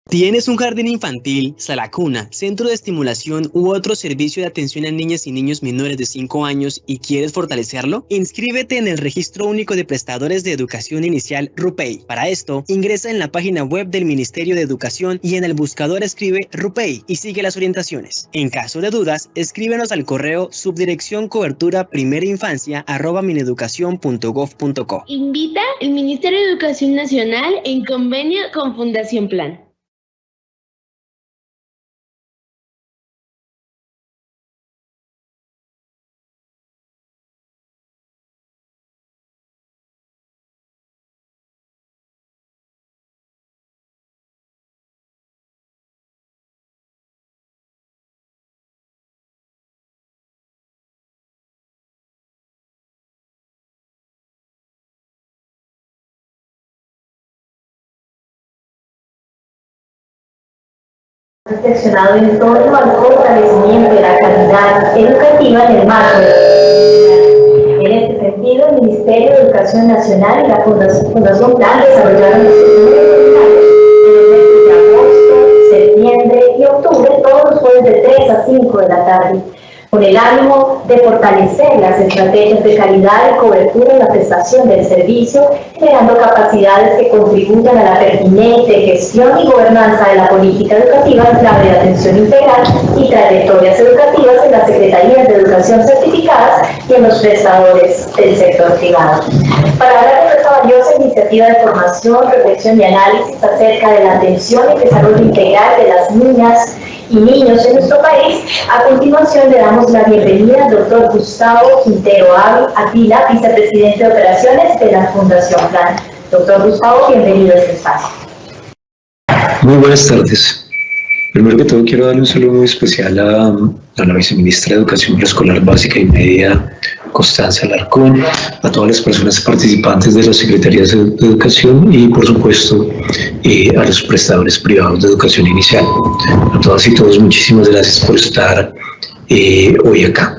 ¿Tienes un jardín infantil, sala cuna, centro de estimulación u otro servicio de atención a niñas y niños menores de 5 años y quieres fortalecerlo? Inscríbete en el Registro Único de Prestadores de Educación Inicial RUPEI. Para esto, ingresa en la página web del Ministerio de Educación y en el buscador escribe RUPEI y sigue las orientaciones. En caso de dudas, escríbenos al correo subdireccioncobertura primerainfancia@mineducacion.gov.co. Invita el Ministerio de Educación Nacional en convenio con Fundación Plan. Reflexionado en torno al fortalecimiento de la calidad educativa en el marco de En este sentido, el Ministerio de Educación Nacional y la Fundación Plan desarrollaron los seminarios ordinarios en los meses de agosto, septiembre y octubre, todos los jueves de 3 a 5 de la tarde, con el ánimo de fortalecer las estrategias de calidad y cobertura en la prestación del servicio, generando capacidades que contribuyan a la pertinente gestión y gobernanza de la política educativa en clave de atención integral y trayectorias educativas en las secretarías de educación certificadas y en los prestadores del sector privado. Para hablar de esta valiosa iniciativa de formación, reflexión y análisis acerca de la atención y desarrollo integral de las niñas y niños en nuestro país, a continuación le damos la bienvenida al doctor Gustavo Quintero Ávila, vicepresidente de operaciones de la Fundación Plan. Doctor Gustavo, bienvenido a este espacio. Muy buenas tardes. Primero que todo quiero darle un saludo muy especial a la viceministra de Educación Preescolar Básica y Media, Constanza Alarcón, a todas las personas participantes de las Secretarías de Educación y, por supuesto, a los prestadores privados de educación inicial. A todas y todos, muchísimas gracias por estar hoy acá.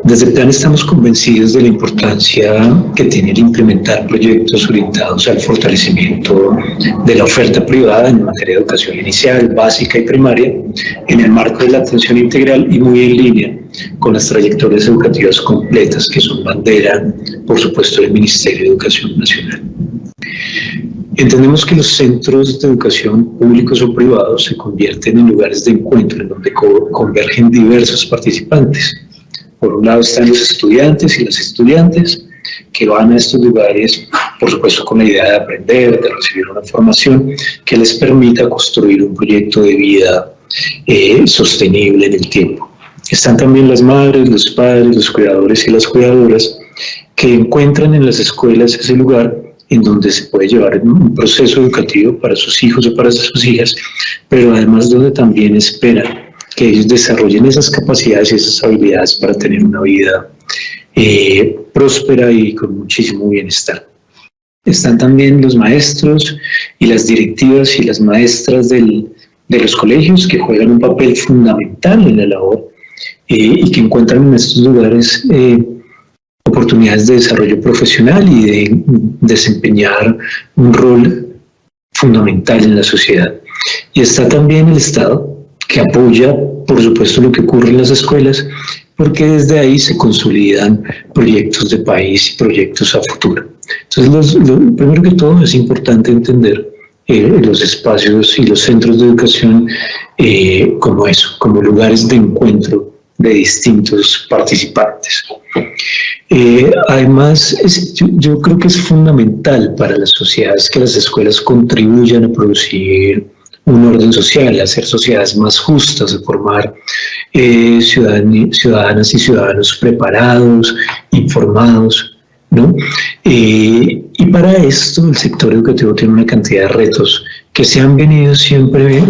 Desde el Plan estamos convencidos de la importancia que tiene el implementar proyectos orientados al fortalecimiento de la oferta privada en materia de educación inicial, básica y primaria, en el marco de la atención integral y muy en línea con las trayectorias educativas completas que son bandera, por supuesto, del Ministerio de Educación Nacional. Entendemos que los centros de educación públicos o privados se convierten en lugares de encuentro en donde convergen diversos participantes. Por un lado están los estudiantes y las estudiantes que van a estos lugares, por supuesto, con la idea de aprender, de recibir una formación que les permita construir un proyecto de vida sostenible en el tiempo. Están también las madres, los padres, los cuidadores y las cuidadoras que encuentran en las escuelas ese lugar en donde se puede llevar un proceso educativo para sus hijos o para sus hijas, pero además donde también esperan que ellos desarrollen esas capacidades y esas habilidades para tener una vida próspera y con muchísimo bienestar. Están también los maestros y las directivas y las maestras de los colegios que juegan un papel fundamental en la labor y que encuentran en estos lugares oportunidades de desarrollo profesional y de desempeñar un rol fundamental en la sociedad. Y está también el Estado, que apoya, por supuesto, lo que ocurre en las escuelas, porque desde ahí se consolidan proyectos de país y proyectos a futuro. Entonces, primero que todo, es importante entender los espacios y los centros de educación como eso, como lugares de encuentro de distintos participantes. Además, yo creo que es fundamental para las sociedades que las escuelas contribuyan a producir un orden social, a hacer sociedades más justas, a formar ciudadanas y ciudadanos preparados, informados, ¿no? Y para esto el sector educativo tiene una cantidad de retos que se han venido siempre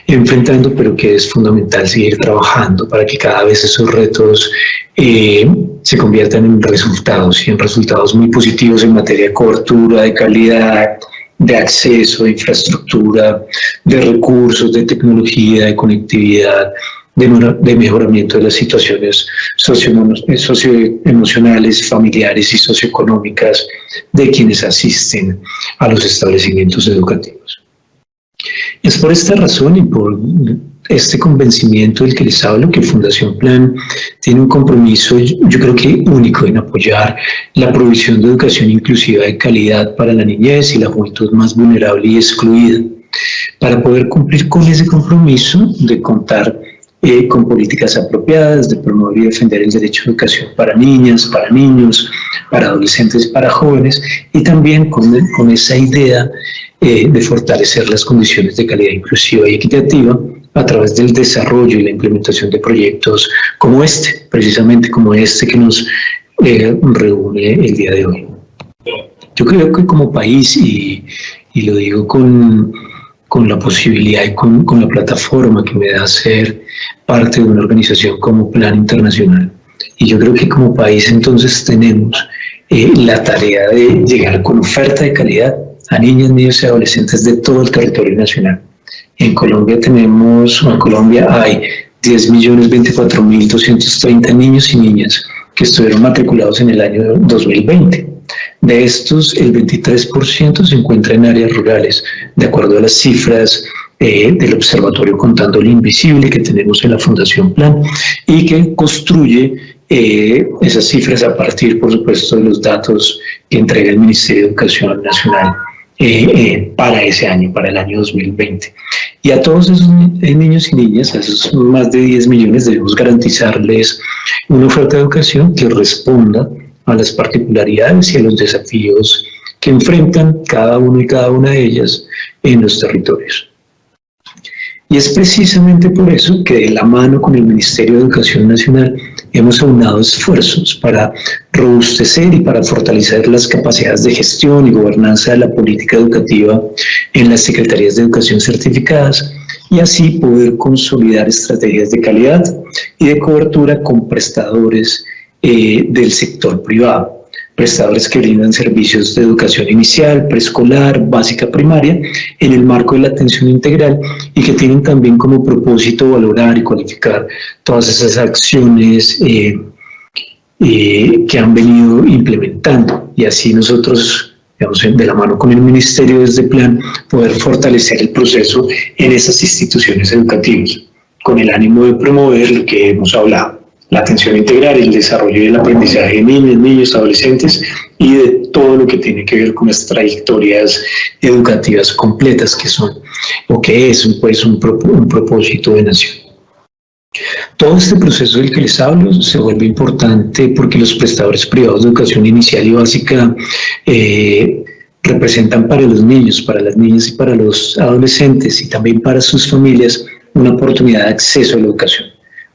enfrentando, pero que es fundamental seguir trabajando para que cada vez esos retos se conviertan en resultados, y en resultados muy positivos en materia de cobertura, de calidad, de acceso, de infraestructura, de recursos, de tecnología, de conectividad, de mejoramiento de las situaciones socioemocionales, familiares y socioeconómicas de quienes asisten a los establecimientos educativos. Es por esta razón y por este convencimiento del que les hablo que Fundación Plan tiene un compromiso, yo creo que único, en apoyar la provisión de educación inclusiva de calidad para la niñez y la juventud más vulnerable y excluida. Para poder cumplir con ese compromiso de contar con políticas apropiadas, de promover y defender el derecho a educación para niñas, para niños, para adolescentes, para jóvenes, y también con esa idea de fortalecer las condiciones de calidad inclusiva y equitativa a través del desarrollo y la implementación de proyectos como este, precisamente como este que nos reúne el día de hoy. Yo creo que como país, y lo digo con la posibilidad y con la plataforma que me da ser parte de una organización como Plan Internacional, y yo creo que como país entonces tenemos la tarea de llegar con oferta de calidad a niñas, niños y adolescentes de todo el territorio nacional. En Colombia hay 10.024.230 niños y niñas que estuvieron matriculados en el año 2020. De estos, el 23% se encuentra en áreas rurales, de acuerdo a las cifras del Observatorio Contando lo Invisible que tenemos en la Fundación Plan, y que construye esas cifras a partir, por supuesto, de los datos que entrega el Ministerio de Educación Nacional para ese año, para el año 2020. Y a todos esos niños y niñas, a esos más de 10 millones, debemos garantizarles una oferta de educación que responda a las particularidades y a los desafíos que enfrentan cada uno y cada una de ellas en los territorios. Y es precisamente por eso que de la mano con el Ministerio de Educación Nacional hemos aunado esfuerzos para robustecer y para fortalecer las capacidades de gestión y gobernanza de la política educativa en las Secretarías de Educación certificadas, y así poder consolidar estrategias de calidad y de cobertura con prestadores del sector privado. Prestadores que brindan servicios de educación inicial, preescolar, básica, primaria, en el marco de la atención integral, y que tienen también como propósito valorar y cualificar todas esas acciones que han venido implementando. Y así nosotros, digamos, de la mano con el Ministerio desde Plan, poder fortalecer el proceso en esas instituciones educativas, con el ánimo de promover lo que hemos hablado: la atención integral, el desarrollo y el aprendizaje de niños, niños, adolescentes, y de todo lo que tiene que ver con las trayectorias educativas completas que son, o que es pues un propósito de nación. Todo este proceso del que les hablo se vuelve importante porque los prestadores privados de educación inicial y básica representan para los niños, para las niñas y para los adolescentes, y también para sus familias, una oportunidad de acceso a la educación,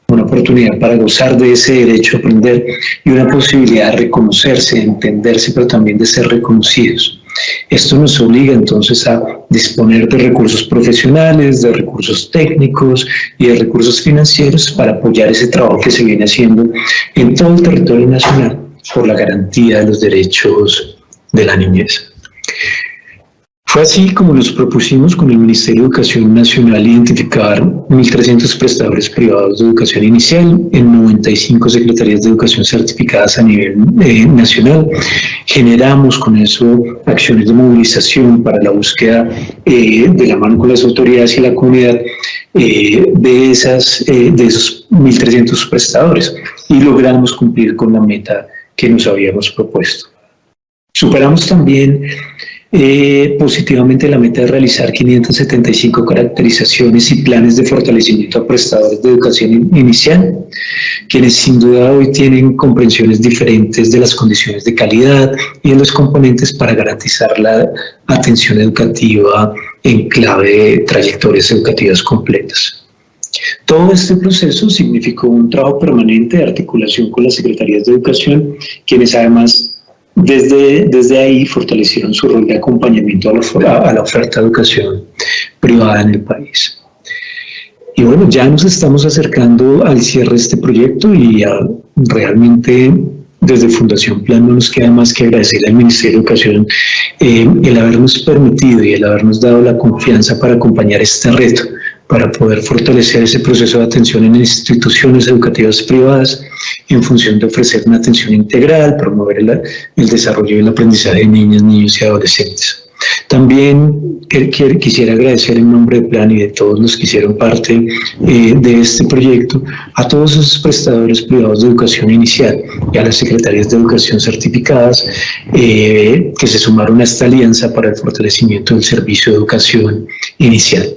una oportunidad para gozar de ese derecho a aprender y una posibilidad de reconocerse, de entenderse, pero también de ser reconocidos. Esto nos obliga entonces a disponer de recursos profesionales, de recursos técnicos y de recursos financieros para apoyar ese trabajo que se viene haciendo en todo el territorio nacional por la garantía de los derechos de la niñez. Fue así como nos propusimos con el Ministerio de Educación Nacional identificar 1.300 prestadores privados de educación inicial en 95 secretarías de educación certificadas a nivel nacional. Generamos con eso acciones de movilización para la búsqueda de la mano con las autoridades y la comunidad de esos 1.300 prestadores, y logramos cumplir con la meta que nos habíamos propuesto. Superamos también positivamente la meta de realizar 575 caracterizaciones y planes de fortalecimiento a prestadores de educación inicial, quienes sin duda hoy tienen comprensiones diferentes de las condiciones de calidad y de los componentes para garantizar la atención educativa en clave de trayectorias educativas completas. Todo este proceso significó un trabajo permanente de articulación con las secretarías de educación, quienes además desde ahí fortalecieron su rol de acompañamiento a la oferta de educación privada en el país. Y bueno, ya nos estamos acercando al cierre de este proyecto, y realmente desde Fundación Plan no nos queda más que agradecer al Ministerio de Educación el habernos permitido y el habernos dado la confianza para acompañar este reto, para poder fortalecer ese proceso de atención en instituciones educativas privadas en función de ofrecer una atención integral, promover el desarrollo y el aprendizaje de niñas, niños y adolescentes. También quisiera agradecer en nombre de Plan y de todos los que hicieron parte de este proyecto a todos esos prestadores privados de educación inicial y a las secretarías de educación certificadas que se sumaron a esta alianza para el fortalecimiento del servicio de educación inicial.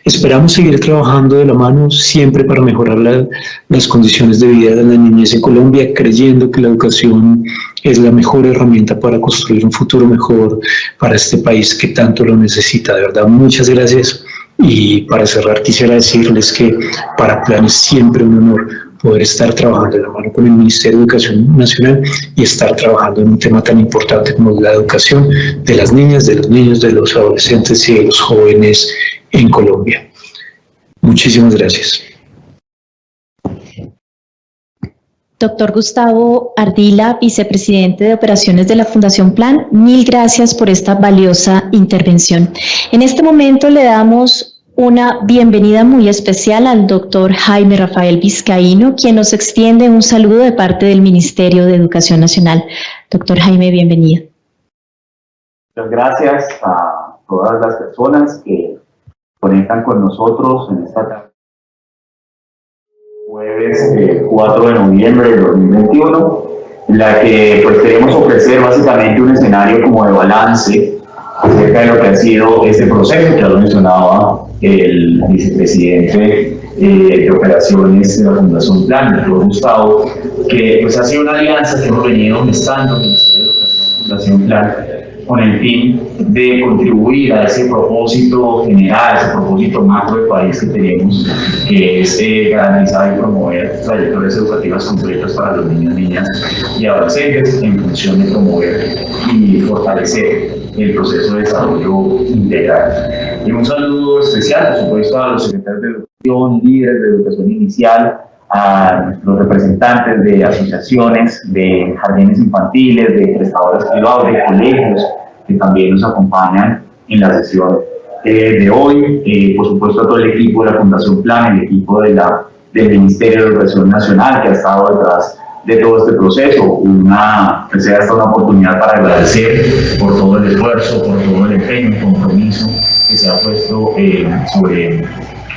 Esperamos seguir trabajando de la mano siempre para mejorar las condiciones de vida de la niñez en Colombia, creyendo que la educación es la mejor herramienta para construir un futuro mejor para este país que tanto lo necesita. De verdad, muchas gracias. Y para cerrar, quisiera decirles que para Plan es siempre un honor poder estar trabajando de la mano con el Ministerio de Educación Nacional y estar trabajando en un tema tan importante como la educación de las niñas, de los niños, de los adolescentes y de los jóvenes en Colombia. Muchísimas gracias. Doctor Gustavo Ardila, vicepresidente de Operaciones de la Fundación Plan, mil gracias por esta valiosa intervención. En este momento le damos una bienvenida muy especial al doctor Jaime Rafael Vizcaíno, quien nos extiende un saludo de parte del Ministerio de Educación Nacional. Doctor Jaime, bienvenido. Muchas gracias a todas las personas que conectan con nosotros en esta tarde. Jueves 4 de noviembre de 2021, en la que pues queremos ofrecer básicamente un escenario como de balance acerca de lo que ha sido este proceso que ya lo mencionaba el vicepresidente de Operaciones de la Fundación Plan, el doctor Gustavo, que pues ha sido una alianza que hemos venido gestando en el Ministerio de Educación Fundación Plan con el fin de contribuir a ese propósito general, ese propósito macro de país que tenemos, que es garantizar y promover trayectorias educativas completas para los niños, niñas y adolescentes en función de promover y fortalecer el proceso de desarrollo integral. Y un saludo especial, por supuesto, a los secretarios de educación, líderes de educación inicial, a los representantes de asociaciones, de jardines infantiles, de prestadores privados, de colegios, que también nos acompañan en la sesión de hoy. Por supuesto, a todo el equipo de la Fundación Plan, el equipo del Ministerio de Educación Nacional que ha estado detrás de todo este proceso. Que sea esta una oportunidad para agradecer por todo el esfuerzo, por todo el empeño y compromiso que se ha puesto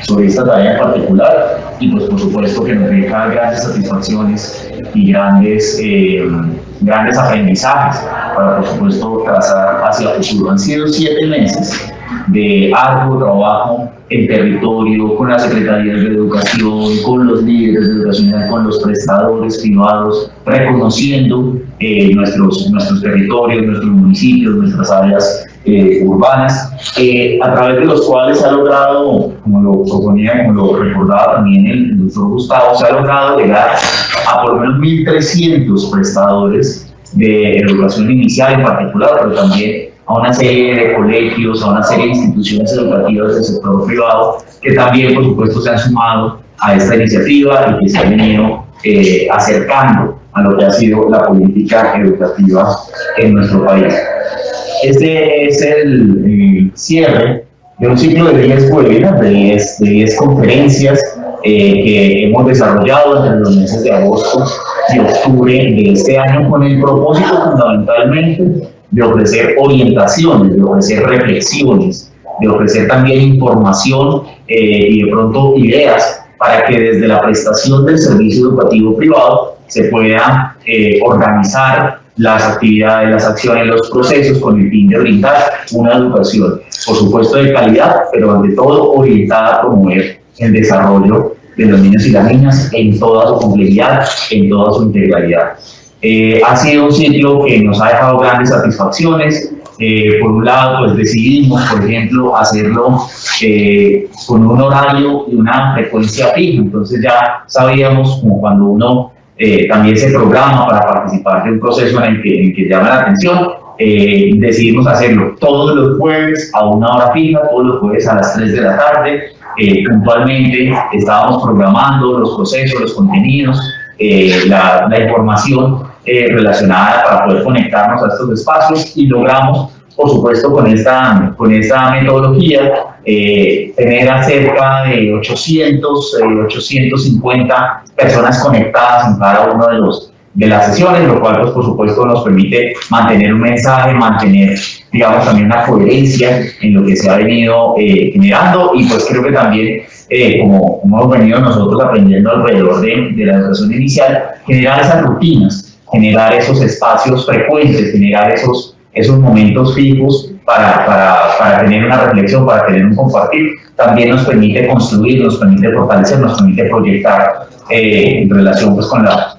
sobre esta tarea en particular, y pues por supuesto que nos deja grandes satisfacciones y grandes aprendizajes para por supuesto trazar hacia el futuro. Han sido 7 meses de arduo trabajo en territorio, con las secretarías de educación, con los líderes de educación, con los prestadores privados, reconociendo nuestros territorios, nuestros municipios, nuestras áreas urbanas, a través de los cuales se ha logrado, como lo proponía, como lo recordaba también el doctor Gustavo, se ha logrado llegar a por lo menos 1.300 prestadores de educación inicial en particular, pero también a una serie de colegios, a una serie de instituciones educativas del sector privado que también, por supuesto, se han sumado a esta iniciativa y que se han venido acercando a lo que ha sido la política educativa en nuestro país. Este es el cierre de un ciclo de 10 webinars, de 10 conferencias que hemos desarrollado entre los meses de agosto y octubre de este año, con el propósito fundamentalmente de ofrecer orientaciones, de ofrecer reflexiones, de ofrecer también información y de pronto ideas para que desde la prestación del servicio educativo privado se pueda organizar las actividades, las acciones, los procesos con el fin de brindar una educación, por supuesto de calidad, pero ante todo orientada a promover el desarrollo de los niños y las niñas en toda su complejidad, en toda su integralidad. Ha sido un ciclo que nos ha dejado grandes satisfacciones. Por un lado, pues decidimos, por ejemplo, hacerlo con un horario y una frecuencia fija. Entonces ya sabíamos, como cuando uno también se programa para participar de un proceso en el que llama la atención, decidimos hacerlo todos los jueves a una hora fija, todos los jueves a las 3 de la tarde. Puntualmente estábamos programando los procesos, los contenidos, la información relacionada para poder conectarnos a estos espacios, y logramos, por supuesto, con esta metodología, tener a cerca de 850 personas conectadas en cada uno las sesiones, lo cual pues por supuesto nos permite mantener un mensaje, mantener digamos también una coherencia en lo que se ha venido generando, y pues creo que también como hemos venido nosotros aprendiendo alrededor de la educación inicial, generar esas rutinas, generar esos espacios frecuentes, generar esos momentos fijos para tener una reflexión, para tener un compartir, también nos permite construir, nos permite fortalecer, nos permite proyectar en relación pues, con la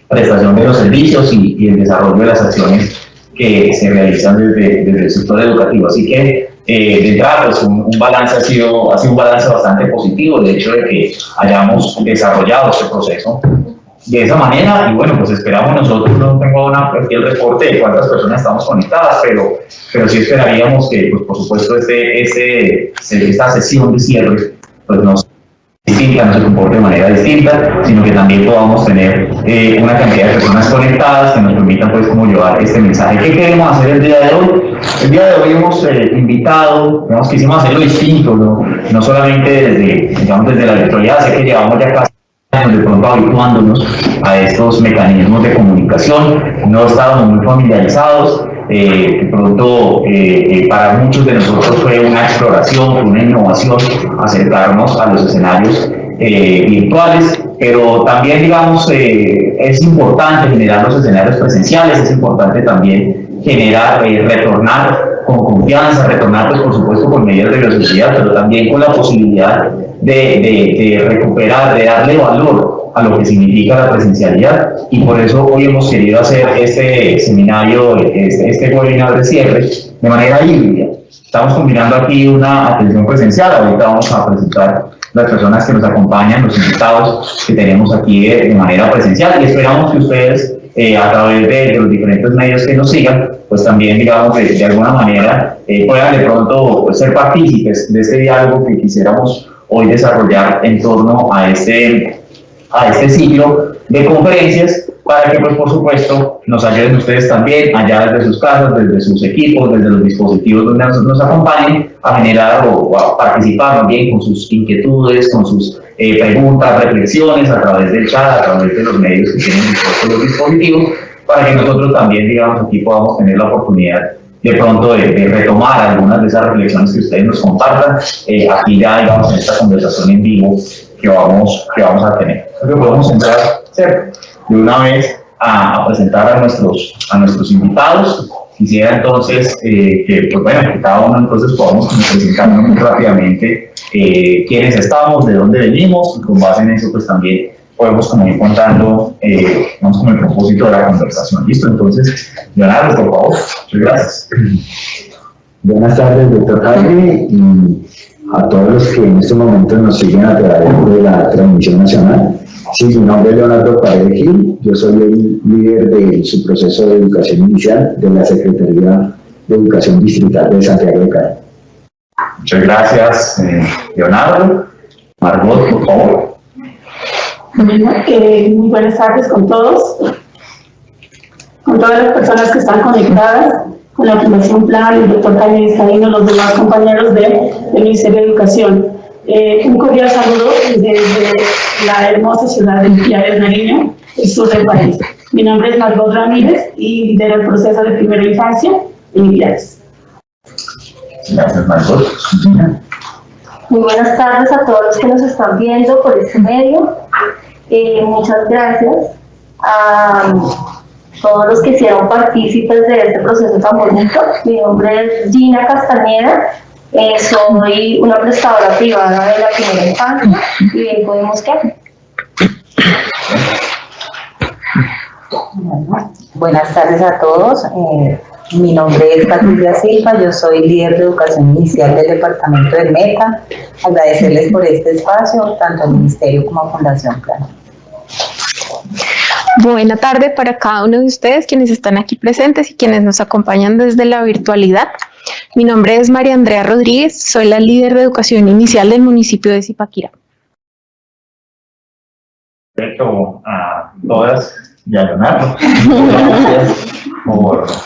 prestación de los servicios y el desarrollo de las acciones que se realizan desde el sector educativo. Así que de entrada pues, un balance ha sido un balance bastante positivo, el hecho de que hayamos desarrollado este proceso de esa manera, y bueno, pues esperamos nosotros, no tengo aquí el reporte de cuántas personas estamos conectadas, pero sí esperaríamos que, pues por supuesto, esta sesión de cierre, pues no se comporte de manera distinta, sino que también podamos tener una cantidad de personas conectadas que nos permitan, pues, como llevar este mensaje. ¿Qué queremos hacer el día de hoy? El día de hoy hemos invitado, quisimos hacerlo distinto, no solamente desde la virtualidad, sé que llevamos ya casi de pronto habituándonos a estos mecanismos de comunicación, no estábamos muy familiarizados, de pronto para muchos de nosotros fue una exploración, fue una innovación acercarnos a los escenarios virtuales, pero también digamos es importante generar los escenarios presenciales, es importante también generar, retornar con confianza, retornar pues por supuesto con medidas de bioseguridad, pero también con la posibilidad de recuperar, de darle valor a lo que significa la presencialidad, y por eso hoy hemos querido hacer este seminario, este webinar de cierre de manera híbrida. Estamos combinando aquí una atención presencial, ahorita vamos a presentar las personas que nos acompañan, los invitados que tenemos aquí de manera presencial, y esperamos que ustedes a través de los diferentes medios que nos sigan, pues también, digamos, de alguna manera puedan de pronto pues, ser partícipes de este diálogo que quisiéramos hoy desarrollar en torno a este ciclo de conferencias, para que, pues, por supuesto, nos ayuden ustedes también, allá desde sus casas, desde sus equipos, desde los dispositivos donde nos acompañen, a generar o a participar también con sus inquietudes, con sus preguntas, reflexiones, a través del chat, a través de los medios que tienen dispuestos los dispositivos, para que nosotros también, digamos, aquí podamos tener la oportunidad de pronto de retomar algunas de esas reflexiones que ustedes nos compartan, aquí ya, digamos, en esta conversación en vivo que vamos a tener. Creo que podemos entrar, ¿cierto?, de una vez a presentar a nuestros invitados. Quisiera entonces que, pues bueno, que cada uno entonces podamos presentarnos muy rápidamente quiénes estamos, de dónde venimos, y con base en eso pues también podemos como ir contando, vamos con el propósito de la conversación. ¿Listo? Entonces, Leonardo, por favor. Muchas gracias. Buenas tardes, doctor Jaime, y a todos los que en este momento nos siguen a través de la transmisión nacional. Sí, mi nombre es Leonardo Paredes Gil, yo soy el líder de su proceso de educación inicial de la Secretaría de Educación Distrital de Santiago de Cali. Muchas gracias, Leonardo. Margot, por favor. Muy buenas tardes con todas las personas que están conectadas con la Fundación Plan, el doctor Jaime Vizcaíno, los demás compañeros del Ministerio de Educación. Un cordial saludo desde la hermosa ciudad de Ipiales, Nariño, el sur del país. Mi nombre es Margot Ramírez y lidero el proceso de primera infancia en Ipiales. Gracias, Margot. Muy buenas tardes a todos los que nos están viendo por este medio. Muchas gracias a todos los que hicieron partícipes de este proceso tan bonito. Mi nombre es Gina Castañeda, soy una prestadora privada de la primera infancia y vengo de Mosquera. Buenas tardes a todos. Mi nombre es Patricia Silva, yo soy líder de educación inicial del departamento del Meta. Agradecerles por este espacio, tanto al Ministerio como a Fundación Plan. Buena tarde para cada uno de ustedes, quienes están aquí presentes y quienes nos acompañan desde la virtualidad. Mi nombre es María Andrea Rodríguez, soy la líder de educación inicial del municipio de Zipaquirá. Perfecto a todas y a Leonardo. Gracias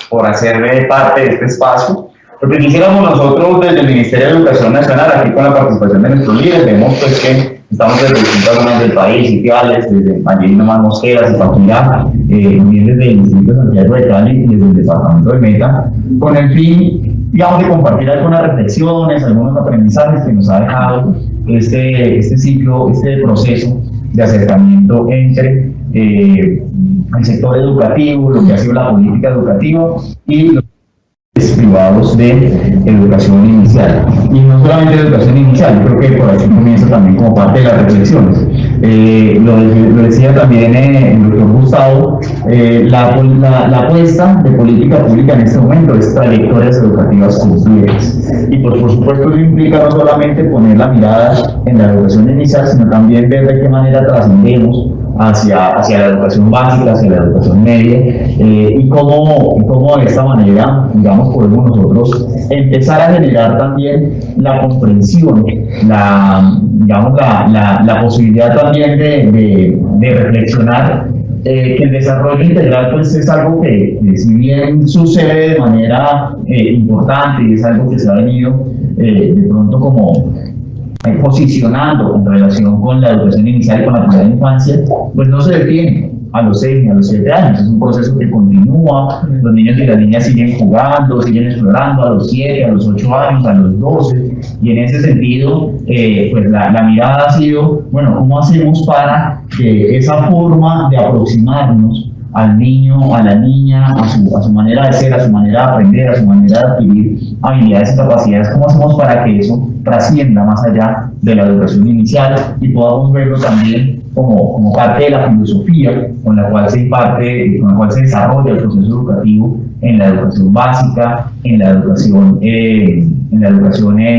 por hacerme parte de este espacio. Lo que quisiéramos nosotros desde el Ministerio de Educación Nacional, aquí con la participación de nuestros líderes, vemos pues que Estamos desde distintas zonas del país, Ipiales, desde Mayerino, Más Mosqueras, Ipaquirá, también desde el Distrito de Santiago de Cali y desde el Departamento de Meta, con el fin, digamos, de compartir algunas reflexiones, algunos aprendizajes que nos ha dejado este ciclo, este proceso de acercamiento entre el sector educativo, lo que ha sido la política educativa y los privados de educación inicial. Y no solamente de educación inicial, yo creo que por aquí comienza también como parte de las reflexiones. Lo decía también el doctor Gustavo, la apuesta de política pública en este momento es trayectorias educativas completas. Y por supuesto eso implica no solamente poner la mirada en la educación inicial, sino también ver de qué manera trascendemos hacia la educación básica, hacia la educación media, y cómo de esta manera, digamos, podemos nosotros empezar a generar también la comprensión, la posibilidad también de reflexionar que el desarrollo integral pues es algo que si bien sucede de manera importante y es algo que se ha venido de pronto como posicionando en relación con la educación inicial y con la primera infancia, pues no se detiene a los 6 ni a los 7 años, es un proceso que continúa, los niños y las niñas siguen jugando, siguen explorando a los 7, a los 8 años, a los 12, y en ese sentido, pues la mirada ha sido, bueno, ¿cómo hacemos para que esa forma de aproximarnos al niño, a la niña, a su manera de ser, a su manera de aprender, a su manera de adquirir habilidades y capacidades, cómo hacemos para que eso trascienda más allá de la educación inicial y podamos verlo también como parte de la filosofía con la cual se desarrolla el proceso educativo en la educación básica, en la educación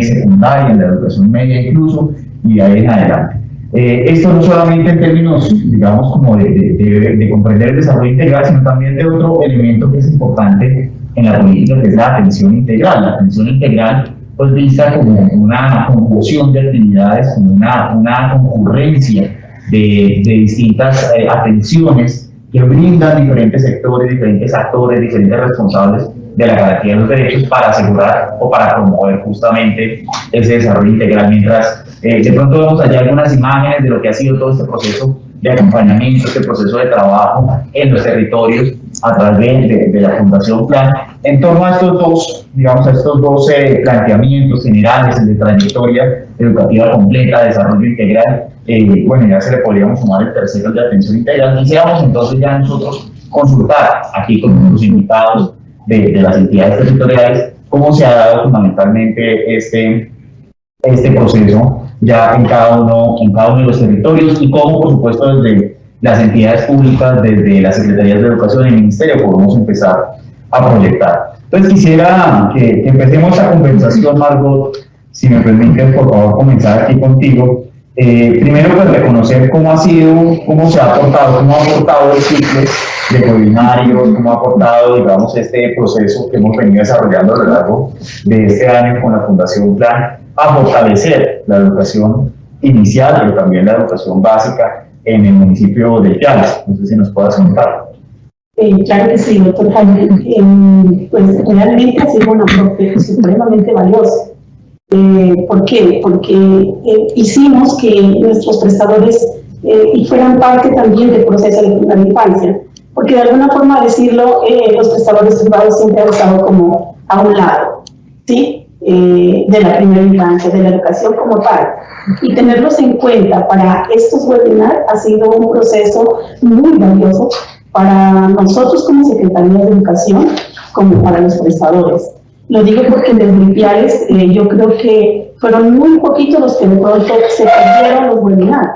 secundaria, en la educación media incluso, y de ahí en adelante. Esto no solamente en términos, digamos, como de comprender el desarrollo integral, sino también de otro elemento que es importante en la política, que es la atención integral. La atención integral, pues, vista como una conjunción de actividades, como una concurrencia de distintas atenciones que brindan diferentes sectores, diferentes actores, diferentes responsables de la garantía de los derechos para asegurar o para promover justamente ese desarrollo integral. Mientras de pronto vemos allá algunas imágenes de lo que ha sido todo este proceso de acompañamiento, este proceso de trabajo en los territorios a través de la Fundación Plan, en torno a estos dos, digamos, a estos dos planteamientos generales, el de trayectoria educativa completa, desarrollo integral, bueno, ya se le podríamos sumar el tercero de atención integral. Quisiéramos entonces ya nosotros consultar aquí con nuestros invitados de las entidades territoriales cómo se ha dado fundamentalmente este proceso ya en cada uno de los territorios y cómo, por supuesto, desde las entidades públicas, desde las secretarías de educación y el ministerio podemos empezar a proyectar. Entonces quisiera que empecemos esta conversación, Margot, si me permites, por favor, comenzar aquí contigo. Primero, pues, reconocer cómo se ha aportado el ciclo de webinarios, cómo ha aportado, digamos, este proceso que hemos venido desarrollando a lo largo de este año con la Fundación Plan a fortalecer la educación inicial, pero también la educación básica en el municipio de Ipiales. No sé si nos puedas contar. Claro que sí, doctor Jaime. Pues realmente ha sido una propuesta supremamente valiosa. ¿Por qué? Porque hicimos que nuestros prestadores y fueran parte también del proceso de primera infancia, porque de alguna forma decirlo, los prestadores privados siempre han estado como a un lado, ¿sí? De la primera infancia, de la educación como tal, y tenerlos en cuenta para estos webinars ha sido un proceso muy valioso para nosotros como Secretaría de Educación, como para los prestadores. Lo digo porque desde Ipiales yo creo que fueron muy poquitos los que de pronto se perdieron los webinars,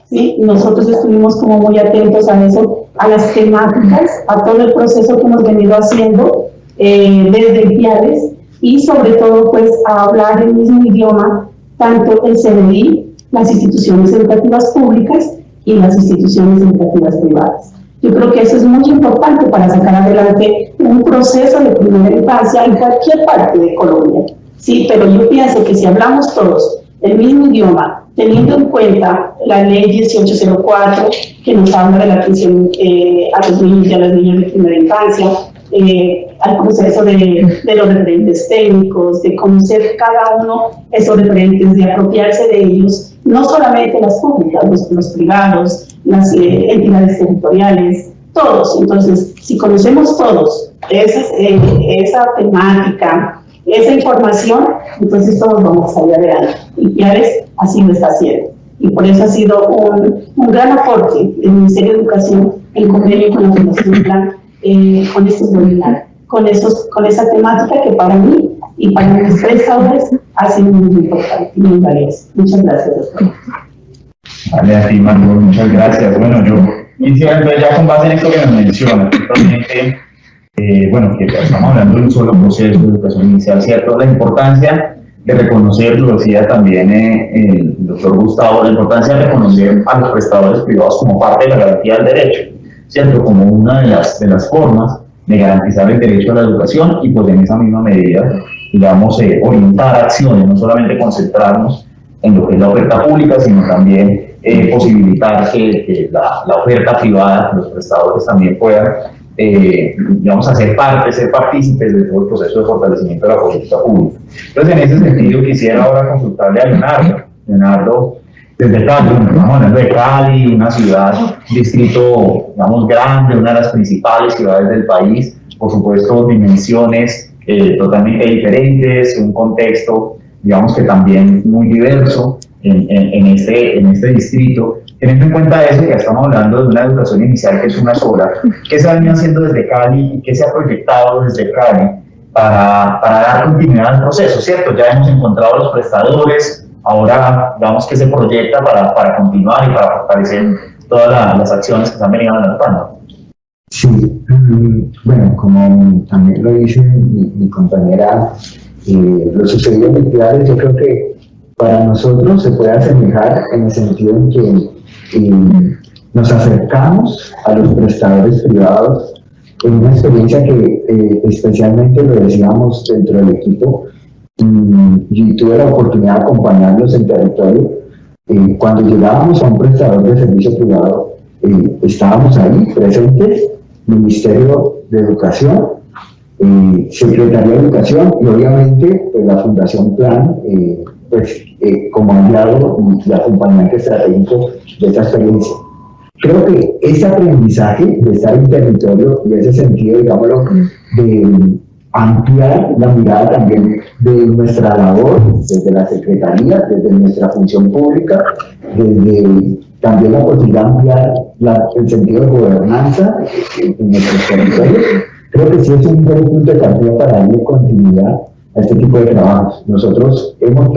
¿sí? Nosotros estuvimos como muy atentos a eso, a las temáticas, a todo el proceso que hemos venido haciendo desde Ipiales, y sobre todo pues a hablar el mismo idioma, tanto el CDI, las instituciones educativas públicas y las instituciones educativas privadas. Yo creo que eso es muy importante para sacar adelante un proceso de primera infancia en cualquier parte de Colombia. Sí, pero yo pienso que si hablamos todos el mismo idioma, teniendo en cuenta la ley 1804, que nos habla de la atención a los niños y a las niñas de primera infancia, al proceso de los referentes técnicos, de conocer cada uno esos referentes, de apropiarse de ellos no solamente las públicas, los privados, las entidades territoriales, todos. Entonces, si conocemos todos esa temática, esa información, entonces todos vamos a salir adelante. Y Piares así lo está haciendo. Y por eso ha sido un gran aporte del Ministerio de Educación en convenio con la Fundación Plan con estos webinars, con esa temática que para mí y para mis prestadores ha sido muy importante y muy valiosa. Muchas gracias, doctor. Vale, a ti, Margot, muchas gracias. Bueno, yo quisiera entonces, ya con base en esto que nos menciona, justamente, bueno, que estamos hablando de un solo proceso de educación inicial, ¿cierto? La importancia de reconocer, lo decía también el doctor Gustavo, la importancia de reconocer a los prestadores privados como parte de la garantía del derecho, ¿cierto? Como una de las formas de garantizar el derecho a la educación y pues en esa misma medida, digamos, orientar acciones, no solamente concentrarnos en lo que es la oferta pública, sino también posibilitar que la oferta privada, los prestadores también puedan, digamos, ser partícipes de todo el proceso de fortalecimiento de la política pública. Entonces, en ese sentido, quisiera ahora consultarle a Leonardo. Leonardo, desde Cali, estamos hablando de Cali, una ciudad, distrito, digamos, grande, una de las principales ciudades del país, por supuesto, dimensiones totalmente diferentes, un contexto, digamos, que también muy diverso en este distrito. Teniendo en cuenta eso, que estamos hablando de una educación inicial que es una sola, ¿qué se ha venido haciendo desde Cali y qué se ha proyectado desde Cali para dar continuidad al proceso, ¿cierto? Ya hemos encontrado los prestadores, ahora digamos que se proyecta para continuar y para fortalecer todas las acciones que se han venido adelantando. Sí, bueno, como también lo dice mi compañera, lo sucedido en Piares, yo creo que para nosotros se puede asemejar en el sentido en que nos acercamos a los prestadores privados en una experiencia que especialmente lo decíamos dentro del equipo, y tuve la oportunidad de acompañarlos en territorio. Cuando llegábamos a un prestador de servicio privado, estábamos ahí presentes, Ministerio de Educación, Secretaría de Educación y obviamente pues, la Fundación Plan, como aliado y acompañante estratégico de esta experiencia. Creo que ese aprendizaje de estar en territorio y ese sentido, digámoslo, de ampliar la mirada también de nuestra labor desde la Secretaría, desde nuestra función pública, desde también la posibilidad de ampliar el sentido de gobernanza en nuestros territorios. Creo que sí es un buen punto de partida para darle continuidad a este tipo de trabajos. Nosotros tuvimos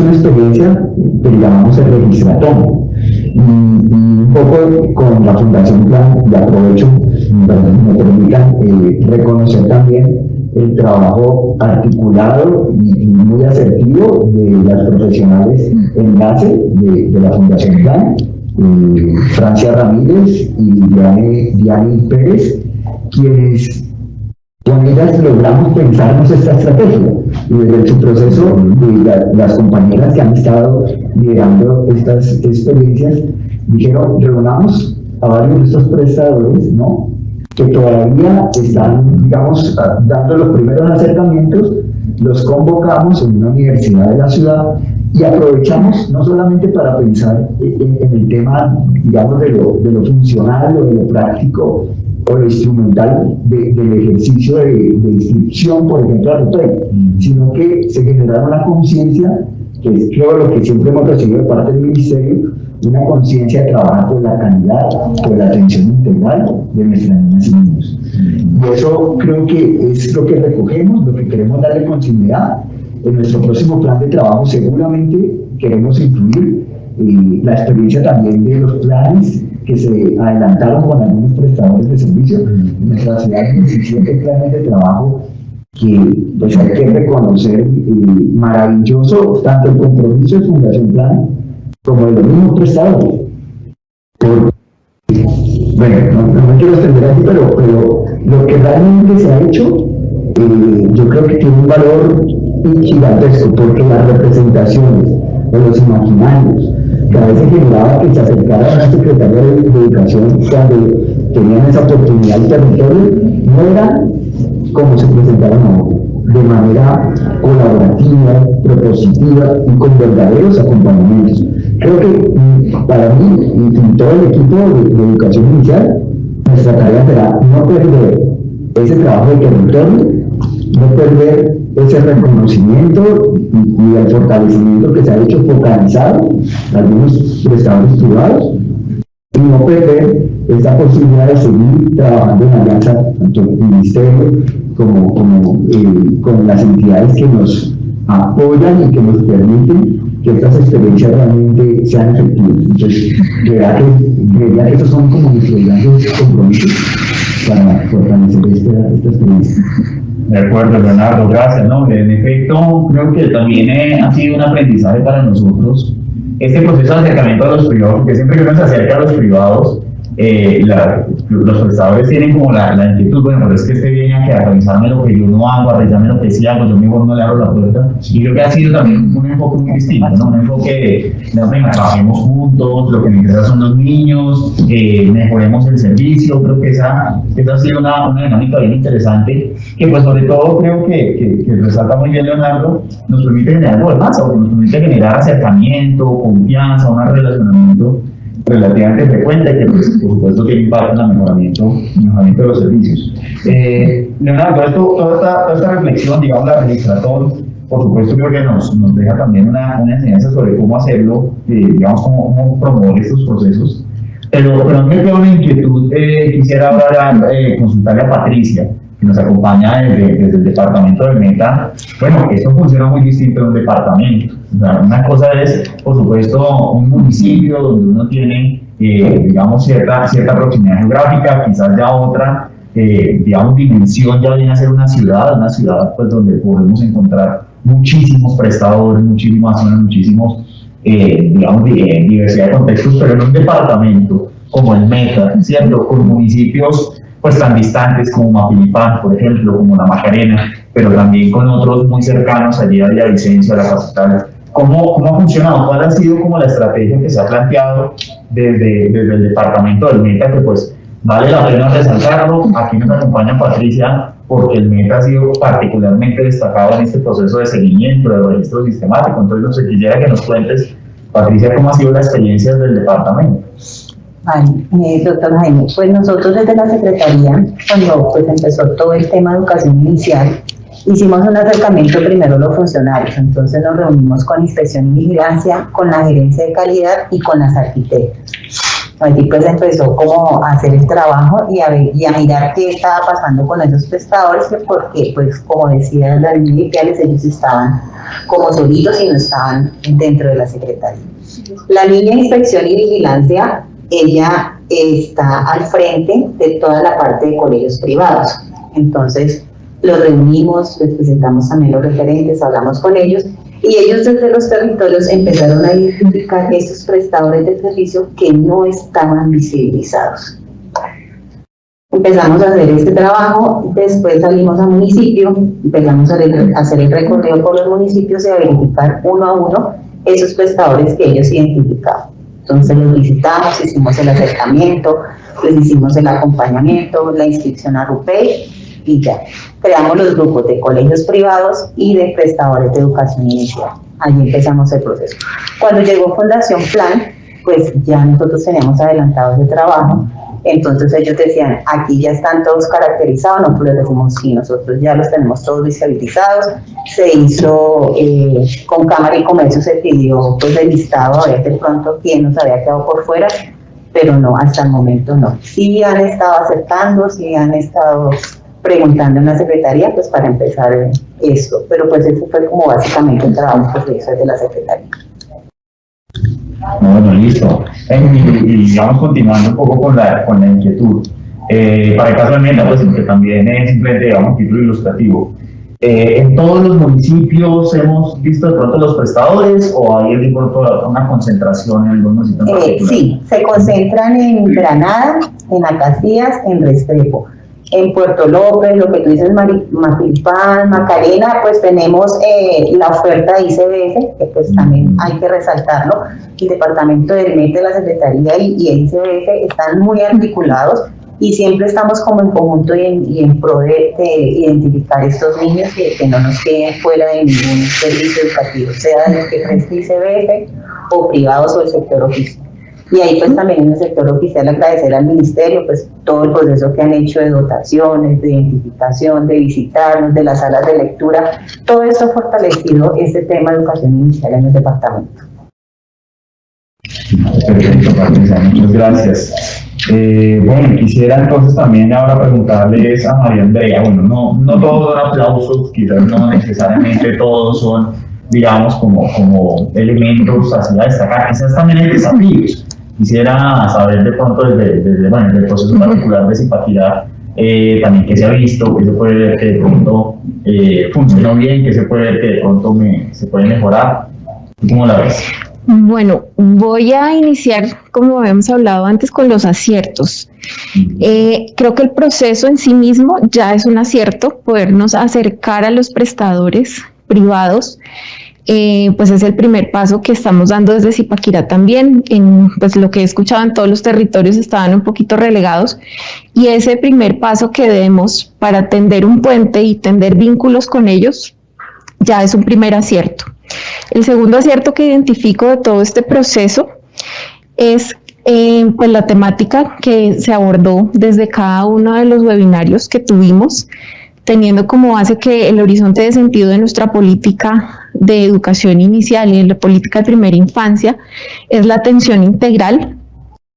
una experiencia que llamamos el registratón, y un poco con la Fundación Plan, y aprovecho, me permitan reconocer también el trabajo articulado y muy asertivo de las profesionales enlace de la Fundación Plan, Francia Ramírez y Diane Pérez, quienes con ellas logramos pensarnos esta estrategia, y desde su proceso las compañeras que han estado liderando estas experiencias dijeron: reunamos a varios de estos prestadores, ¿no?, que todavía están, digamos, dando los primeros acercamientos, los convocamos en una universidad de la ciudad y aprovechamos no solamente para pensar en el tema, digamos, de lo funcional o de lo práctico o lo instrumental del ejercicio de inscripción, por ejemplo, a RETOEC, sino que se generara una conciencia, que es creo lo que siempre hemos recibido de parte del Ministerio, una conciencia de trabajar por la calidad, por la atención integral de nuestras niñas y niños. Y eso creo que es lo que recogemos, lo que queremos darle continuidad. En nuestro próximo plan de trabajo seguramente queremos incluir la experiencia también de los planes que se adelantaron con algunos prestadores de servicios. En nuestra ciudad hay 17 planes de trabajo que pues hay que reconocer, maravilloso tanto el compromiso de Fundación Plan como de los mismos prestadores. Bueno, no me quiero extender aquí, pero lo que realmente se ha hecho, yo creo que tiene un valor gigantesco, porque las representaciones o los imaginarios que a veces generaba que se acercara a una Secretaría de Educación cuando tenían esa oportunidad del territorio, no eran como se presentaron ahora, de manera colaborativa, propositiva y con verdaderos acompañamientos. Creo que para mí y todo el equipo de educación inicial, nuestra tarea será no perder ese trabajo de territorio, no perder ese reconocimiento y el fortalecimiento que se ha hecho focalizado en algunos prestadores privados, y no perder esa posibilidad de seguir trabajando en alianza tanto el Ministerio como con las entidades que nos apoyan y que nos permiten que estas experiencias realmente sean efectivas. Entonces, creería que estos son como nuestros grandes compromisos para fortalecer esta experiencia. De acuerdo, Leonardo, gracias. ¿No? En efecto, creo que también ha sido un aprendizaje para nosotros este proceso de acercamiento a los privados, porque siempre que uno se acerca a los privados, los prestadores tienen como la inquietud, bueno, pero es que este viene a realizarme lo que yo no hago, a realizarme lo que sí hago, yo mejor no le abro la puerta. Y creo que ha sido también un enfoque muy distinto, ¿no? Un enfoque de, venga, trabajemos juntos, lo que me interesa son los niños, mejoremos el servicio. Creo que esa ha sido una dinámica bien interesante, que pues sobre todo creo que resalta muy bien Leonardo, nos permite generar gobernanza, nos permite generar acercamiento, confianza, un relacionamiento relativamente frecuente, que pues, por supuesto tiene impacto en el mejoramiento de los servicios. Leonardo, toda esta reflexión, digamos, la registratoria, por supuesto creo que nos deja también una enseñanza sobre cómo hacerlo, digamos, cómo promover estos procesos. Pero a mí me queda una inquietud, quisiera ahora consultarle a Patricia, que nos acompaña desde el departamento del Meta. Bueno, esto funciona muy distinto en un departamento. O sea, una cosa es, por supuesto, un municipio donde uno tiene, digamos, cierta proximidad geográfica, quizás ya otra, digamos, dimensión ya viene a ser una ciudad pues donde podemos encontrar muchísimos prestadores, muchísimas zonas, muchísimos, digamos, diversidad de contextos, pero en un departamento como el Meta, ¿cierto? Con municipios pues tan distantes como Mapilipán, por ejemplo, como La Macarena, pero también con otros muy cercanos allí a Villavicencio, a la capital. ¿Cómo ha funcionado? ¿Cuál ha sido como la estrategia que se ha planteado desde el departamento del Meta, que pues vale la pena resaltarlo? Aquí nos acompaña Patricia, porque el Meta ha sido particularmente destacado en este proceso de seguimiento, de registro sistemático. Entonces, no sé, quisiera que nos cuentes, Patricia, cómo ha sido la experiencia del departamento. Vale, doctor Jaime, pues nosotros desde la Secretaría, cuando pues empezó todo el tema de educación inicial, hicimos un acercamiento primero a los funcionarios. Entonces nos reunimos con Inspección y Vigilancia, con la Gerencia de Calidad y con las arquitectas. Allí pues empezó como a hacer el trabajo y a mirar qué estaba pasando con esos prestadores, porque pues como decían las líneas iniciales, ellos estaban como solitos y no estaban dentro de la Secretaría. La línea de Inspección y Vigilancia, ella está al frente de toda la parte de colegios privados. Entonces los reunimos, les presentamos también los referentes, hablamos con ellos, y ellos desde los territorios empezaron a identificar esos prestadores de servicio que no estaban visibilizados. Empezamos a hacer este trabajo, después salimos al municipio, empezamos a hacer el recorrido por los municipios y a verificar uno a uno esos prestadores que ellos identificaban. Entonces los visitamos, hicimos el acercamiento, les hicimos el acompañamiento, la inscripción a RUPEI y ya. Creamos los grupos de colegios privados y de prestadores de educación inicial. Allí empezamos el proceso. Cuando llegó Fundación Plan, pues ya nosotros teníamos adelantado ese trabajo. Entonces ellos decían, aquí ya están todos caracterizados. Nosotros les decimos, sí, nosotros ya los tenemos todos visibilizados. Se hizo con Cámara y Comercio, se pidió pues el listado a ver de pronto quién nos había quedado por fuera, pero no, hasta el momento no. Sí han estado acercando, sí han estado preguntando en la Secretaría pues para empezar esto, pero pues ese fue como básicamente el trabajo que se hizo desde la Secretaría. Bueno, listo. Y digamos, continuando un poco con la inquietud, para el caso de Meta, pues que también es simplemente, digamos, título ilustrativo. ¿En todos los municipios hemos visto de pronto los prestadores o hay de pronto una concentración en algunos municipios? Sí, se concentran en Granada, en Acacías, en Restrepo. En Puerto López, lo que tú dices, Mapilipán, Macarena, pues tenemos la oferta de ICBF, que pues también hay que resaltarlo. El departamento del MET de la Secretaría y el ICBF están muy articulados y siempre estamos como en conjunto y en pro de identificar estos niños que no nos queden fuera de ningún servicio educativo, sea de los que preste ICBF o privados o el sector oficial. Y ahí pues también en el sector oficial agradecer al ministerio pues todo el proceso que han hecho de dotaciones, de identificación, de visitarnos, de las salas de lectura, todo esto ha fortalecido este tema de educación inicial en el departamento. Perfecto, Patricia, muchas gracias. Bueno, quisiera entonces también ahora preguntarles a María Andrea, bueno, no todos son aplausos, quizás no necesariamente todos son, digamos, como elementos así a destacar, quizás también hay desafíos. Quisiera saber de pronto desde el proceso particular de Zipaquirá, también qué se ha visto, qué se puede ver que de pronto funcionó bien, qué se puede ver que de pronto se puede mejorar. ¿Cómo la ves? Bueno, voy a iniciar, como habíamos hablado antes, con los aciertos. Creo que el proceso en sí mismo ya es un acierto, podernos acercar a los prestadores privados, pues es el primer paso que estamos dando desde Zipaquirá también. Pues lo que he escuchado en todos los territorios estaban un poquito relegados, y ese primer paso que demos para tender un puente y tender vínculos con ellos ya es un primer acierto. El segundo acierto que identifico de todo este proceso es pues la temática que se abordó desde cada uno de los webinarios que tuvimos, teniendo como base que el horizonte de sentido de nuestra política de educación inicial y de la política de primera infancia es la atención integral.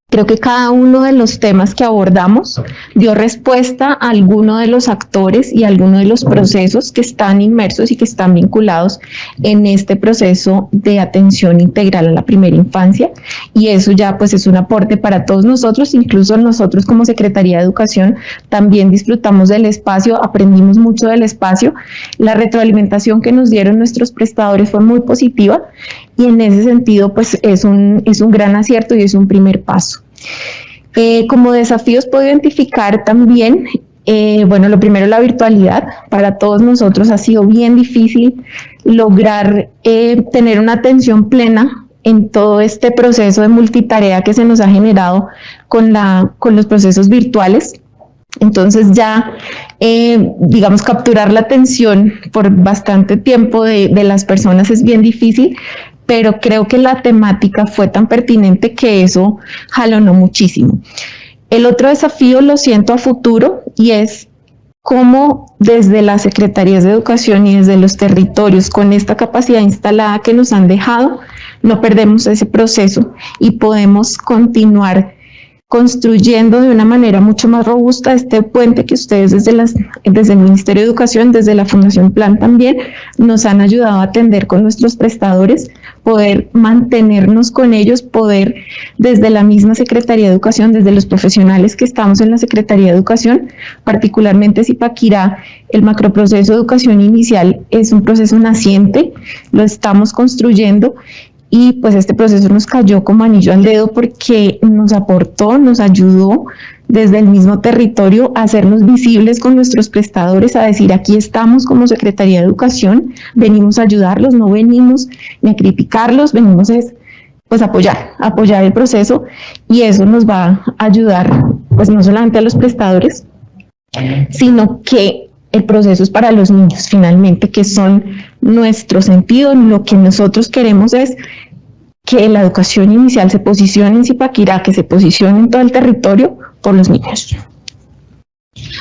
Creo que cada uno de los temas que abordamos dio respuesta a alguno de los actores y a alguno de los procesos que están inmersos y que están vinculados en este proceso de atención integral a la primera infancia, y eso ya pues es un aporte para todos nosotros. Incluso nosotros como Secretaría de Educación también disfrutamos del espacio, aprendimos mucho del espacio, la retroalimentación que nos dieron nuestros prestadores fue muy positiva, y en ese sentido pues es un gran acierto y es un primer paso. Como desafíos puedo identificar también, bueno, lo primero, la virtualidad. Para todos nosotros ha sido bien difícil lograr tener una atención plena en todo este proceso de multitarea que se nos ha generado con los procesos virtuales. Entonces ya, digamos, capturar la atención por bastante tiempo de las personas es bien difícil, pero creo que la temática fue tan pertinente que eso jalonó muchísimo. El otro desafío lo siento a futuro, y es cómo desde las secretarías de educación y desde los territorios, con esta capacidad instalada que nos han dejado, no perdemos ese proceso y podemos continuar construyendo de una manera mucho más robusta este puente que ustedes desde el Ministerio de Educación, desde la Fundación Plan también, nos han ayudado a atender con nuestros prestadores, poder mantenernos con ellos, poder desde la misma Secretaría de Educación, desde los profesionales que estamos en la Secretaría de Educación, particularmente Zipaquirá, el macroproceso de educación inicial es un proceso naciente, lo estamos construyendo. Y pues este proceso nos cayó como anillo al dedo porque nos aportó, nos ayudó desde el mismo territorio a hacernos visibles con nuestros prestadores, a decir aquí estamos como Secretaría de Educación, venimos a ayudarlos, no venimos ni a criticarlos, venimos pues apoyar el proceso, y eso nos va a ayudar pues no solamente a los prestadores, sino que el proceso es para los niños finalmente, que son nuestro sentido. Lo que nosotros queremos es que la educación inicial se posicione en Zipaquirá, que se posicione en todo el territorio por los niños.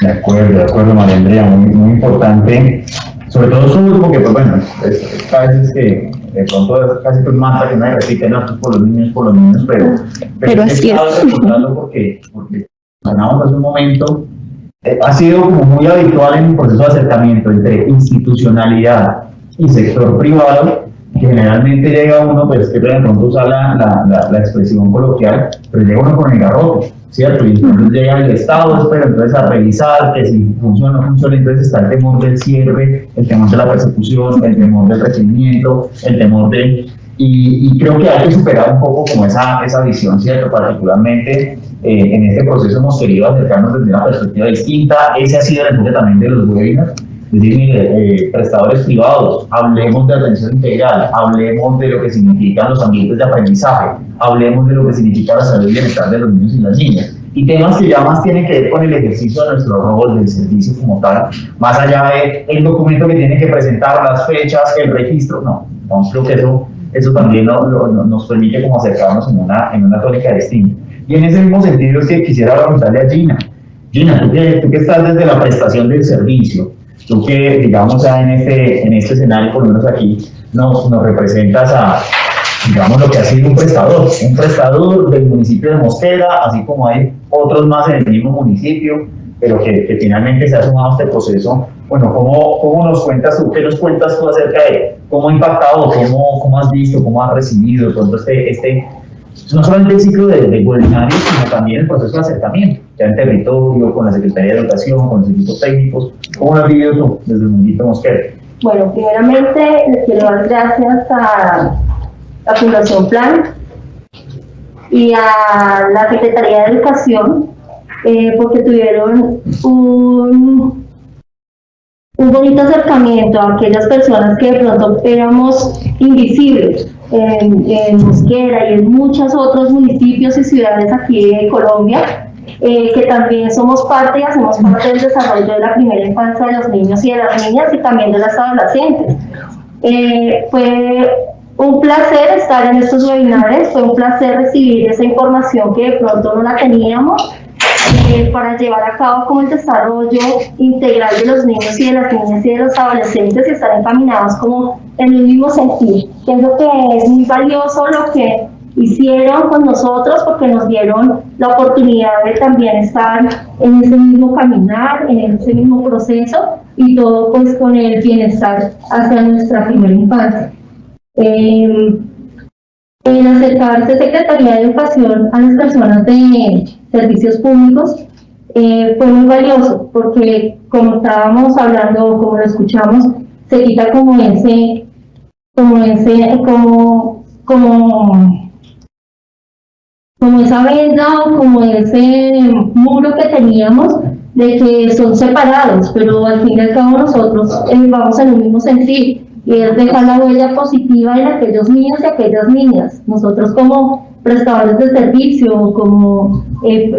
De acuerdo, María Andrea, muy importante, sobre todo su último, que pues bueno, a veces que de pronto casi pues mata que nadie repite, no, pues por los niños, pero así es. Porque hablamos hace un momento, ha sido como muy habitual en un proceso de acercamiento entre institucionalidad y sector privado, que generalmente llega uno, pues que de pronto usa la expresión coloquial, pero llega uno con el garrote, ¿cierto? Y entonces llega el Estado, pero entonces a revisar que si funciona o no funciona, entonces está el temor del cierre, el temor de la persecución, el temor del recibimiento, el temor de... Y creo que hay que superar un poco como esa visión, ¿cierto? Particularmente en este proceso hemos querido acercarnos desde una perspectiva distinta. Ese ha sido el enfoque también de los webinars. Es decir, mire, prestadores privados, hablemos de atención integral, hablemos de lo que significan los ambientes de aprendizaje, hablemos de lo que significa la salud y bienestar de los niños y las niñas. y temas que ya más tienen que ver con el ejercicio de nuestro rol del servicio como tal, más allá de el documento que tienen que presentar, las fechas, el registro, no, creo que eso también nos permite como acercarnos en una tónica distinta. Y en ese mismo sentido es que quisiera preguntarle a Gina, tú que estás desde la prestación del servicio, tú que digamos ya en este escenario, por lo menos aquí, nos representas a, digamos, lo que ha sido un prestador del municipio de Mosquera, así como hay otros más en el mismo municipio, pero que finalmente se ha sumado a este proceso. Bueno, ¿cómo nos cuentas tú? ¿Qué nos cuentas tú acerca de cómo ha impactado, cómo has visto, cómo has recibido todo no solamente el ciclo de webinarios, sino también el proceso de acercamiento, ya en territorio, con la Secretaría de Educación, con los equipos técnicos? ¿Cómo lo has vivido tú desde el municipio de Mosquera? Bueno, primeramente les quiero dar gracias a la Fundación Plan y a la Secretaría de Educación porque tuvieron un bonito acercamiento a aquellas personas que de pronto éramos invisibles en Mosquera y en muchos otros municipios y ciudades aquí de Colombia, que también somos parte y hacemos parte del desarrollo de la primera infancia de los niños y de las niñas y también de las adolescentes. Fue un placer estar en estos webinars, fue un placer recibir esa información que de pronto no la teníamos, para llevar a cabo como el desarrollo integral de los niños y de las niñas y de los adolescentes y estar encaminados como en el mismo sentido. Pienso que es muy valioso lo que hicieron con nosotros porque nos dieron la oportunidad de también estar en ese mismo caminar, en ese mismo proceso y todo pues con el bienestar hacia nuestra primera infancia. En acercarse Secretaría de Educación a las personas de servicios públicos fue muy valioso porque como estábamos hablando, como lo escuchamos, se quita como esa venda o como ese muro que teníamos de que son separados, pero al fin y al cabo nosotros vamos en el mismo sentido y es dejar la huella positiva en aquellos niños y aquellas niñas. Nosotros como prestadores de servicio, como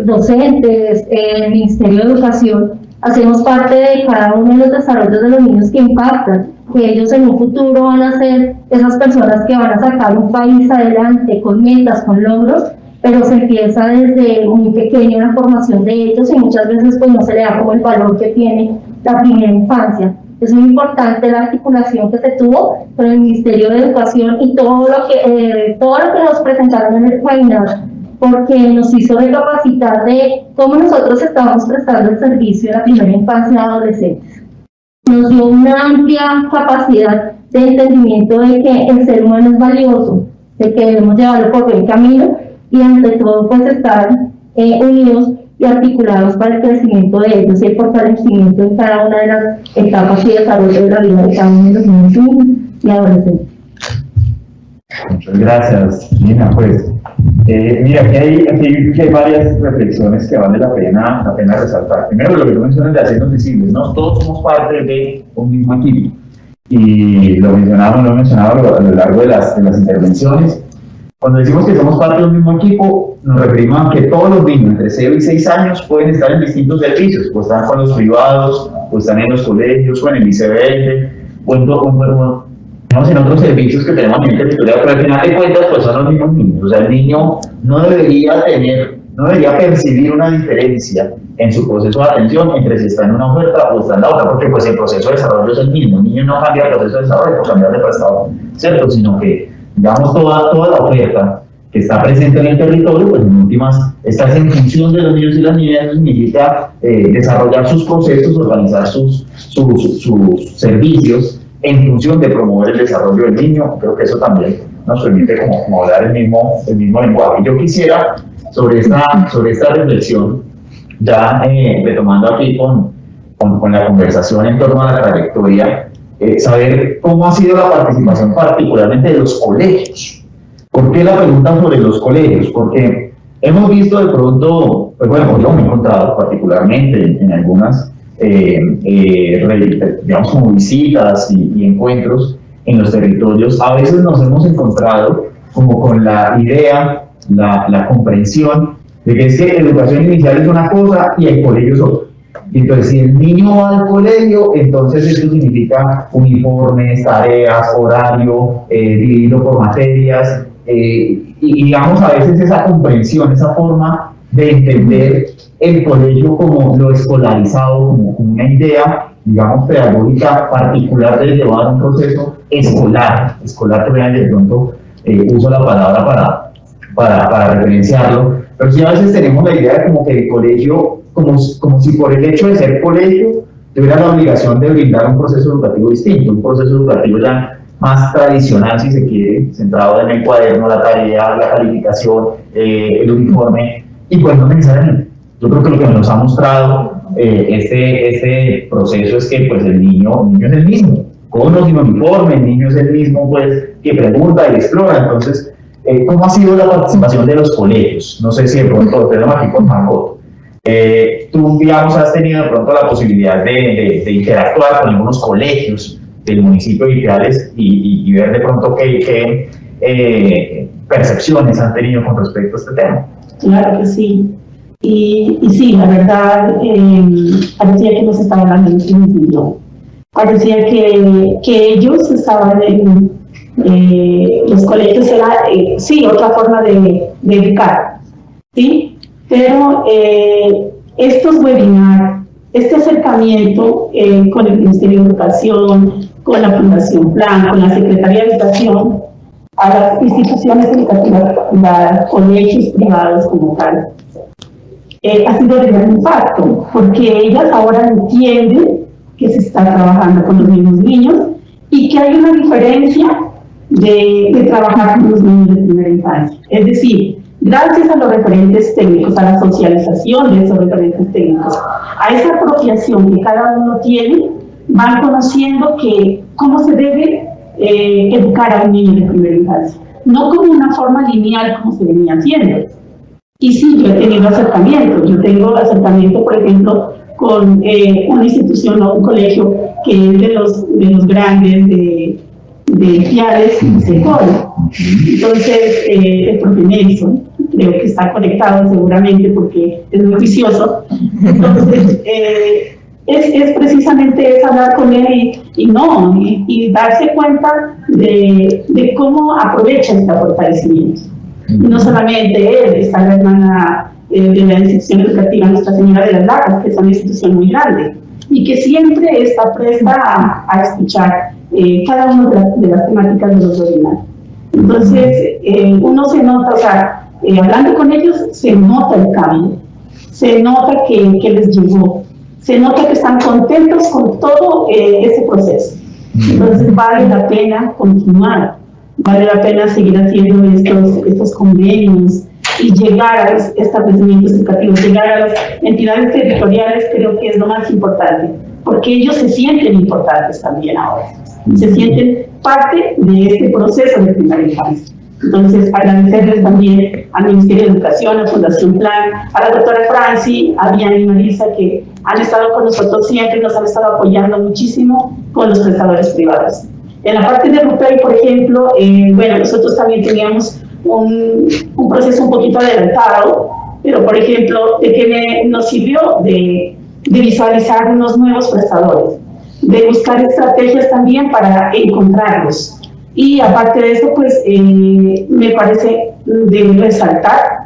docentes, el Ministerio de Educación, hacemos parte de cada uno de los desarrollos de los niños que impactan, que ellos en un futuro van a ser esas personas que van a sacar un país adelante con metas, con logros, pero se empieza desde muy pequeño la formación de ellos y muchas veces pues no se le da como el valor que tiene la primera infancia. Es muy importante la articulación que se tuvo con el Ministerio de Educación y todo lo que nos presentaron en el webinar, porque nos hizo recapacitar de cómo nosotros estábamos prestando el servicio de la primera infancia y adolescentes. Nos dio una amplia capacidad de entendimiento de que el ser humano es valioso, de que debemos llevarlo por buen camino y ante todo pues estar unidos y articulados para el crecimiento de ellos y el fortalecimiento en cada una de las etapas y desarrollo de la vida de cada uno de los niños y adolescentes. Muchas gracias, Gina. Pues, mira, aquí hay varias reflexiones que vale la pena resaltar. Primero, lo que tú mencionas de hacernos visibles, ¿no? Todos somos parte de un mismo equipo. Y lo he mencionado a lo largo de las intervenciones. Cuando decimos que somos parte de un mismo equipo, nos referimos a que todos los niños entre 0 y 6 años pueden estar en distintos servicios, o están con los privados, o están en los colegios, o en el ICBL, o en otros servicios que tenemos a nivel territorial, pero al final de cuentas pues son los mismos niños. O sea, el niño no debería percibir una diferencia en su proceso de atención entre si está en una oferta o está en la otra, porque pues el proceso de desarrollo es el mismo. El niño no cambia el proceso de desarrollo por cambiar de prestador, ¿cierto? Sino que digamos, toda la oferta que está presente en el territorio, pues en últimas, está en función de los niños y las niñas, significa desarrollar sus procesos, organizar sus servicios en función de promover el desarrollo del niño. Creo que eso también nos permite como hablar el mismo lenguaje. Yo quisiera, sobre esta reflexión, ya retomando aquí con la conversación en torno a la trayectoria, saber cómo ha sido la participación particularmente de los colegios. ¿Por qué la pregunta sobre los colegios? Porque hemos visto de pronto, pues bueno, yo me he encontrado particularmente en algunas, digamos como visitas y encuentros en los territorios, a veces nos hemos encontrado como con la idea, la comprensión de que es que educación inicial es una cosa y el colegio es otra. Y entonces, si el niño va al colegio, entonces eso significa uniformes, tareas, horario, dividido por materias, y digamos a veces esa comprensión, esa forma de entender el colegio como lo escolarizado, como una idea, digamos, pedagógica particular de llevar un proceso escolar, que de pronto uso la palabra para referenciarlo, pero sí a veces tenemos la idea de como que el colegio, como si por el hecho de ser colegio, tuviera la obligación de brindar un proceso educativo distinto, un proceso educativo ya más tradicional, si se quiere, centrado en el cuaderno, la tarea, la calificación, el uniforme, y pues no necesariamente. Yo creo que lo que nos ha mostrado este proceso es que pues el niño es el mismo, con o sin uniforme, el niño es el mismo pues que pregunta y explora. Entonces, ¿cómo ha sido la participación de los colegios? No sé si de pronto tenemos aquí con Margot. Tú, digamos, has tenido de pronto la posibilidad de interactuar con algunos colegios del municipio de Ipiales y ver de pronto qué percepciones han tenido con respecto a este tema. Claro que sí. Y sí, la verdad, parecía que nos estaban hablando en un idioma. Parecía que ellos estaban en los colegios, era sí, otra forma de educar, ¿sí? Pero estos webinars, este acercamiento con el Ministerio de Educación, con la Fundación Plan, con la Secretaría de Educación, a las instituciones educativas privadas, colegios privados como tal, ha sido de gran impacto, porque ellas ahora entienden que se está trabajando con los mismos niños y que hay una diferencia de trabajar con los niños de primera infancia. Es decir, gracias a los referentes técnicos, a la socialización de esos referentes técnicos, a esa apropiación que cada uno tiene, van conociendo cómo se debe educar a un niño de primera infancia, no como una forma lineal como se venía haciendo. Y sí, yo he tenido acercamiento. Yo tengo acercamiento, por ejemplo, con una institución o un colegio que es de los grandes de Ipiales y Secol. Entonces, el profe Nelson, creo que está conectado seguramente porque es muy juicioso. Entonces, es precisamente es hablar con él y darse cuenta de cómo aprovecha este fortalecimiento. Y no solamente él, está la hermana de la institución educativa Nuestra Señora de las Lajas, que es una institución muy grande y que siempre está presta a escuchar cada una de las temáticas de los webinars. Entonces, uno se nota, o sea, hablando con ellos, se nota el cambio, se nota que les llegó, se nota que están contentos con todo ese proceso. Entonces, vale la pena continuar. Vale la pena seguir haciendo estos convenios y llegar a establecimientos educativos, llegar a las entidades territoriales. Creo que es lo más importante, porque ellos se sienten importantes también ahora, se sienten parte de este proceso de primera infancia. Entonces, agradecerles también al Ministerio de Educación, a Fundación Plan, a la doctora Franci, a Diana y Marisa, que han estado con nosotros siempre, nos han estado apoyando muchísimo con los prestadores privados. En la parte de RUPEI, por ejemplo, bueno, nosotros también teníamos un proceso un poquito adelantado, pero por ejemplo, de que nos sirvió de visualizar unos nuevos prestadores, de buscar estrategias también para encontrarlos. Y aparte de eso, pues me parece de resaltar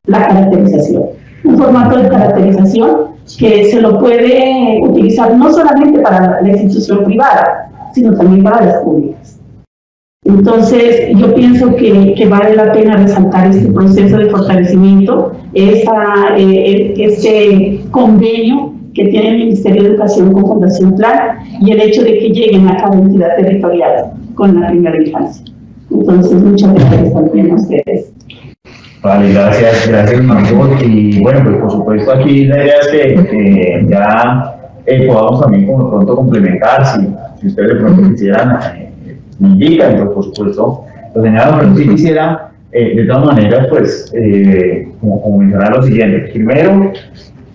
la caracterización. Un formato de caracterización que se lo puede utilizar no solamente para la institución privada, sino también para las públicas. Entonces, yo pienso que vale la pena resaltar este proceso de fortalecimiento, este convenio que tiene el Ministerio de Educación con Fundación Plan y el hecho de que lleguen a cada entidad territorial con la primera infancia. Entonces, muchas gracias también a ustedes. Vale, gracias Margot. Y bueno, pues por supuesto aquí la idea es que ya podamos también como pronto complementar, si ustedes de pronto quisieran, me indican, pues por supuesto, lo señalamos, pero sí quisiera, de todas maneras, pues, como mencionar lo siguiente. Primero,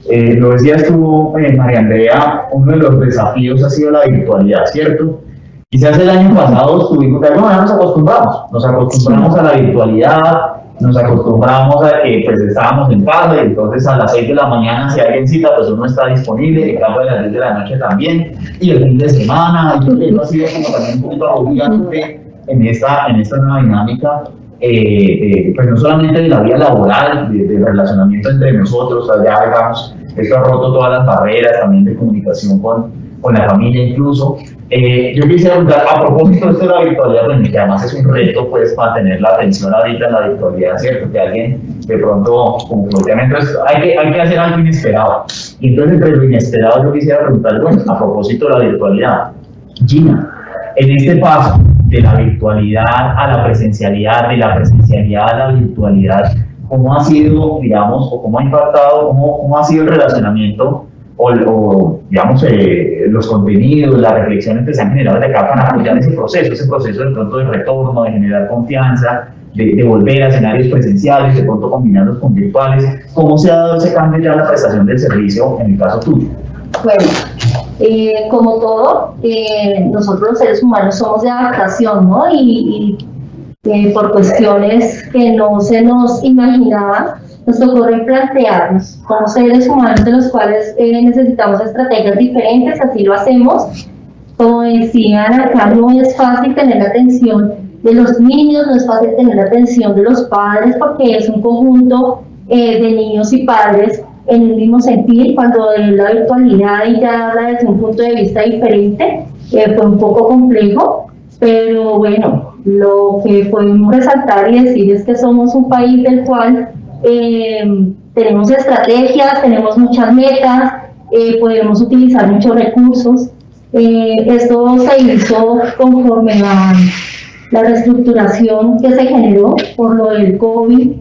lo decías tú, María Andrea, uno de los desafíos ha sido la virtualidad, ¿cierto? Quizás el año pasado estuvimos, de alguna manera nos acostumbramos a la virtualidad, nos acostumbramos a que pues estábamos en casa y entonces a las 6 de la mañana si alguien cita pues uno está disponible, en cambio a las 10 de la noche también, y el fin de semana, y eso ha sido como también un poquito agobiante en esta nueva dinámica, pues no solamente de la vida laboral, del relacionamiento entre nosotros, ya digamos, esto ha roto todas las barreras también de comunicación con la familia incluso. Yo quisiera preguntar, a propósito de esto de la virtualidad, pues, que además es un reto, pues, mantener la atención ahorita en la virtualidad, ¿cierto? Que alguien de pronto, como que entonces hay que hacer algo inesperado. Y entonces, entre lo inesperado, yo quisiera preguntar, bueno, a propósito de la virtualidad, Gina, en este paso de la virtualidad a la presencialidad, de la presencialidad a la virtualidad, ¿cómo ha sido, digamos, o cómo ha impactado, cómo ha sido el relacionamiento o digamos, los contenidos, las reflexiones que se han generado de acá para apoyar ese proceso de pronto de retorno, de generar confianza, de volver a escenarios presenciales, de pronto combinarlos con virtuales? ¿Cómo se ha dado ese cambio ya en la prestación del servicio en el caso tuyo? Bueno, como todo, nosotros los seres humanos somos de adaptación, ¿no? Y por cuestiones que no se nos imaginaban, nos tocó replantearnos como seres humanos de los cuales necesitamos estrategias diferentes, así lo hacemos. Como decían acá, no es fácil tener la atención de los niños, no es fácil tener la atención de los padres, porque es un conjunto de niños y padres en el mismo sentir. Cuando en la virtualidad y ya habla desde un punto de vista diferente, fue un poco complejo, pero bueno, lo que podemos resaltar y decir es que somos un país del cual tenemos estrategias, tenemos muchas metas, podemos utilizar muchos recursos. Esto se hizo conforme a la reestructuración que se generó por lo del COVID,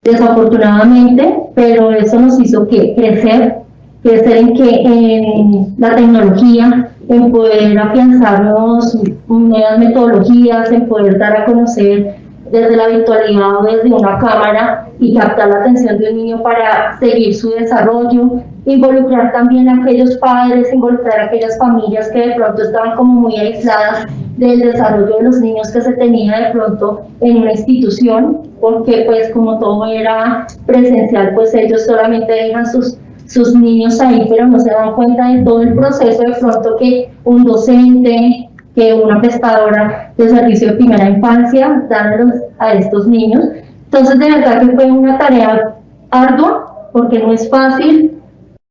desafortunadamente, pero eso nos hizo crecer en la tecnología, en poder afianzarnos nuevas metodologías, en poder dar a conocer desde la virtualidad o desde una cámara y captar la atención de un niño para seguir su desarrollo, involucrar también a aquellos padres, involucrar a aquellas familias que de pronto estaban como muy aisladas del desarrollo de los niños que se tenía de pronto en una institución, porque pues como todo era presencial, pues ellos solamente dejan sus niños ahí, pero no se dan cuenta de todo el proceso de pronto que un docente, que una prestadora de servicio de primera infancia dan a estos niños. Entonces, de verdad que fue una tarea ardua, porque no es fácil,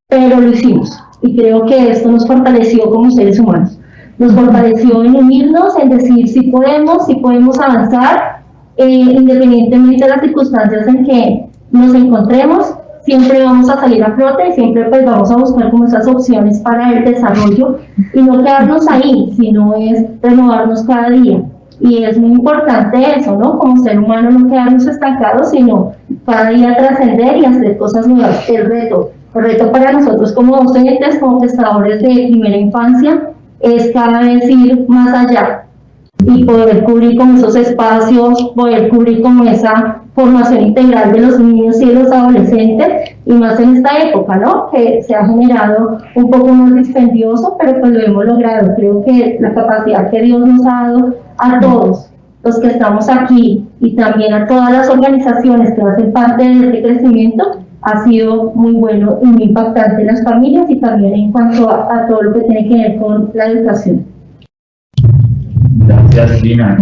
pero lo hicimos. Y creo que esto nos fortaleció como seres humanos. Nos fortaleció en unirnos, en decir si podemos avanzar, independientemente de las circunstancias en que nos encontremos. Siempre vamos a salir a flote y siempre pues vamos a buscar como esas opciones para el desarrollo y no quedarnos ahí, sino es renovarnos cada día. Y es muy importante eso, ¿no? Como ser humano no quedarnos estancados, sino cada día trascender y hacer cosas nuevas. El reto para nosotros como docentes, como prestadores de primera infancia, es cada vez ir más allá y poder cubrir como esos espacios, poder cubrir como esa formación integral de los niños y de los adolescentes, y más en esta época, ¿no? Que se ha generado un poco más dispendioso, pero pues lo hemos logrado. Creo que la capacidad que Dios nos ha dado a todos los que estamos aquí y también a todas las organizaciones que hacen parte de este crecimiento ha sido muy bueno y muy impactante en las familias y también en cuanto a todo lo que tiene que ver con la educación. Gracias, Lina.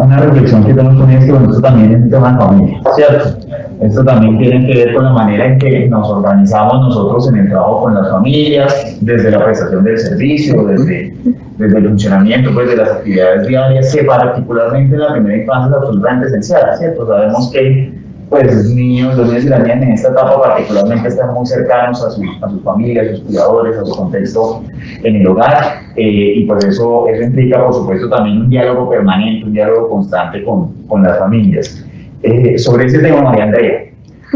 Una reflexión que tenemos con esto, bueno, esto también es un tema de familia, ¿cierto? Esto también tiene que ver con la manera en que nos organizamos nosotros en el trabajo con las familias, desde la prestación del servicio, desde el funcionamiento pues, de las actividades diarias, que particularmente la primera infancia es absolutamente esencial, ¿cierto? Sabemos que pues los niños y las niñas en esta etapa particularmente están muy cercanos a sus familias, a sus cuidadores, a su contexto en el hogar, y pues eso implica por supuesto también un diálogo permanente, un diálogo constante con las familias. Sobre ese tema, María Andrea,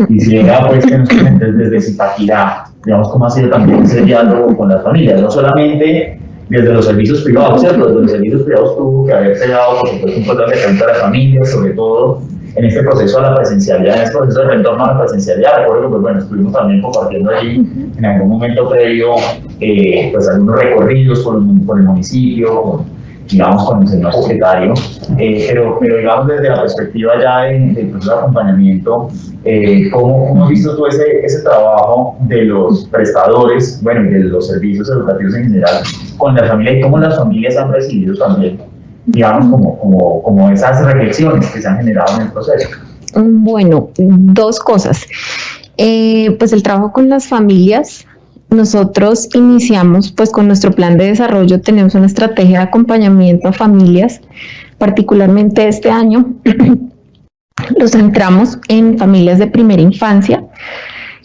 quisiera pues que nos comentes desde Zipaquirá, digamos cómo ha sido también ese diálogo con las familias, no solamente desde los servicios privados, ¿cierto? Desde los servicios privados tuvo que haberse dado por supuesto un poco de acercamiento a las familias, sobre todo en este proceso a la presencialidad, en este proceso de retorno a la presencialidad. Recuerdo que pues, bueno, estuvimos también compartiendo allí en algún momento previo pues algunos recorridos por el municipio, digamos, con el señor secretario, pero digamos desde la perspectiva ya del proceso de acompañamiento, ¿cómo has visto tú ese trabajo de los prestadores, bueno, y de los servicios educativos en general con la familia, y cómo las familias han recibido también, digamos, como esas reflexiones que se han generado en el proceso? Bueno, dos cosas. Pues el trabajo con las familias. Nosotros iniciamos pues con nuestro plan de desarrollo, tenemos una estrategia de acompañamiento a familias, particularmente este año lo centramos en familias de primera infancia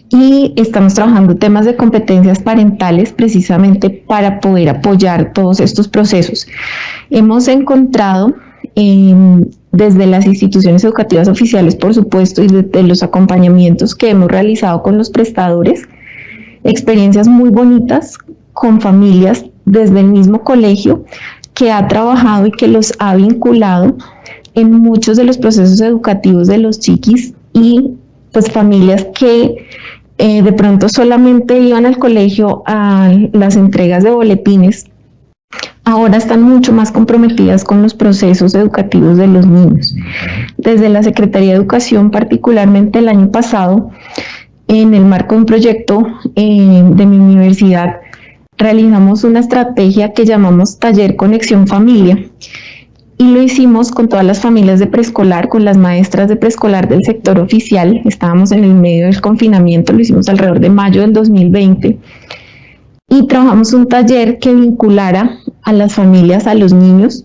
y estamos trabajando temas de competencias parentales precisamente para poder apoyar todos estos procesos. Hemos encontrado desde las instituciones educativas oficiales, por supuesto, y desde los acompañamientos que hemos realizado con los prestadores, experiencias muy bonitas con familias desde el mismo colegio que ha trabajado y que los ha vinculado en muchos de los procesos educativos de los chiquis, y pues familias que de pronto solamente iban al colegio a las entregas de boletines, ahora están mucho más comprometidas con los procesos educativos de los niños. Desde la Secretaría de Educación, particularmente el año pasado, en el marco de un proyecto de mi universidad, realizamos una estrategia que llamamos Taller Conexión Familia, y lo hicimos con todas las familias de preescolar, con las maestras de preescolar del sector oficial. Estábamos en el medio del confinamiento, lo hicimos alrededor de mayo del 2020, y trabajamos un taller que vinculara a las familias, a los niños,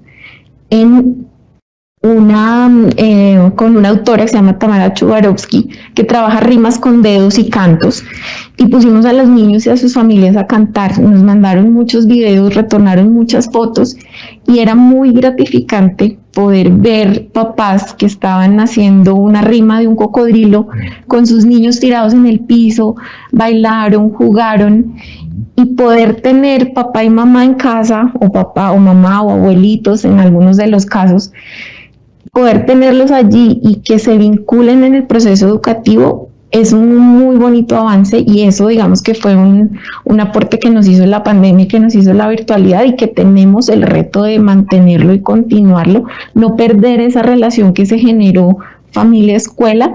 con una autora que se llama Tamara Chubarovsky, que trabaja rimas con dedos y cantos, y pusimos a los niños y a sus familias a cantar. Nos mandaron muchos videos, retornaron muchas fotos, y era muy gratificante poder ver papás que estaban haciendo una rima de un cocodrilo con sus niños tirados en el piso, bailaron, jugaron, y poder tener papá y mamá en casa, o papá o mamá o abuelitos en algunos de los casos, poder tenerlos allí y que se vinculen en el proceso educativo es un muy bonito avance, y eso digamos que fue un aporte que nos hizo la pandemia, que nos hizo la virtualidad, y que tenemos el reto de mantenerlo y continuarlo, no perder esa relación que se generó familia-escuela.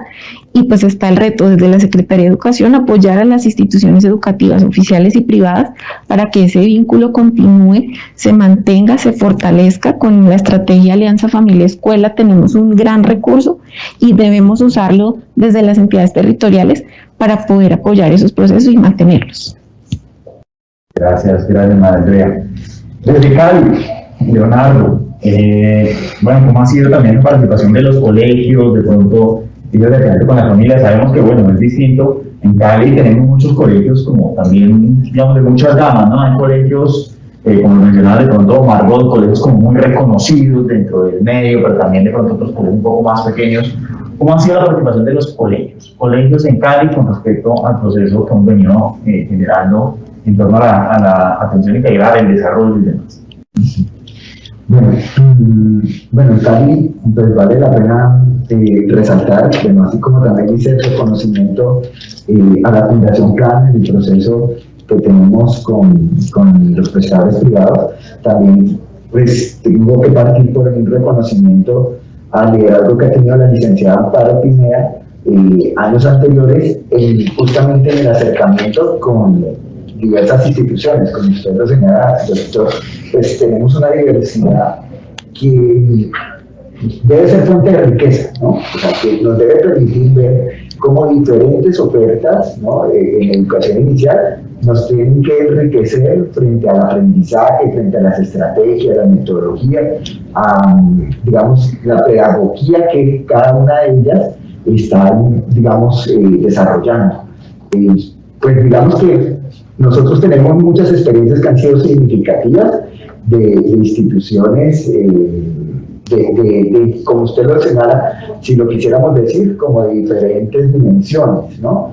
Y pues está el reto desde la Secretaría de Educación apoyar a las instituciones educativas oficiales y privadas para que ese vínculo continúe, se mantenga, se fortalezca. Con la estrategia Alianza Familia Escuela tenemos un gran recurso y debemos usarlo desde las entidades territoriales para poder apoyar esos procesos y mantenerlos. Gracias, María Andrea. Desde Cali, Leonardo, bueno, ¿cómo ha sido también la participación de los colegios? De pronto, ellos de con la familia, sabemos que bueno, es distinto. En Cali tenemos muchos colegios, como también, digamos, de muchas gamas, ¿no? Hay colegios, como mencionaba, de pronto Margot, colegios como muy reconocidos dentro del medio, pero también de pronto otros colegios un poco más pequeños. ¿Cómo ha sido la participación de los colegios en Cali con respecto al proceso que hemos venido generando en torno a la atención integral, el desarrollo y demás? Bueno, en Cali, pues vale la pena resaltar, bueno, así como también hice el reconocimiento a la Fundación Plan en el proceso que tenemos con los prestadores privados, también pues tengo que partir por un reconocimiento al liderazgo que ha tenido la licenciada Amparo Pineda años anteriores, justamente en el acercamiento con diversas instituciones. Como usted lo señala, doctor, pues tenemos una diversidad que debe ser fuente de riqueza, ¿no? O sea, que nos debe permitir ver cómo diferentes ofertas, ¿no?, en educación inicial nos tienen que enriquecer frente al aprendizaje, frente a las estrategias, la metodología, digamos, la pedagogía que cada una de ellas está, digamos, desarrollando. Pues digamos que nosotros tenemos muchas experiencias que han sido significativas de instituciones, como usted lo señala, si lo quisiéramos decir, como de diferentes dimensiones, ¿no?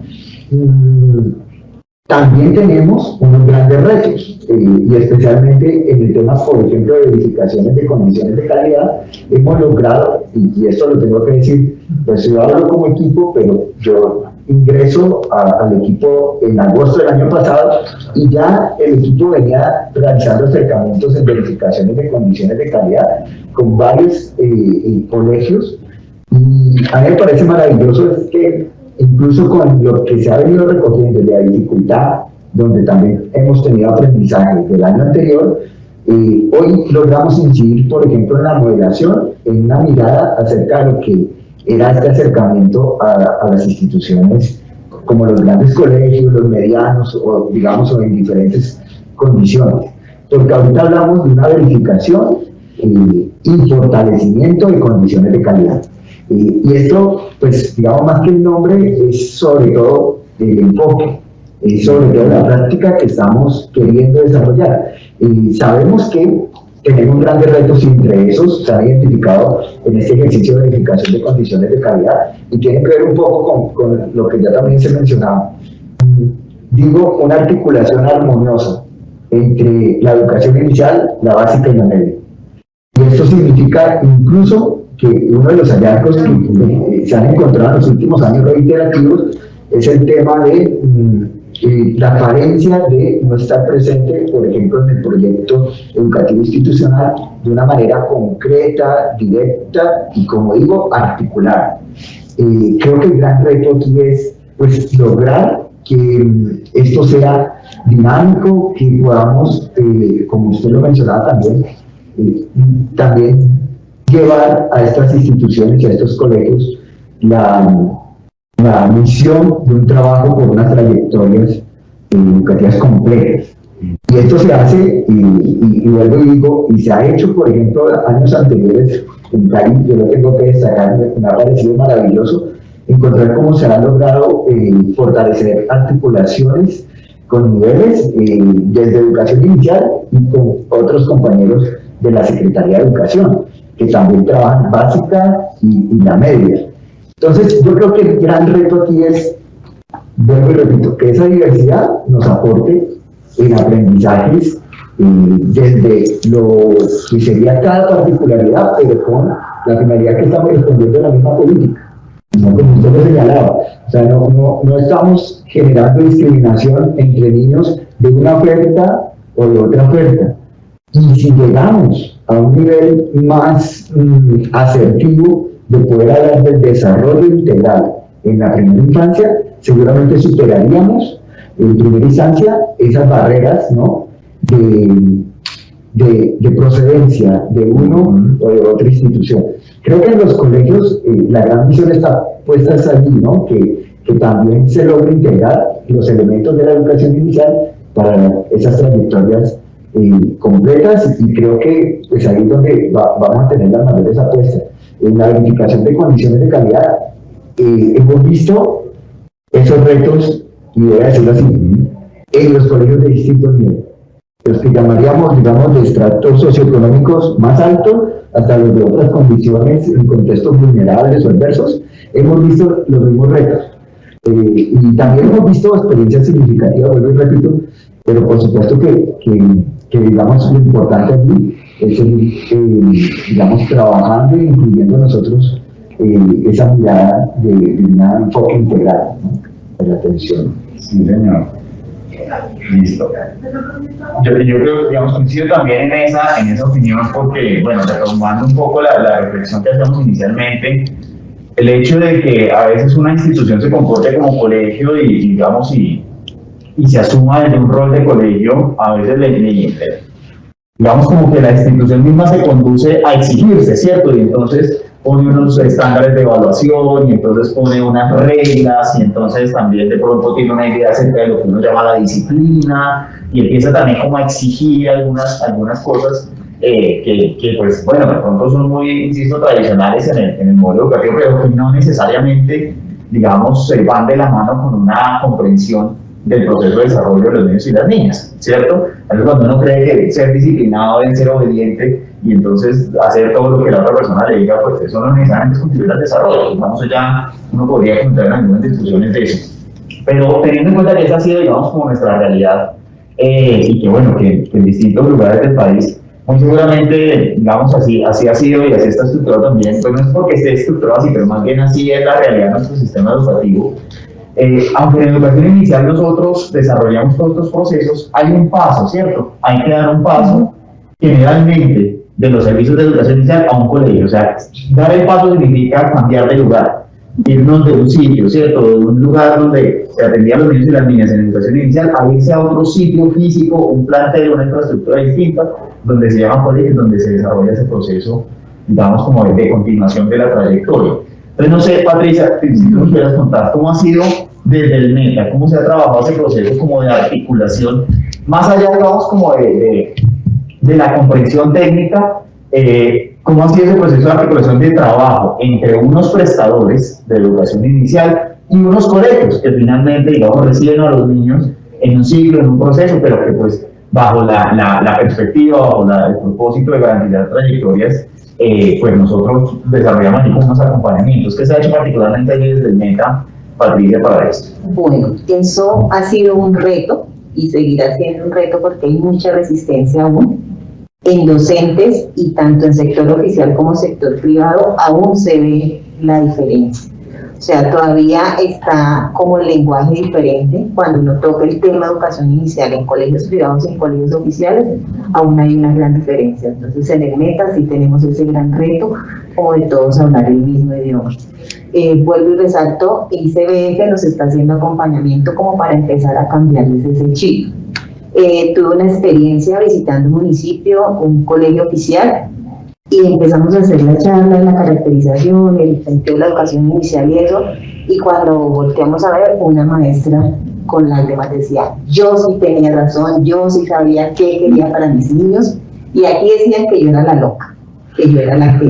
También tenemos unos grandes retos, y especialmente en el tema, por ejemplo, de verificaciones de condiciones de calidad, hemos logrado, y esto lo tengo que decir, pues yo hablo como equipo, pero yo ingreso al equipo en agosto del año pasado y ya el equipo venía realizando acercamientos en verificaciones de condiciones de calidad con varios colegios. Y a mí me parece maravilloso es que incluso con lo que se ha venido recogiendo de la dificultad, donde también hemos tenido aprendizaje del año anterior, hoy logramos incidir, por ejemplo, en la moderación, en una mirada acerca de lo que era este acercamiento a las instituciones como los grandes colegios, los medianos, o digamos, o en diferentes condiciones. Porque ahorita hablamos de una verificación y fortalecimiento de condiciones de calidad. Y esto, pues, digamos, más que el nombre, es sobre todo el enfoque, es sobre todo la práctica que estamos queriendo desarrollar. Y sabemos que tenemos grandes retos y entre esos se han identificado en este ejercicio de verificación de condiciones de calidad y tienen que ver un poco con lo que ya también se mencionaba. Digo, una articulación armoniosa entre la educación inicial, la básica y la media. Y esto significa incluso que uno de los hallazgos que se han encontrado en los últimos años reiterativos es el tema de la carencia de no estar presente, por ejemplo, en el proyecto educativo institucional de una manera concreta, directa y, como digo, articulada. Creo que el gran reto aquí es, pues, lograr que esto sea dinámico, que podamos, como usted lo mencionaba también llevar a estas instituciones y a estos colegios la misión de un trabajo por unas trayectorias educativas completas. Y esto se hace, y vuelvo y digo, y se ha hecho, por ejemplo, años anteriores en Cali. Yo lo tengo que destacar, me ha parecido maravilloso encontrar cómo se ha logrado fortalecer articulaciones con niveles desde educación inicial y con otros compañeros de la Secretaría de Educación, que también trabajan básica y la media. Entonces, yo creo que el gran reto aquí es, vuelvo y repito, que esa diversidad nos aporte en aprendizajes desde lo que sería cada particularidad, pero con la finalidad que estamos respondiendo a la misma política. No, como usted lo señalaba, o sea, no estamos generando discriminación entre niños de una oferta o de otra oferta. Y si llegamos a un nivel más asertivo de poder hablar del desarrollo integral en la primera infancia, seguramente superaríamos en primera instancia esas barreras, ¿no?, de procedencia de uno o de otra institución. Creo que en los colegios la gran misión está puesta allí, ¿no?, que también se logre integrar los elementos de la educación inicial para esas trayectorias completas, y creo que pues ahí es donde vamos a tener las mayores apuestas. En la verificación de condiciones de calidad hemos visto esos retos, y voy a decirlo así, en los colegios de distintos niveles, los que llamaríamos, digamos, de estratos socioeconómicos más altos hasta los de otras condiciones en contextos vulnerables o adversos. Hemos visto los mismos retos, y también hemos visto experiencias significativas, vuelvo y repito, pero por supuesto que digamos, lo importante allí es digamos, trabajando e incluyendo nosotros esa mirada de un enfoque integral, ¿no?, de la atención. Sí, señor. Listo. Yo creo, digamos, coincido también en esa opinión, porque, bueno, retomando un poco la reflexión que hacemos inicialmente, el hecho de que a veces una institución se comporte como colegio y digamos, y se asuma desde un rol de colegio, a veces digamos como que la institución misma se conduce a exigirse, ¿cierto? Y entonces pone unos estándares de evaluación, y entonces pone unas reglas, y entonces también de pronto tiene una idea acerca de lo que uno llama la disciplina, y empieza también como a exigir algunas cosas que pues, bueno, de pronto son muy, insisto, tradicionales en el modelo educativo, pero que no necesariamente, digamos, se van de la mano con una comprensión del proceso de desarrollo de los niños y las niñas, ¿cierto? A veces cuando uno cree que ser disciplinado es ser obediente y entonces hacer todo lo que la otra persona le diga, pues eso no necesariamente es contribuir al desarrollo. Digamos, ya uno podría encontrar en algunas discusiones de eso. Pero teniendo en cuenta que esa ha sido, digamos, como nuestra realidad, y que bueno, que en distintos lugares del país, muy seguramente, digamos, así ha sido y así está estructurado también, pues no es porque esté estructurado así, pero más bien así es la realidad de nuestro sistema educativo. aunque en educación inicial nosotros desarrollamos todos estos procesos, hay un paso, ¿cierto? Hay que dar un paso generalmente de los servicios de educación inicial a un colegio. O sea, dar el paso significa cambiar de lugar, irnos de un sitio, ¿cierto? De un lugar donde se atendían los niños y las niñas en educación inicial a irse a otro sitio físico, un plantel, una infraestructura distinta, donde se llama colegio, donde se desarrolla ese proceso, digamos, como de continuación de la trayectoria. Entonces, no sé, Patricia, si tú nos quieras contar cómo ha sido desde el META, cómo se ha trabajado ese proceso como de articulación, más allá, digamos, como de la comprensión técnica, cómo ha sido ese proceso de articulación de trabajo entre unos prestadores de educación inicial y unos colegios que finalmente, digamos, reciben a los niños en un ciclo, en un proceso, pero que pues bajo la perspectiva, bajo el propósito de garantizar trayectorias, pues nosotros desarrollamos aquí unos acompañamientos. ¿Qué se ha hecho particularmente allí desde el META, Patricia, para esto? Bueno, eso ha sido un reto y seguirá siendo un reto porque hay mucha resistencia aún en docentes y tanto en sector oficial como sector privado aún se ve la diferencia. O sea, todavía está como el lenguaje diferente. Cuando uno toca el tema de educación inicial en colegios privados y en colegios oficiales, aún hay una gran diferencia. Entonces, en el META sí tenemos ese gran reto, como de todos hablar el mismo idioma. Vuelvo y resalto, ICBF nos está haciendo acompañamiento como para empezar a cambiarles ese chip. Tuve una experiencia visitando un municipio, un colegio oficial, y empezamos a hacer la charla de la caracterización, el sentido de la educación inicial y eso, y cuando volteamos a ver, una maestra con lágrimas decía, yo sí tenía razón, yo sí sabía qué quería para mis niños, y aquí decían que yo era la loca, que yo era la que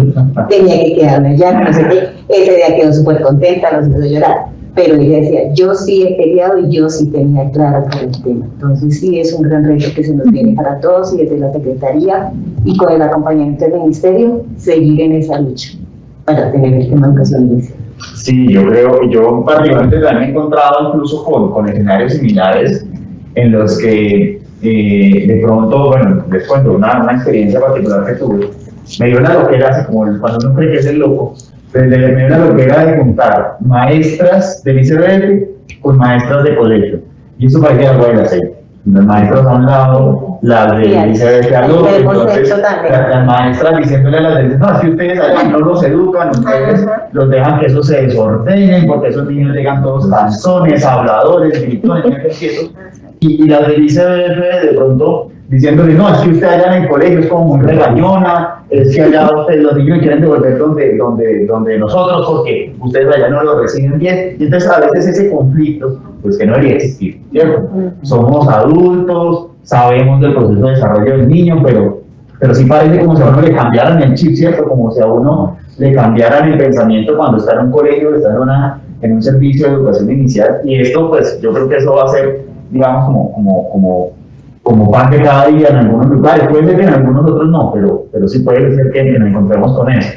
tenía que quedarme allá, no sé qué. Ese día quedó súper contenta, nos hizo llorar, pero ella decía, yo sí he peleado y yo sí tenía claro por el tema. Entonces sí es un gran reto que se nos viene para todos y desde la Secretaría y con el acompañamiento del Ministerio, seguir en esa lucha para tener el tema de educación inicial. Sí, yo creo, yo particularmente también me he encontrado incluso con escenarios similares en los que de pronto, bueno, les cuento una experiencia particular que tuve. Me dio una loquera, así como cuando uno cree que es el loco, me dio una loquera de juntar maestras del ICBF con maestras de colegio. Y eso parecía algo del aceite. Los maestros a un lado, las del ICBF al otro, entonces las maestras diciéndole a las del no, si ustedes allá no los educan, ustedes los dejan que eso se desordenen, porque esos niños llegan todos canzones, habladores, gritones, y las del ICBF de pronto diciéndole, no, es que usted allá en el colegio es como muy regañona, es que allá ustedes, los niños quieren devolver donde nosotros, porque ustedes allá no lo reciben bien. Y entonces a veces ese conflicto, pues que no debería existir, ¿cierto? Somos adultos, sabemos del proceso de desarrollo del niño, pero sí parece como si a uno le cambiaran el chip, ¿cierto? Como si a uno le cambiaran el pensamiento cuando está en un colegio, está en un servicio de educación inicial. Y esto, pues yo creo que eso va a ser, digamos, como pan de cada día en algunos lugares. Puede ser que en algunos otros no, pero sí puede ser que nos encontremos con eso.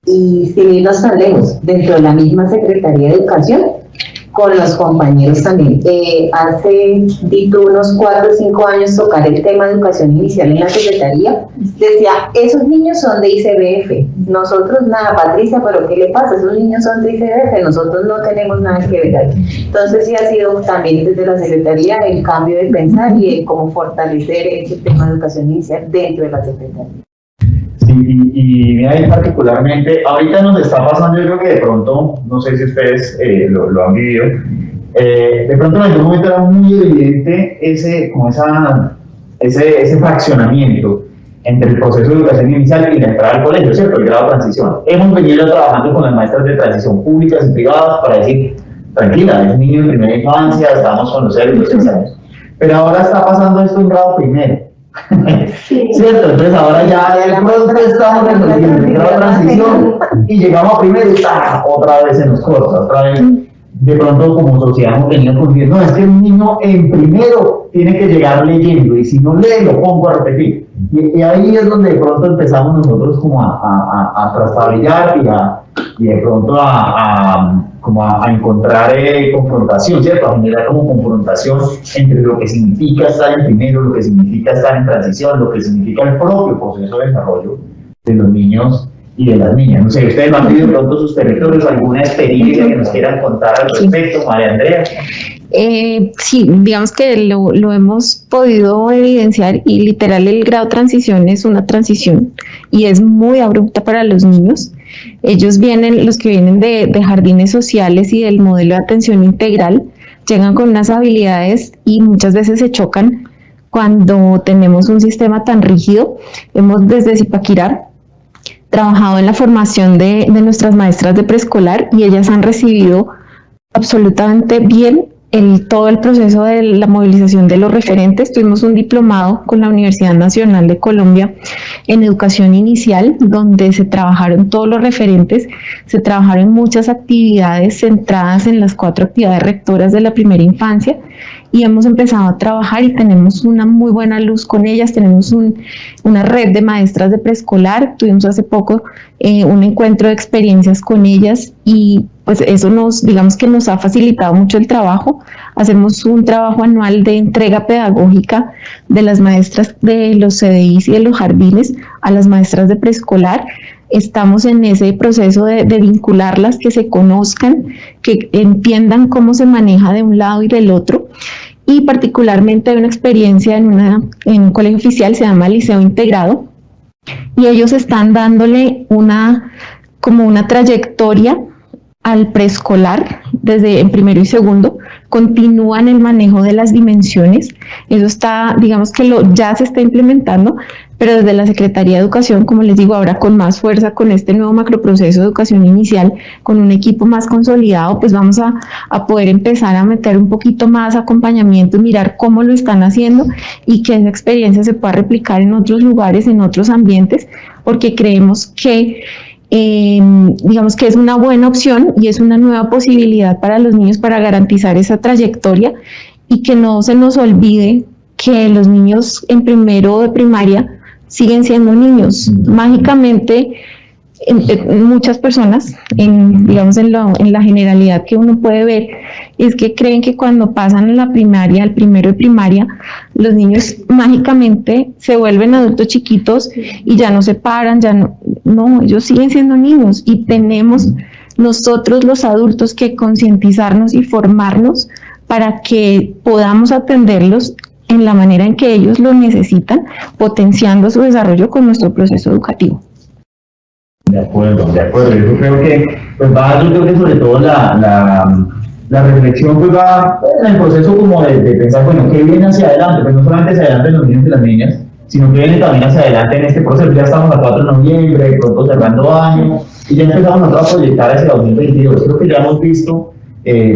Y sin irnos tan lejos, dentro de la misma Secretaría de Educación, con los compañeros también. Hace unos 4 o 5 años tocar el tema de educación inicial en la Secretaría, decía, esos niños son de ICBF, nosotros nada, Patricia, pero ¿qué le pasa? Esos niños son de ICBF, nosotros no tenemos nada que ver ahí. Entonces sí ha sido también desde la Secretaría el cambio de pensar y el cómo fortalecer ese tema de educación inicial dentro de la Secretaría. Sí, y mira, ahí particularmente, ahorita nos está pasando, yo creo que de pronto, no sé si ustedes lo han vivido, de pronto en algún momento era muy evidente ese fraccionamiento entre el proceso de educación inicial y la entrada al colegio, ¿cierto? El grado de transición. Hemos venido trabajando con las maestras de transición públicas y privadas para decir, tranquila, es un niño de primera infancia, estamos con los 0 y los 6 años. Pero ahora está pasando esto en grado primero. Sí. ¿Cierto? Entonces ahora ya estamos resolviendo el grado de transición y llegamos a primero y otra vez se nos corta, otra vez de pronto como sociedad hemos venido consiguiendo, no, es que un niño en primero tiene que llegar leyendo y si no lee lo pongo a repetir y ahí es donde de pronto empezamos nosotros como a trastabillar y de pronto como a encontrar confrontación, ¿cierto? A generar como confrontación entre lo que significa estar en primero, lo que significa estar en transición, lo que significa el propio proceso de desarrollo de los niños y de las niñas. No sé, ustedes han vivido pronto sus territorios, alguna experiencia que nos quieran contar al respecto, María Andrea. Sí, digamos que lo hemos podido evidenciar y literal el grado transición es una transición y es muy abrupta para los niños. Ellos vienen, los que vienen de jardines sociales y del modelo de atención integral, llegan con unas habilidades y muchas veces se chocan cuando tenemos un sistema tan rígido. Hemos desde Zipaquirá trabajado en la formación de nuestras maestras de preescolar y ellas han recibido absolutamente bien todo el proceso de la movilización de los referentes. Tuvimos un diplomado con la Universidad Nacional de Colombia en educación inicial, donde se trabajaron todos los referentes, se trabajaron muchas actividades centradas en las 4 actividades rectoras de la primera infancia y hemos empezado a trabajar y tenemos una muy buena luz con ellas, tenemos una red de maestras de preescolar, tuvimos hace poco un encuentro de experiencias con ellas y pues eso digamos que nos ha facilitado mucho el trabajo. Hacemos un trabajo anual de entrega pedagógica de las maestras de los CDIs y de los jardines a las maestras de preescolar. Estamos en ese proceso de vincularlas, que se conozcan, que entiendan cómo se maneja de un lado y del otro. Y particularmente hay una experiencia en un colegio oficial, se llama Liceo Integrado, y ellos están dándole como una trayectoria al preescolar, desde en primero y segundo, continúan el manejo de las dimensiones. Eso está, digamos que ya se está implementando, pero desde la Secretaría de Educación, como les digo, ahora con más fuerza, con este nuevo macroproceso de educación inicial, con un equipo más consolidado, pues vamos a poder empezar a meter un poquito más acompañamiento y mirar cómo lo están haciendo y que esa experiencia se pueda replicar en otros lugares, en otros ambientes, porque creemos que digamos que es una buena opción y es una nueva posibilidad para los niños para garantizar esa trayectoria y que no se nos olvide que los niños en primero de primaria siguen siendo niños. Mágicamente, muchas personas, digamos en la generalidad que uno puede ver, es que creen que cuando pasan la primaria, al primero de primaria, los niños mágicamente se vuelven adultos chiquitos y ya no se paran, no, ellos siguen siendo niños y tenemos nosotros los adultos que concientizarnos y formarnos para que podamos atenderlos en la manera en que ellos lo necesitan, potenciando su desarrollo con nuestro proceso educativo. De acuerdo. Yo creo que, sobre todo la reflexión pues va en el proceso como de pensar, bueno, ¿qué viene hacia adelante? Pues no solamente hacia adelante los niños y las niñas, sino que viene también hacia adelante en este proceso. Ya estamos a 4 de noviembre, pronto cerrando año, y ya empezamos a proyectar hacia 2022. Creo que ya hemos visto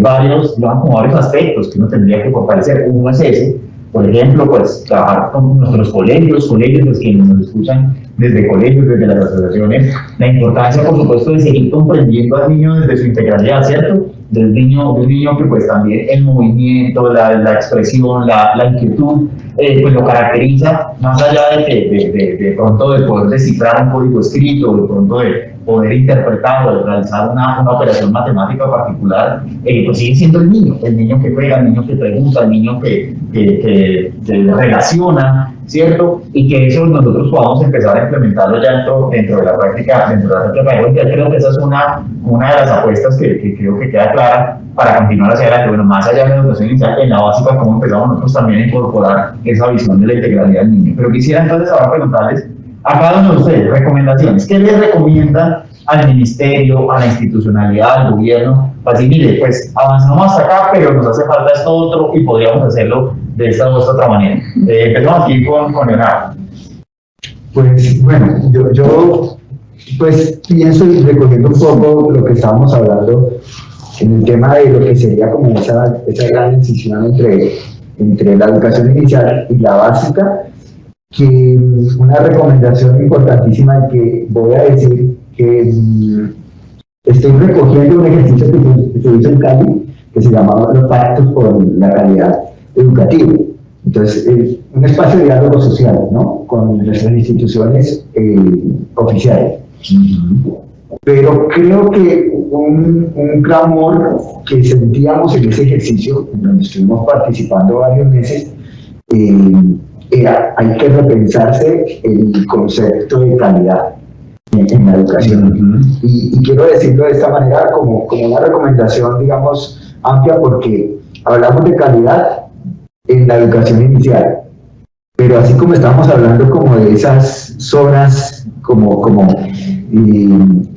varios aspectos que uno tendría que fortalecer. Uno es ese, por ejemplo, pues trabajar con nuestros colegios, pues quienes nos escuchan desde colegios, desde las asociaciones, la importancia, por supuesto, de seguir comprendiendo al niño desde su integralidad, ¿cierto? Del niño que pues también el movimiento, la expresión, la inquietud, pues lo caracteriza, más allá de pronto de poder descifrar un código escrito, de pronto de poder interpretar o de realizar una operación matemática particular, pues sigue siendo el niño que juega, el niño que pregunta, el niño que relaciona, ¿cierto? Y que eso nosotros podamos empezar a implementarlo ya dentro de la práctica pedagógica. Creo que esa es una de las apuestas que creo que queda clara para continuar hacia adelante. Bueno, más allá de la educación inicial, en la básica, cómo empezamos nosotros también a incorporar esa visión de la integralidad del niño. Pero quisiera entonces ahora preguntarles a cada uno de ustedes, recomendaciones. ¿Qué les recomiendan al ministerio, a la institucionalidad, al gobierno? Para decir, mire, pues avanzamos hasta acá, pero nos hace falta esto otro y podríamos hacerlo de esta u otra manera. Empezamos aquí con Leonardo. Pues bueno, yo pues pienso y recogiendo un poco lo que estábamos hablando en el tema de lo que sería como esa gran decisión entre la educación inicial y la básica, que una recomendación importantísima que voy a decir que estoy recogiendo un ejercicio que se hizo en Cali, que se llamaba los pactos por la calidad educativa. Entonces, un espacio de diálogo social, ¿no?, con nuestras instituciones oficiales. Pero creo que un clamor que sentíamos en ese ejercicio, en donde estuvimos participando varios meses, era: hay que repensarse el concepto de calidad. en la educación. Y quiero decirlo de esta manera como una recomendación, digamos, amplia, porque hablamos de calidad en la educación inicial, pero así como estamos hablando como de esas zonas como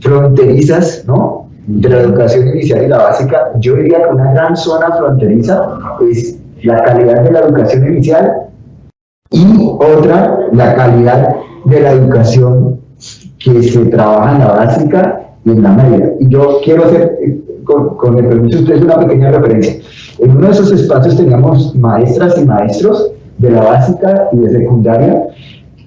fronterizas, ¿no?, entre la educación inicial y la básica, yo diría que una gran zona fronteriza es la calidad de la educación inicial y otra, la calidad de la educación que se trabaja en la básica y en la media. Y yo quiero hacer, con el permiso de ustedes, una pequeña referencia. En uno de esos espacios teníamos maestras y maestros de la básica y de secundaria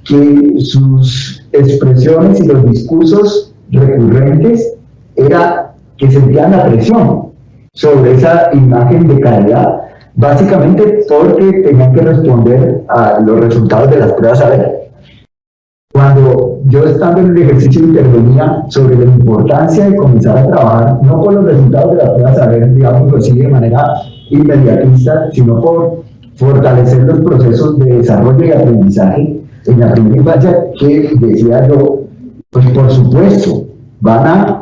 que sus expresiones y los discursos recurrentes era que sentían la presión sobre esa imagen de calidad, básicamente porque tenían que responder a los resultados de las pruebas a ver. Cuando yo estando en el ejercicio intervenía sobre la importancia de comenzar a trabajar, no por los resultados de las pruebas a ver, digamos así, de manera inmediatista, sino por fortalecer los procesos de desarrollo y aprendizaje en la primera infancia, que decía yo, pues por supuesto, van a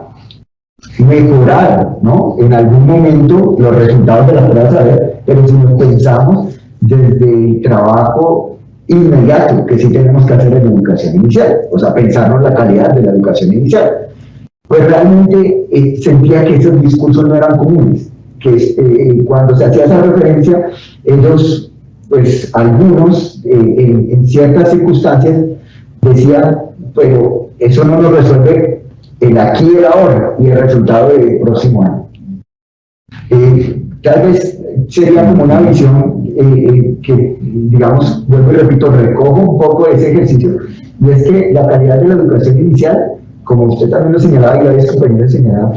mejorar, ¿no?, en algún momento los resultados de las pruebas a ver, pero si nos pensamos desde el trabajo inmediato que sí tenemos que hacer en la educación inicial, o sea, pensarnos la calidad de la educación inicial, pues realmente sentía que esos discursos no eran comunes, que cuando se hacía esa referencia, ellos, pues algunos, en ciertas circunstancias, decían, pero eso no nos resuelve el aquí y el ahora y el resultado del próximo año. Tal vez sería como una visión que, digamos, vuelvo y repito, recojo un poco de ese ejercicio, y es que la calidad de la educación inicial, como usted también lo señalaba y varios compañeros señalaban,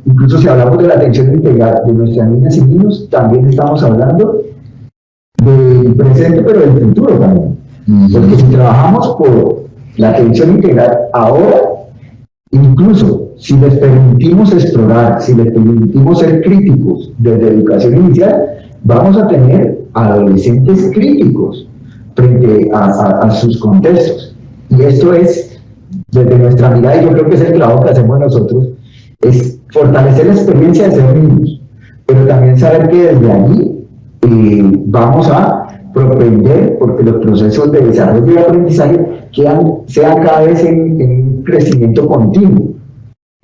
incluso si hablamos de la atención integral de nuestras niñas y niños, también estamos hablando del presente, pero del futuro también. Porque si trabajamos por la atención integral ahora, incluso si les permitimos explorar, si les permitimos ser críticos desde educación inicial, vamos a tener adolescentes críticos frente a sus contextos. Y esto es, desde nuestra mirada, y yo creo que es el trabajo que hacemos nosotros, es fortalecer la experiencia de ser niños, pero también saber que desde allí vamos a propender, porque los procesos de desarrollo y aprendizaje sean cada vez en un crecimiento continuo.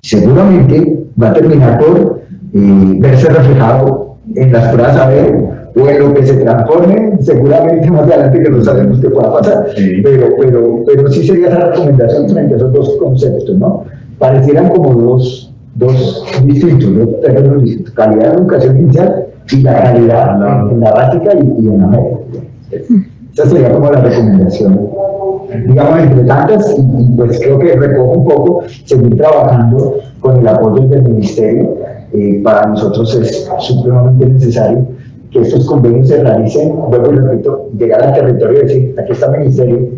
Seguramente va a terminar por verse reflejado en las pruebas a ver, o en lo que se transforme, seguramente más adelante, que no sabemos qué pueda pasar, sí. pero sí sería esa recomendación frente a esos dos conceptos, ¿no? Parecieran como dos distintos, dos terrenos distintos: calidad de educación inicial y la calidad en la básica y en la media. Esa sería como la recomendación, digamos, entre tantas, y pues creo que recojo un poco seguir trabajando con el apoyo del Ministerio. Para nosotros es supremamente necesario que estos convenios se realicen, vuelvo y repito, llegar al territorio y decir, aquí está el Ministerio,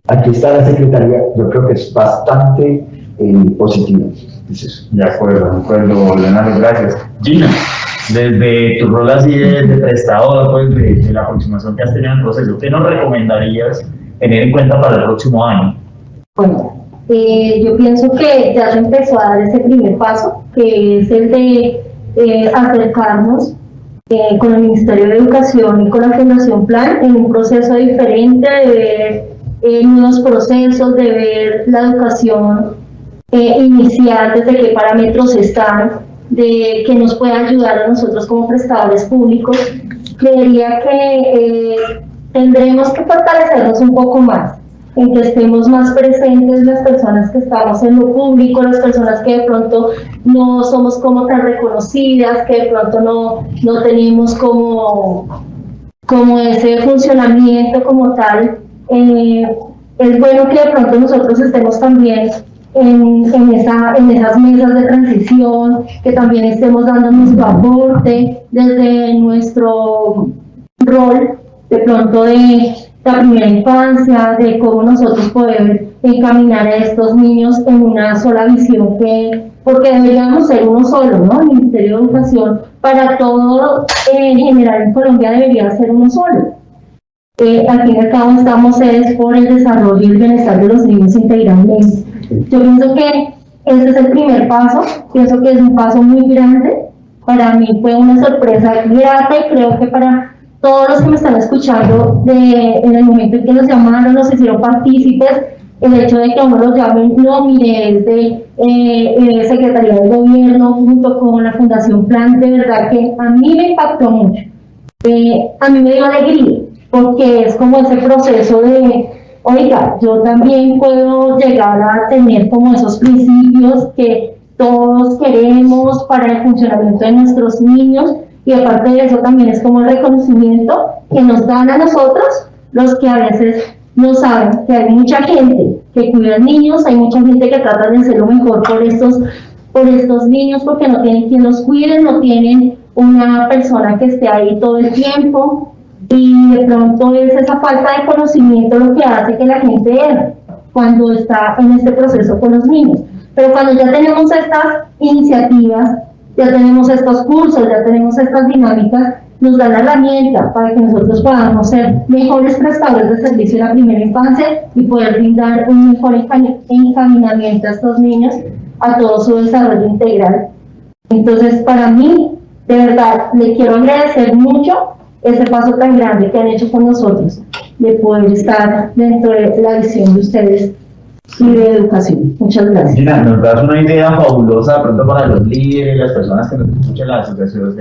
aquí está la Secretaría. Yo creo que es bastante positivo. De acuerdo, Leonardo, gracias. Gina, desde tu rol así de prestador, pues de la aproximación que has tenido en el proceso, ¿qué nos recomendarías tener en cuenta para el próximo año? Bueno, yo pienso que ya se empezó a dar ese primer paso, que es el de acercarnos con el Ministerio de Educación y con la Fundación Plan en un proceso diferente de ver nuevos procesos, de ver la educación inicial, desde qué parámetros están, de que nos pueda ayudar a nosotros como prestadores públicos. Creería que tendremos que fortalecernos un poco más, en que estemos más presentes las personas que estamos en lo público, las personas que de pronto no somos como tan reconocidas, que de pronto no tenemos como ese funcionamiento como tal. Es bueno que de pronto nosotros estemos también en esas mesas de transición, que también estemos dando nuestro aporte desde nuestro rol de pronto de la primera infancia, de cómo nosotros podemos encaminar a estos niños en una sola visión, porque deberíamos ser uno solo, ¿no? El Ministerio de Educación para todo en general en Colombia debería ser uno solo. Al fin y al cabo estamos por el desarrollo y el bienestar de los niños integralmente. Yo pienso que ese es el primer paso, pienso que es un paso muy grande. Para mí fue una sorpresa grata y creo que para todos los que me están escuchando, en el momento en que nos llamaron, nos hicieron partícipes, el hecho de que a uno los llamen, no, mire, es de Secretaría del Gobierno, junto con la Fundación Plan, de verdad que a mí me impactó mucho. A mí me dio alegría, porque es como ese proceso de, oiga, yo también puedo llegar a tener como esos principios que todos queremos para el funcionamiento de nuestros niños, y aparte de eso también es como el reconocimiento que nos dan a nosotros, los que a veces no saben que hay mucha gente que cuida a niños, hay mucha gente que trata de hacer lo mejor por estos niños, porque no tienen quien los cuide, no tienen una persona que esté ahí todo el tiempo, y de pronto es esa falta de conocimiento lo que hace que la gente erre cuando está en este proceso con los niños. Pero cuando ya tenemos estas iniciativas, ya tenemos estos cursos, ya tenemos estas dinámicas, nos dan la herramienta para que nosotros podamos ser mejores prestadores de servicio en la primera infancia y poder brindar un mejor encaminamiento a estos niños a todo su desarrollo integral. Entonces, para mí, de verdad, le quiero agradecer mucho ese paso tan grande que han hecho con nosotros, de poder estar dentro de la visión de ustedes y de educación. Muchas gracias. Gina, nos das una idea fabulosa de pronto para los líderes, las personas que nos escuchan, las asociaciones,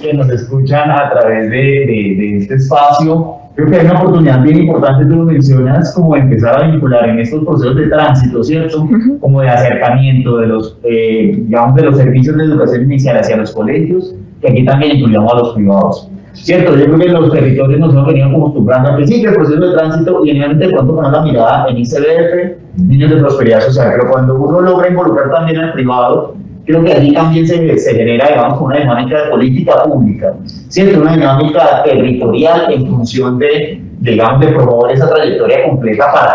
que nos escuchan a través de este espacio. Creo que hay una oportunidad bien importante, tú lo mencionas, como empezar a vincular en estos procesos de tránsito, ¿cierto? Como de acercamiento de los, digamos, de los servicios de educación inicial hacia los colegios, que aquí también incluimos a los privados. Cierto, yo creo que en los territorios nos hemos venido acostumbrando al principio el proceso de tránsito y generalmente de pronto poner la mirada en ICBF, niños de prosperidad social, pero cuando uno logra involucrar también al privado, creo que allí también se genera, digamos, una dinámica de política pública, ¿cierto? Una dinámica territorial en función de, digamos, de promover esa trayectoria completa para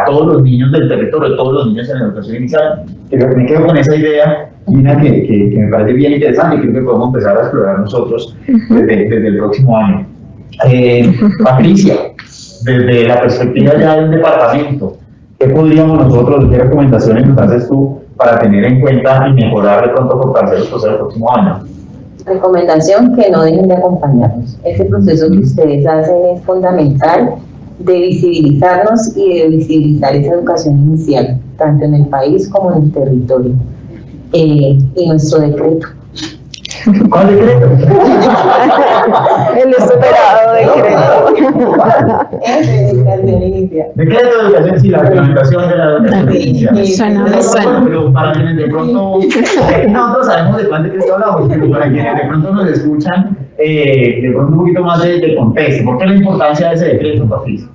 todos los niños del territorio, todos los niños en la educación inicial. Me quedo con esa idea, Gina, que me parece bien interesante y creo que podemos empezar a explorar nosotros desde el próximo año. Patricia, desde la perspectiva ya del departamento, ¿qué podríamos nosotros, qué recomendaciones nos haces tú para tener en cuenta y mejorar de pronto fortalecer los procesos del próximo año? Recomendación: que no dejen de acompañarnos. Ese proceso que ustedes hacen es fundamental, de visibilizarnos y de visibilizar esa educación inicial, tanto en el país como en el territorio. Y nuestro decreto. ¿Cuál decreto? El esperado decreto. Decreto de educación, sí, la reglamentación de la educación inicial. Suena. Pero para quienes de pronto, nosotros sabemos de cuál decreto hablamos, pero para quienes de pronto nos escuchan, de pronto un poquito más de contexto. ¿Por qué la importancia de ese decreto, Patricia?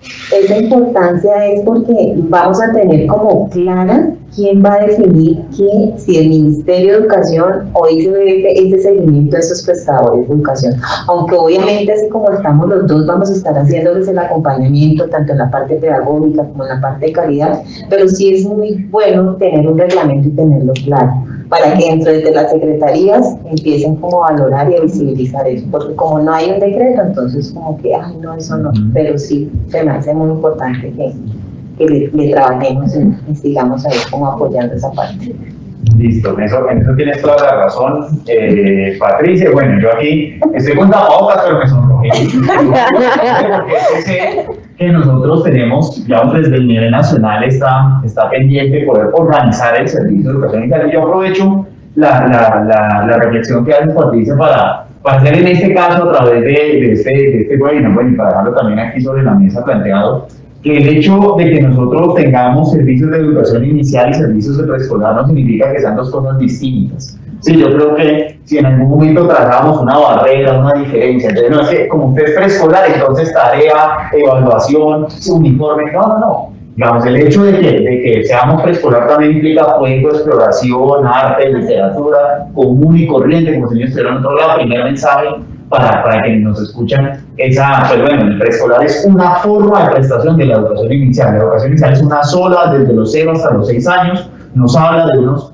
Esa importancia es porque vamos a tener como clara quién va a definir que si el Ministerio de Educación o ICBF es de seguimiento de esos prestadores de educación. Aunque obviamente, así como estamos los dos, vamos a estar haciéndoles el acompañamiento tanto en la parte pedagógica como en la parte de calidad, pero sí es muy bueno tener un reglamento y tenerlo claro, para que dentro de las secretarías empiecen como a valorar y a visibilizar eso, porque como no hay un decreto, entonces como que, ay no, eso no, pero sí, se me hace muy importante que le trabajemos y sigamos ahí como apoyando esa parte. Listo, en eso tienes toda la razón, Patricia. Bueno, yo aquí estoy con tapabocas, pero me sonrojé. Porque sé que nosotros tenemos, ya desde el nivel nacional está pendiente poder organizar el servicio de educación inicial. Yo aprovecho la reflexión que hace Patricia para hacer en este caso a través de este webinar, bueno, y para dejarlo también aquí sobre la mesa planteado, que el hecho de que nosotros tengamos servicios de educación inicial y servicios de preescolar no significa que sean dos cosas distintas. Sí, yo creo que si en algún momento trazamos una barrera, una diferencia, entonces no es que como usted es preescolar, entonces tarea, evaluación, uniforme, no. Digamos, el hecho de que seamos preescolar también implica juego, exploración, arte, literatura, común y corriente, como señor estuvieron en otro lado. Primer mensaje para quienes nos escuchan, el preescolar es una forma de prestación de la educación inicial. La educación inicial es una sola, desde los 0 hasta los 6 años, nos habla de unos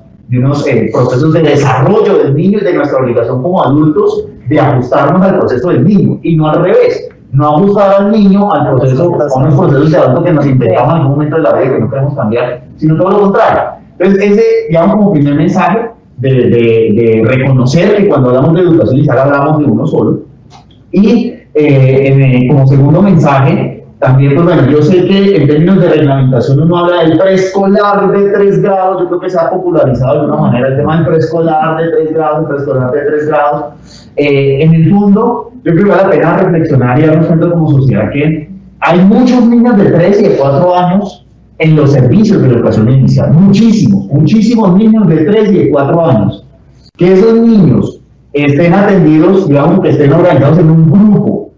procesos de desarrollo del niño y de nuestra obligación como adultos de ajustarnos al proceso del niño, y no al revés. no ajustar al niño a unos procesos de adulto que nos infectamos en algún momento de la vida que no queremos cambiar, sino todo lo contrario. Entonces, ese, digamos, como primer mensaje de reconocer que cuando hablamos de educación inicial hablamos de uno solo. Y como segundo mensaje, también, pues bueno, yo sé que en términos de reglamentación uno habla del preescolar de 3 grados, yo creo que se ha popularizado de alguna manera el tema del preescolar de 3 grados, el preescolar de 3 grados. En el fondo, yo creo que vale la pena reflexionar y darnos cuenta como sociedad que hay muchos niños de 3 y de 4 años en los servicios de educación inicial, muchísimos niños de 3 y de 4 años. Que esos niños estén atendidos, digamos, que estén organizados en un grupo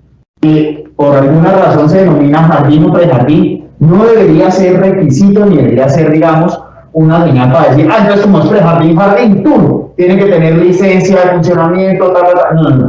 que por alguna razón se denomina jardín o prejardín, no debería ser requisito ni debería ser, digamos, una señal para decir, entonces como es prejardín, jardín, tú tiene que tener licencia de funcionamiento, no.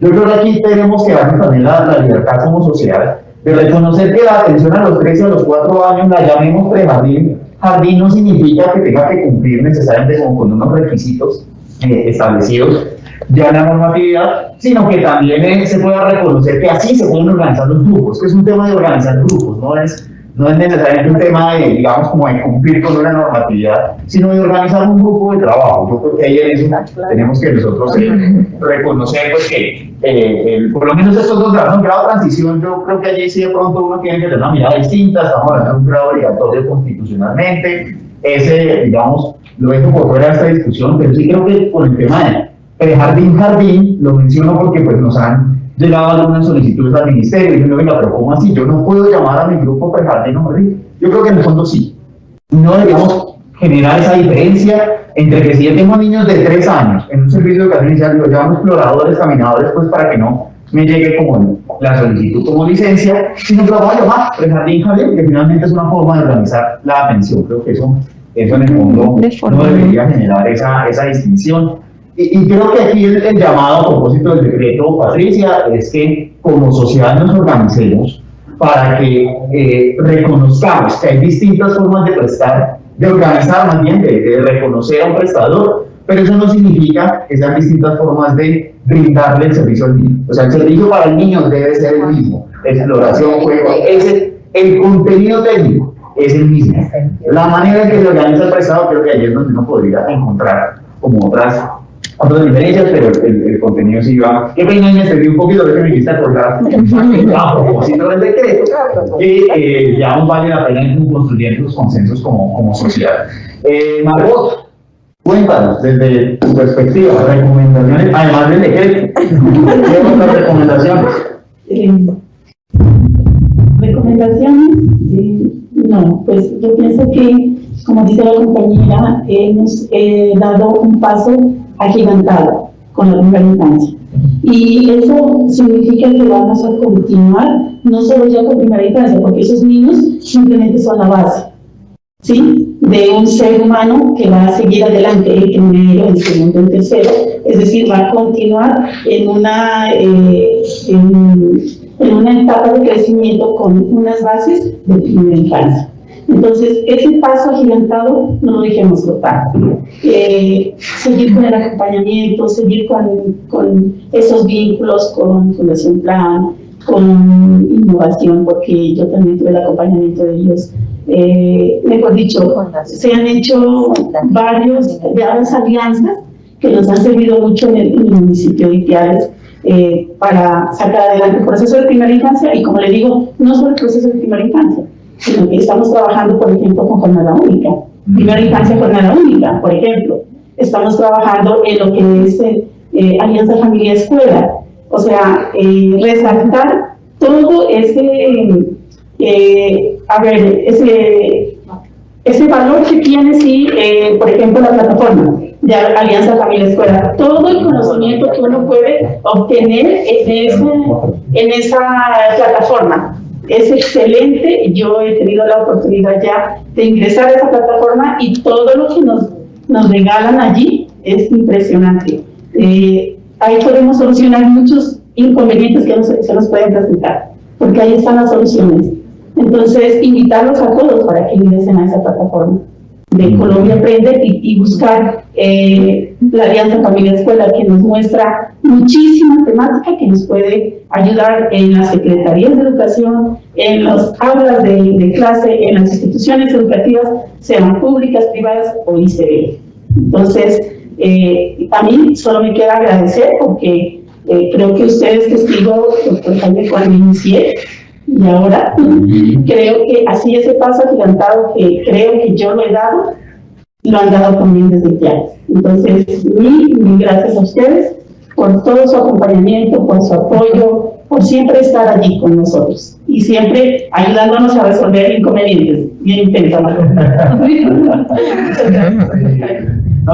Yo creo que aquí tenemos que darnos también la libertad como sociedad de reconocer que la atención a los 3 y a los 4 años la llamemos prejardín. Jardín no significa que tenga que cumplir necesariamente con unos requisitos establecidos ya en la normatividad, sino que también se pueda reconocer que así se pueden organizar los grupos, que es un tema de organizar grupos, no es necesariamente un tema de, digamos, como de cumplir con una normatividad, sino de organizar un grupo de trabajo. Yo creo que ahí en eso tenemos que nosotros reconocer pues, que por lo menos estos 2 grados, un grado de transición, yo creo que allí sí de pronto uno tiene que tener una mirada distinta, estamos hablando de un grado obligatorio constitucionalmente, ese, digamos, lo dejo por fuera de esta discusión, pero sí creo que con el tema de jardín, lo menciono porque pues nos han llegado algunas solicitudes al ministerio y diciendo, venga, pero ¿cómo así? Yo no puedo llamar a mi grupo prejardín o jardín. Yo creo que en el fondo sí. No deberíamos generar esa diferencia entre que si yo tengo niños de 3 años en un servicio de educación inicial, los llamo exploradores, caminadores, pues para que no me llegue como la solicitud como licencia, sino que lo voy a llamar prejardín, jardín, que finalmente es una forma de organizar la atención. Creo que eso en el fondo no debería generar esa distinción. Y creo que aquí el llamado a propósito del decreto, Patricia, es que como sociedad nos organicemos para que reconozcamos que hay distintas formas de prestar, de organizar más bien, de reconocer a un prestador, pero eso no significa que sean distintas formas de brindarle el servicio al niño. O sea, el servicio para el niño debe ser el mismo, exploración, juego, el contenido técnico es el mismo. La manera en que se organiza el prestador, creo que ahí es donde uno podría encontrar como otras diferencias, pero el contenido sí va. Qué pena, me extendí un poquito, que me quise acordar a propósito del decreto, que ya aún vale la pena ir construyendo los consensos como sociedad. Margot, cuéntanos, desde tu perspectiva, recomendaciones, además del decreto, ¿qué otras recomendaciones? Recomendaciones, no, pues yo pienso que, como dice la compañera, hemos dado un paso agigantado con la primera infancia. Y eso significa que vamos a continuar, no solo ya con primera infancia, porque esos niños simplemente son la base, ¿sí?, de un ser humano que va a seguir adelante, el primero, el segundo, el tercero, es decir, va a continuar en una etapa de crecimiento con unas bases de primera infancia. Entonces, ese paso agigantado no lo dejemos cortar. Seguir con el acompañamiento, seguir con esos vínculos con Fundación Plan, con innovación, porque yo también tuve el acompañamiento de ellos. Mejor dicho, se han hecho varias alianzas que nos han servido mucho en el municipio de Ipiales para sacar adelante el proceso de primera infancia, y como le digo, no solo el proceso de primera infancia, sino que estamos trabajando, por ejemplo, con jornada única, primera infancia, jornada única, por ejemplo. Estamos trabajando en lo que es Alianza Familia Escuela, o sea, resaltar todo ese valor que tiene, sí, por ejemplo, la plataforma de Alianza Familia Escuela, todo el conocimiento que uno puede obtener en esa plataforma. Es excelente. Yo he tenido la oportunidad ya de ingresar a esa plataforma y todo lo que nos regalan allí es impresionante. Ahí podemos solucionar muchos inconvenientes que se nos pueden presentar, porque ahí están las soluciones. Entonces, invitarlos a todos para que ingresen a esa plataforma. Colombia Aprende y buscar la Alianza Familia Escuela, que nos muestra muchísima temática que nos puede ayudar en las secretarías de educación, en las aulas de clase, en las instituciones educativas, sean públicas, privadas o ICB. Entonces, a mí solo me queda agradecer porque creo que usted es testigo, doctor Jaime, cuando inicié, y ahora creo que así ese paso agigantado que creo que yo lo he dado, lo han dado también desde ya. Entonces, mil gracias a ustedes por todo su acompañamiento, por su apoyo, por siempre estar allí con nosotros y siempre ayudándonos a resolver inconvenientes. Bien intentamos. No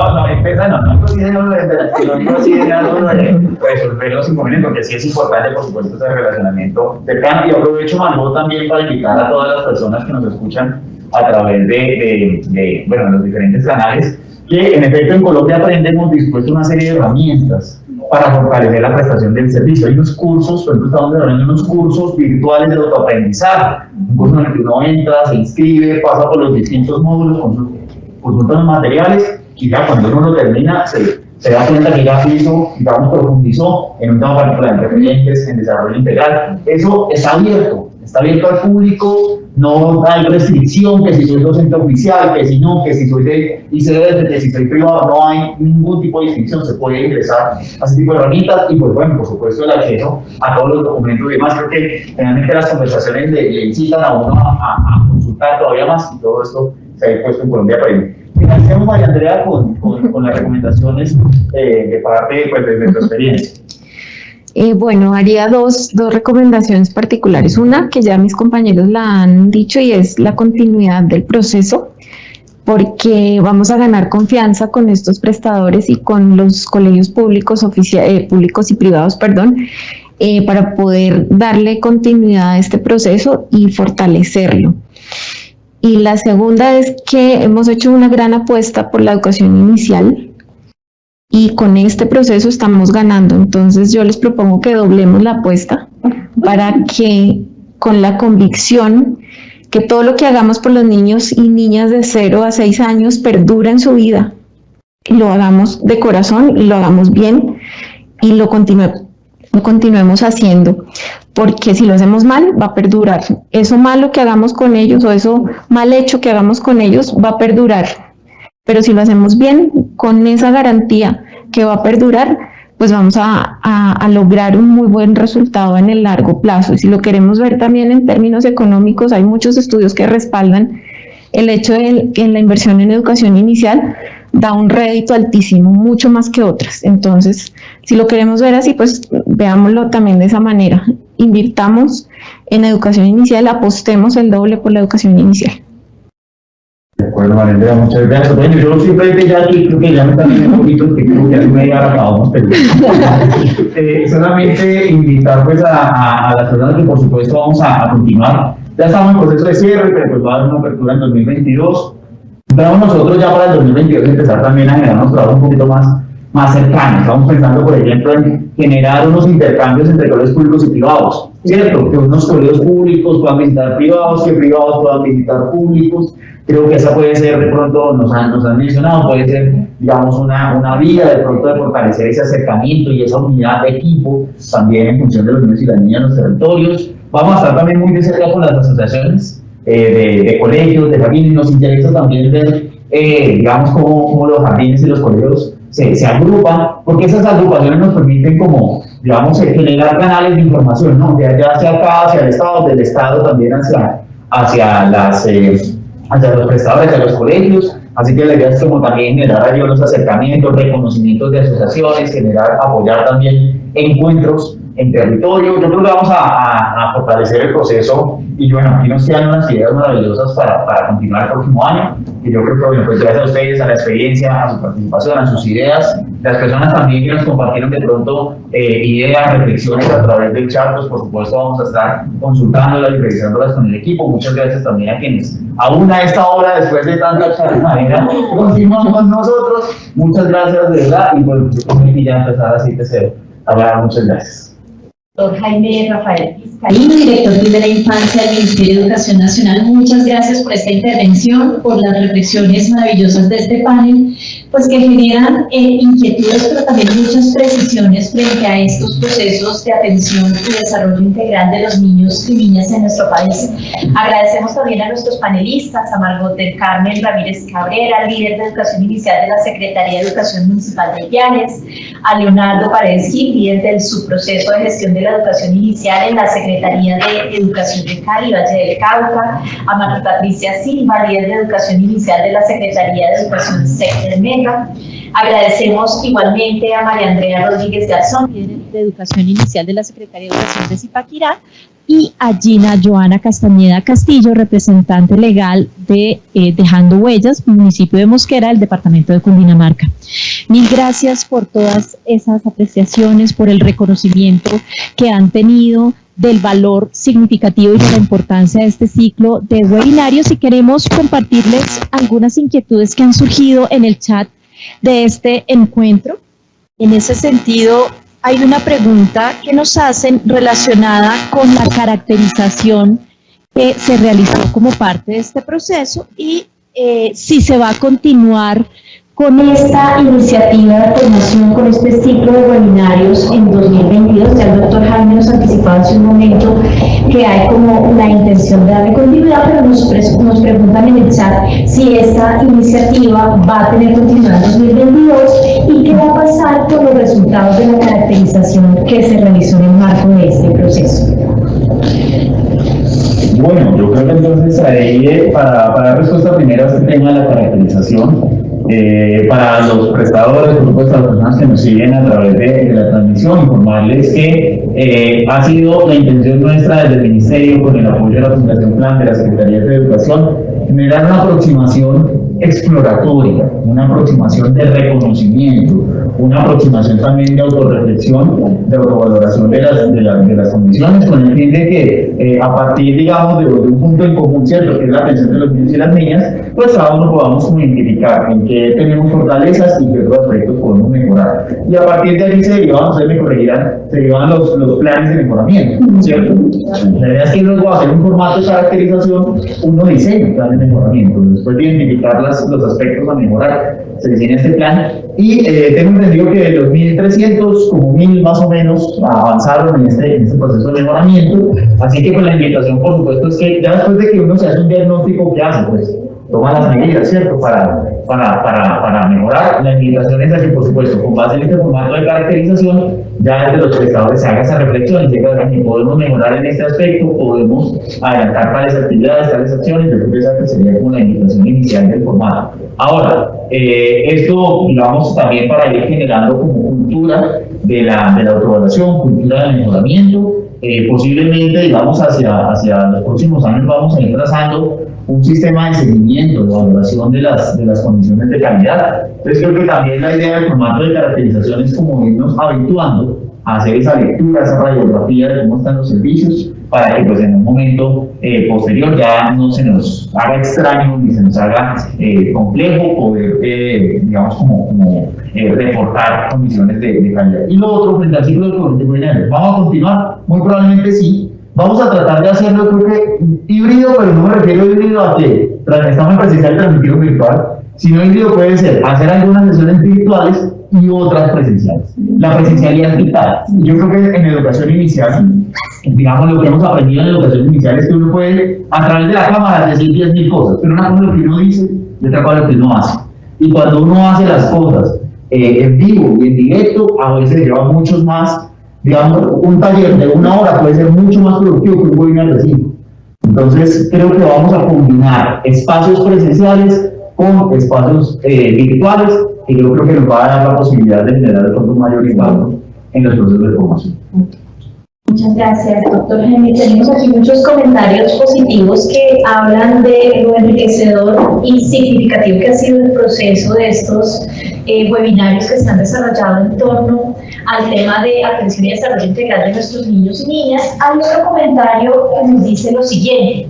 consideren algo de resolver los inconvenientes, porque sí es importante, por supuesto, ese relacionamiento cercano. Y aprovecho, Manuel, también para invitar a todas las personas que nos escuchan a través de los diferentes canales, que en efecto en Colombia Aprende hemos dispuesto una serie de herramientas para fortalecer la prestación del servicio. Hay unos cursos, por ejemplo, estamos desarrollando unos cursos virtuales de autoaprendizaje, un curso en el que uno entra, se inscribe, pasa por los distintos módulos, consulta los materiales, y ya cuando uno lo termina se da cuenta que ya hizo, digamos, profundizó en un tema particular, en referentes, en desarrollo integral. Eso está abierto al público, no hay restricción, que si soy docente oficial, que si no, que si soy de ICD, que si soy privado, no hay ningún tipo de distinción, se puede ingresar a ese tipo de herramientas y, pues bueno, por supuesto, el acceso a todos los documentos y demás. Creo que generalmente las conversaciones le incitan a uno a consultar todavía más, y todo esto se ha puesto en Colombia Aprende. Financiamos, María Andrea, con las recomendaciones de parte pues, de nuestra experiencia. Bueno, haría dos recomendaciones particulares. Una que ya mis compañeros la han dicho y es la continuidad del proceso, porque vamos a ganar confianza con estos prestadores y con los colegios públicos y privados, para poder darle continuidad a este proceso y fortalecerlo. Y la segunda es que hemos hecho una gran apuesta por la educación inicial y con este proceso estamos ganando. Entonces yo les propongo que doblemos la apuesta para que con la convicción que todo lo que hagamos por los niños y niñas de 0 a 6 años perdura en su vida. Lo hagamos de corazón y lo hagamos bien y lo continuemos haciendo. Porque si lo hacemos mal, va a perdurar. Eso malo que hagamos con ellos o eso mal hecho que hagamos con ellos va a perdurar. Pero si lo hacemos bien, con esa garantía que va a perdurar, pues vamos a lograr un muy buen resultado en el largo plazo. Y si lo queremos ver también en términos económicos, hay muchos estudios que respaldan el hecho de que la inversión en educación inicial da un rédito altísimo, mucho más que otras. Entonces, si lo queremos ver así, pues veámoslo también de esa manera. Invirtamos en educación inicial, apostemos el doble por la educación inicial. De acuerdo, María Andrea, muchas gracias. Bueno, yo simplemente ya aquí creo que ya me están diciendo un poquito que creo que hace media hora acabamos, pero solamente invitar pues a las personas que por supuesto vamos a continuar. Ya estamos en proceso de cierre, pero pues va a haber una apertura en 2022. Esperamos nosotros ya para el 2022 empezar también a generar unos trabajos un poquito más cercanos. Estamos pensando, por ejemplo, en generar unos intercambios entre colegios públicos y privados, ¿cierto? Que unos colegios públicos puedan visitar privados, que privados puedan visitar públicos. Creo que esa puede ser, de pronto, nos han mencionado, puede ser, digamos, una vía de pronto de fortalecer ese acercamiento y esa unidad de equipo, también en función de los niños y las niñas en los territorios. Vamos a estar también muy de cerca con las asociaciones de colegios, de jardines. Nos interesa también ver, digamos, cómo los jardines y los colegios se agrupan, porque esas agrupaciones nos permiten como, digamos, generar canales de información, ¿no? Ya sea acá, hacia el Estado, del Estado también hacia los prestadores, hacia los colegios. Así que la idea es como también generar ahí unos acercamientos, reconocimientos de asociaciones, apoyar también encuentros en territorio. Yo creo que vamos a fortalecer el proceso y bueno, aquí nos quedan unas ideas maravillosas para continuar el próximo año. Y yo creo que bueno, pues gracias a ustedes, a la experiencia, a su participación, a sus ideas, las personas también que nos compartieron de pronto ideas, reflexiones a través del chat, pues por supuesto vamos a estar consultándolas y revisándolas con el equipo. Muchas gracias también a quienes aún a esta hora, después de tanta charla, continuamos con nosotros. Muchas gracias de verdad y pues yo creo que ya empezar así te cedo. Muchas gracias. Doctor Jaime Rafael Vizcaíno, director de la Infancia del Ministerio de Educación Nacional, muchas gracias por esta intervención, por las reflexiones maravillosas de este panel, pues que generan inquietudes, pero también muchas precisiones frente a estos procesos de atención y desarrollo integral de los niños y niñas en nuestro país. Agradecemos también a nuestros panelistas, a Margot del Carmen Ramírez Cabrera, líder de Educación Inicial de la Secretaría de Educación Municipal de Ipiales, a Leonardo Paredes Gil, líder del subproceso de gestión de la educación inicial en la Secretaría de Educación de Cali, Valle del Cauca, a María Patricia Silva, líder de Educación Inicial de la Secretaría de Educación SEC del Mega. Agradecemos igualmente a María Andrea Rodríguez Garzón, líder de Educación Inicial de la Secretaría de Educación de Zipaquirá, y a Gina Joana Castañeda Castillo, representante legal de Dejando Huellas, municipio de Mosquera, del departamento de Cundinamarca. Mil gracias por todas esas apreciaciones, por el reconocimiento que han tenido del valor significativo y de la importancia de este ciclo de webinarios, y queremos compartirles algunas inquietudes que han surgido en el chat de este encuentro. En ese sentido, hay una pregunta que nos hacen relacionada con la caracterización que se realizó como parte de este proceso y si se va a continuar con esta iniciativa de formación, con este ciclo de webinarios en 2022. Ya el doctor Jaime nos anticipaba hace un momento que hay como la intención de darle continuidad, pero nos preguntan en el chat si esta iniciativa va a tener continuidad en 2022 y qué va a pasar con los resultados de la caracterización que se realizó en el marco de este proceso. Bueno, yo creo que entonces ahí, para dar respuesta primero a este tema de la caracterización, para los prestadores, por supuesto, a las personas que nos siguen a través de la transmisión, informarles que ha sido la intención nuestra desde el Ministerio, con el apoyo de la Fundación Plan de la Secretaría de Educación, generar una aproximación exploratoria, una aproximación de reconocimiento, una aproximación también de autorreflexión, de autovaloración de las condiciones, con el fin de que a partir, digamos, de un punto en común, ¿cierto?, que es la atención de los niños y las niñas, pues cada uno podamos identificar en qué tenemos fortalezas y qué otros aspectos podemos mejorar. Y a partir de allí se derivan, ustedes me corregirán, se derivan los planes de mejoramiento, ¿cierto? La idea es que luego hacer un formato de caracterización, uno diseña un plan de mejoramiento, después de identificar los aspectos a mejorar, se diseña este plan, y tengo entendido que de los 1.300, como 1.000 más o menos, avanzaron en este proceso de mejoramiento, así que pues la invitación, por supuesto, es que ya después de que uno se hace un diagnóstico, ¿qué hace? Pues toma las medidas, ¿cierto?, para mejorar. La invitación es a que, por supuesto, con base en este formato de caracterización, ya desde los prestadores se haga esa reflexión y se diga que podemos mejorar en este aspecto, podemos adelantar tales actividades, tales acciones. Yo creo que esa sería como la invitación inicial del formato. Ahora, esto, digamos, también para ir generando como cultura de la autoevaluación, cultura de mejoramiento, posiblemente, digamos, hacia los próximos años vamos a ir trazando un sistema de seguimiento, de valoración de las condiciones de calidad. Entonces creo que también la idea del formato de caracterización es como irnos habituando a hacer esa lectura, esa radiografía de cómo están los servicios, para que pues en un momento posterior ya no se nos haga extraño ni se nos haga complejo poder, digamos, como reportar condiciones de calidad. Y lo otro, frente al ciclo de webinarios, ¿vamos a continuar? Muy probablemente sí. Vamos a tratar de hacerlo, creo que híbrido, pero no me refiero a híbrido a que estamos en presencial y transmitido virtual, sino híbrido puede ser hacer algunas sesiones virtuales y otras presenciales. La presencialidad es vital. Yo creo que en educación inicial, digamos, lo que hemos aprendido en educación inicial es que uno puede, a través de la cámara, decir 10.000 cosas, pero una cosa es lo que uno dice y otra cosa es lo que uno hace. Y cuando uno hace las cosas en vivo y en directo, a veces lleva muchos más. Digamos, un taller de 1 hora puede ser mucho más productivo que un webinar de 5. Entonces, creo que vamos a combinar espacios presenciales con espacios virtuales, y yo creo que nos va a dar la posibilidad de generar de pronto un mayor impacto en los procesos de formación. Muchas gracias, doctor Jaime. Tenemos aquí muchos comentarios positivos que hablan de lo enriquecedor y significativo que ha sido el proceso de estos webinarios que se han desarrollado en torno al tema de atención y desarrollo integral de nuestros niños y niñas. Hay otro comentario que nos dice lo siguiente: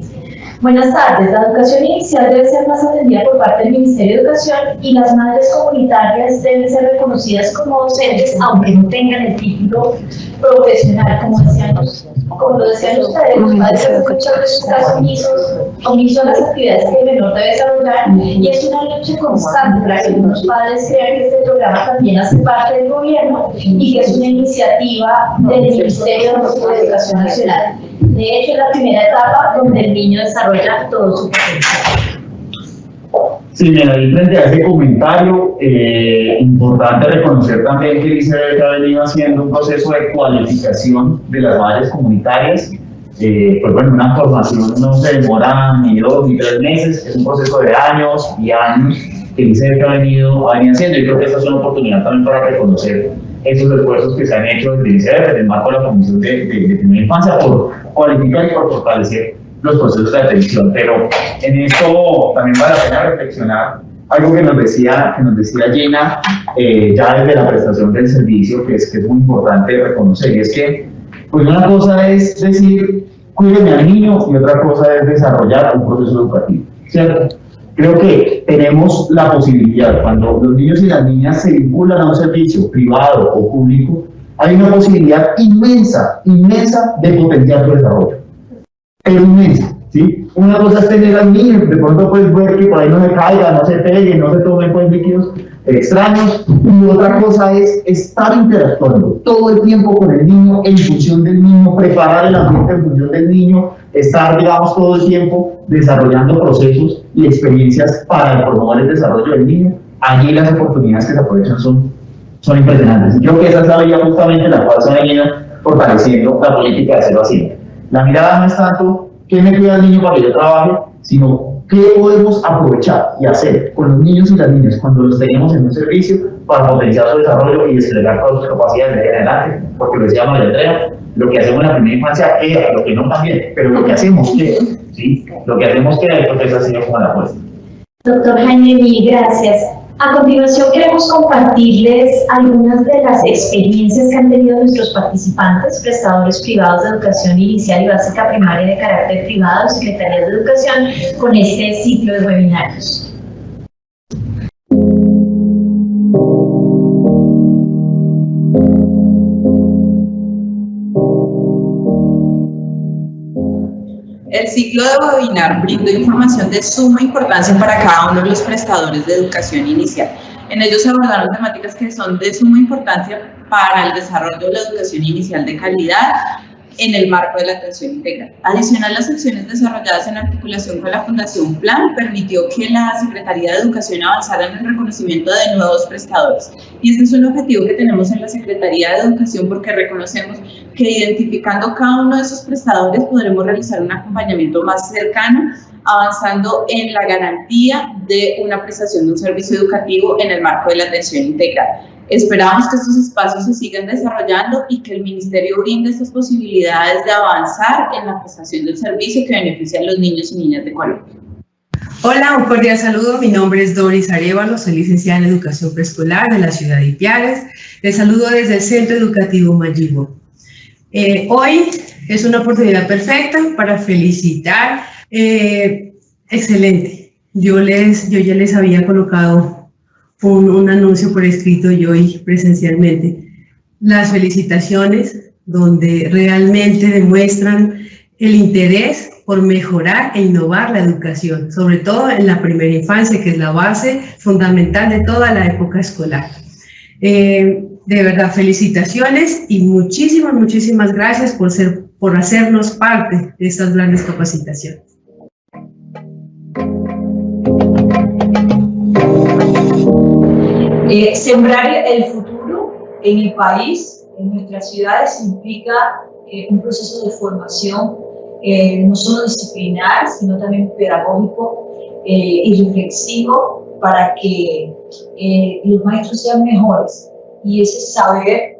Buenas tardes. La educación inicial debe ser más atendida por parte del Ministerio de Educación y las madres comunitarias deben ser reconocidas como docentes, aunque no tengan el título profesional, como decían ustedes, los padres hacen muchas veces caso omiso a las actividades que el menor debe desarrollar, y es una lucha constante para que algunos padres crean que este programa también hace parte del gobierno y que es una iniciativa del Ministerio de Educación Nacional. De hecho, es la primera etapa donde el niño desarrolla todo su potencial. Sí, mira, ahí frente a ese comentario, importante reconocer también que el ICBF ha venido haciendo un proceso de cualificación de las madres comunitarias. Pues bueno, una formación no se demora ni 2 ni 3 meses, es un proceso de años y años que el ICBF ha venido haciendo, y creo que esta es una oportunidad también para reconocer esos esfuerzos que se han hecho desde el ICBF, en el marco de la Comisión de Primera Infancia, por cualificar y por fortalecer los procesos de atención. Pero en esto también vale la pena reflexionar algo que nos decía Jenna, ya desde la prestación del servicio, que es muy importante reconocer, y es que pues una cosa es decir, cuídeme al niño, y otra cosa es desarrollar un proceso educativo, ¿cierto? Creo que tenemos la posibilidad, cuando los niños y las niñas se vinculan a un servicio privado o público, hay una posibilidad inmensa de potenciar su desarrollo. Pero inmensa, ¿sí? Una cosa es tener al niño, de pronto puedes ver que por ahí no se caiga, no se pegue, no se tomen pues líquidos extraños, y otra cosa es estar interactuando todo el tiempo con el niño, en función del niño, preparar el ambiente en función del niño, estar, digamos, todo el tiempo desarrollando procesos y experiencias para promover el desarrollo del niño. Allí las oportunidades que se aprovechan son impresionantes. Y creo que esa es la vía justamente la cual se ha venido fortaleciendo la política de 0 a 100. La mirada no es tanto qué me cuida el niño para que yo trabaje, sino qué podemos aprovechar y hacer con los niños y las niñas cuando los tenemos en un servicio para potenciar su desarrollo y desplegar todas sus capacidades de adelante, porque lo decía María Andrea, lo que hacemos en la primera infancia queda, lo que no también, pero lo que hacemos queda, ¿sí? Lo que hacemos queda, y creo que esa ha sido como la apuesta. Doctor Jaime, mil gracias. A continuación queremos compartirles algunas de las experiencias que han tenido nuestros participantes, prestadores privados de educación inicial y básica primaria de carácter privado, secretarías de educación, con este ciclo de webinarios. El ciclo de webinar brindó información de suma importancia para cada uno de los prestadores de educación inicial. En ellos se abordaron temáticas que son de suma importancia para el desarrollo de la educación inicial de calidad en el marco de la atención integral. Adicional, las acciones desarrolladas en articulación con la Fundación Plan permitió que la Secretaría de Educación avanzara en el reconocimiento de nuevos prestadores. Y este es un objetivo que tenemos en la Secretaría de Educación, porque reconocemos que identificando cada uno de esos prestadores podremos realizar un acompañamiento más cercano, avanzando en la garantía de una prestación de un servicio educativo en el marco de la atención integral. Esperamos que estos espacios se sigan desarrollando y que el Ministerio brinde estas posibilidades de avanzar en la prestación del servicio que beneficia a los niños y niñas de Colombia. Hola, un cordial saludo. Mi nombre es Doris Arévalo, soy licenciada en Educación Preescolar de la ciudad de Ipiales. Les saludo desde el Centro Educativo Mayigüo. Hoy es una oportunidad perfecta para felicitar. Excelente. Yo ya les había colocado un anuncio por escrito y hoy presencialmente. Las felicitaciones, donde realmente demuestran el interés por mejorar e innovar la educación, sobre todo en la primera infancia, que es la base fundamental de toda la época escolar. De verdad, felicitaciones y muchísimas gracias por hacernos parte de estas grandes capacitaciones. Sembrar el futuro en el país, en nuestras ciudades, implica un proceso de formación no solo disciplinar, sino también pedagógico y reflexivo, para que los maestros sean mejores, y ese saber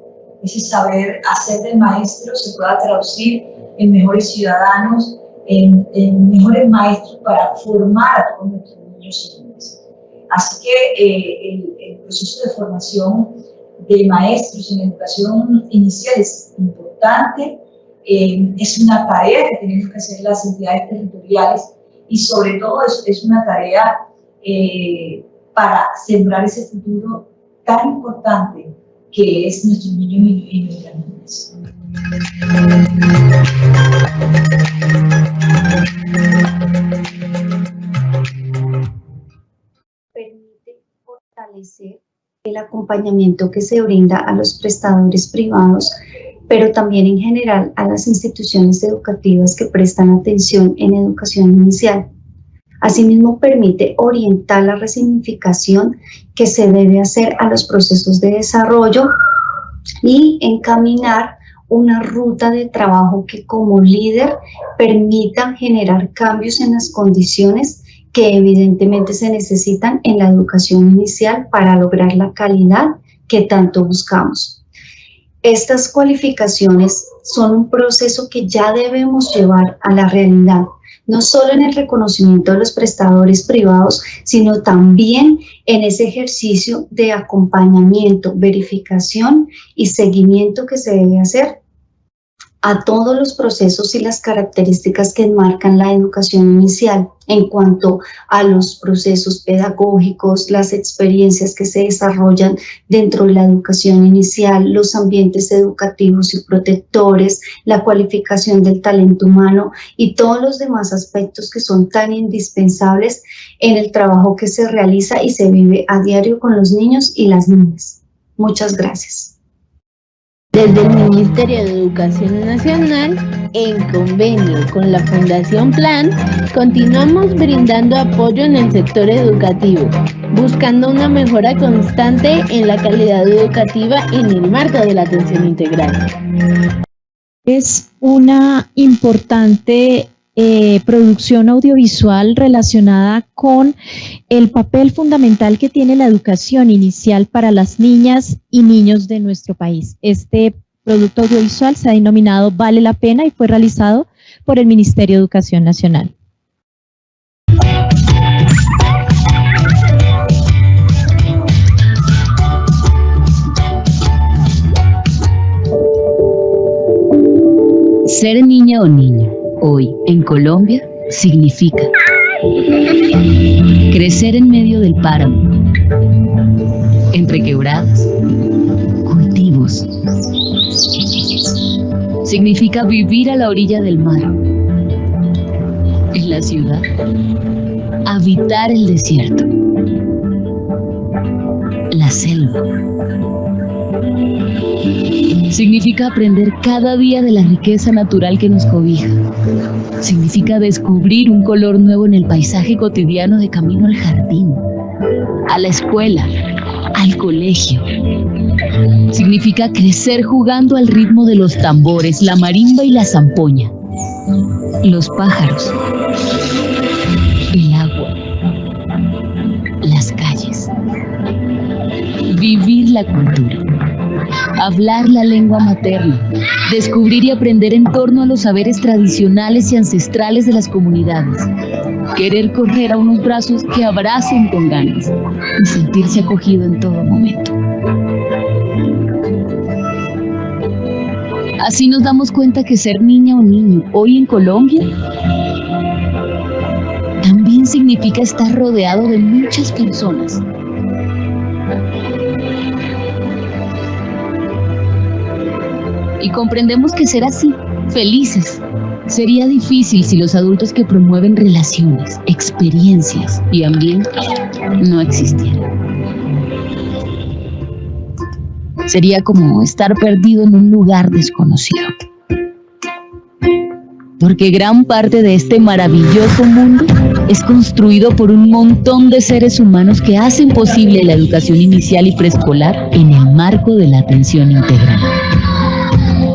hacer del maestro se pueda traducir en mejores ciudadanos, en mejores maestros para formar a todos nuestros niños y niñas. Así que el proceso de formación de maestros en educación inicial es importante, es una tarea que tenemos que hacer las entidades territoriales, y sobre todo es una tarea para sembrar ese futuro tan importante que es nuestros niños y nuestras niñas. Permite fortalecer el acompañamiento que se brinda a los prestadores privados, pero también en general a las instituciones educativas que prestan atención en educación inicial. Asimismo, permite orientar la resignificación que se debe hacer a los procesos de desarrollo y encaminar una ruta de trabajo que como líder permita generar cambios en las condiciones que evidentemente se necesitan en la educación inicial para lograr la calidad que tanto buscamos. Estas cualificaciones son un proceso que ya debemos llevar a la realidad, no solo en el reconocimiento de los prestadores privados, sino también en ese ejercicio de acompañamiento, verificación y seguimiento que se debe hacer a todos los procesos y las características que enmarcan la educación inicial en cuanto a los procesos pedagógicos, las experiencias que se desarrollan dentro de la educación inicial, los ambientes educativos y protectores, la cualificación del talento humano y todos los demás aspectos que son tan indispensables en el trabajo que se realiza y se vive a diario con los niños y las niñas. Muchas gracias. Desde el Ministerio de Educación Nacional, en convenio con la Fundación Plan, continuamos brindando apoyo en el sector educativo, buscando una mejora constante en la calidad educativa en el marco de la atención integral. Es una importante producción audiovisual relacionada con el papel fundamental que tiene la educación inicial para las niñas y niños de nuestro país. Este producto audiovisual se ha denominado Vale la Pena y fue realizado por el Ministerio de Educación Nacional. Ser niña o niño hoy en Colombia significa crecer en medio del páramo, entre quebradas, cultivos. Significa vivir a la orilla del mar. En la ciudad, habitar el desierto, la selva. Significa aprender cada día de la riqueza natural que nos cobija. Significa descubrir un color nuevo en el paisaje cotidiano de camino al jardín, a la escuela, al colegio. Significa crecer jugando al ritmo de los tambores, la marimba y la zampoña, los pájaros, el agua, las calles. Vivir la cultura. Hablar la lengua materna, descubrir y aprender en torno a los saberes tradicionales y ancestrales de las comunidades, querer correr a unos brazos que abracen con ganas y sentirse acogido en todo momento. Así nos damos cuenta que ser niña o niño hoy en Colombia también significa estar rodeado de muchas personas. Y comprendemos que ser así, felices, sería difícil si los adultos que promueven relaciones, experiencias y ambiente no existieran. Sería como estar perdido en un lugar desconocido. Porque gran parte de este maravilloso mundo es construido por un montón de seres humanos que hacen posible la educación inicial y preescolar en el marco de la atención integral.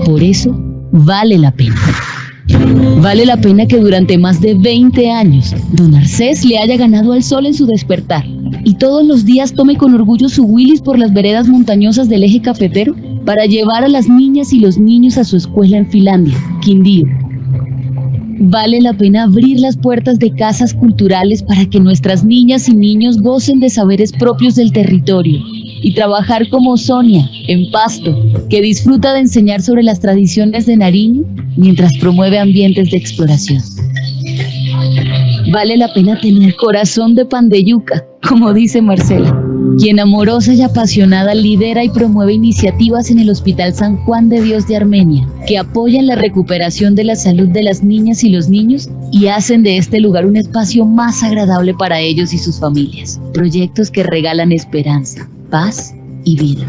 Por eso, vale la pena. Vale la pena que durante más de 20 años, don Arcés le haya ganado al sol en su despertar y todos los días tome con orgullo su Willys por las veredas montañosas del eje cafetero para llevar a las niñas y los niños a su escuela en Finlandia, Quindío. Vale la pena abrir las puertas de casas culturales para que nuestras niñas y niños gocen de saberes propios del territorio y trabajar como Sonia, en Pasto, que disfruta de enseñar sobre las tradiciones de Nariño mientras promueve ambientes de exploración. Vale la pena tener corazón de pan de yuca, como dice Marcela, quien amorosa y apasionada lidera y promueve iniciativas en el Hospital San Juan de Dios de Armenia, que apoyan la recuperación de la salud de las niñas y los niños y hacen de este lugar un espacio más agradable para ellos y sus familias. Proyectos que regalan esperanza, paz y vida.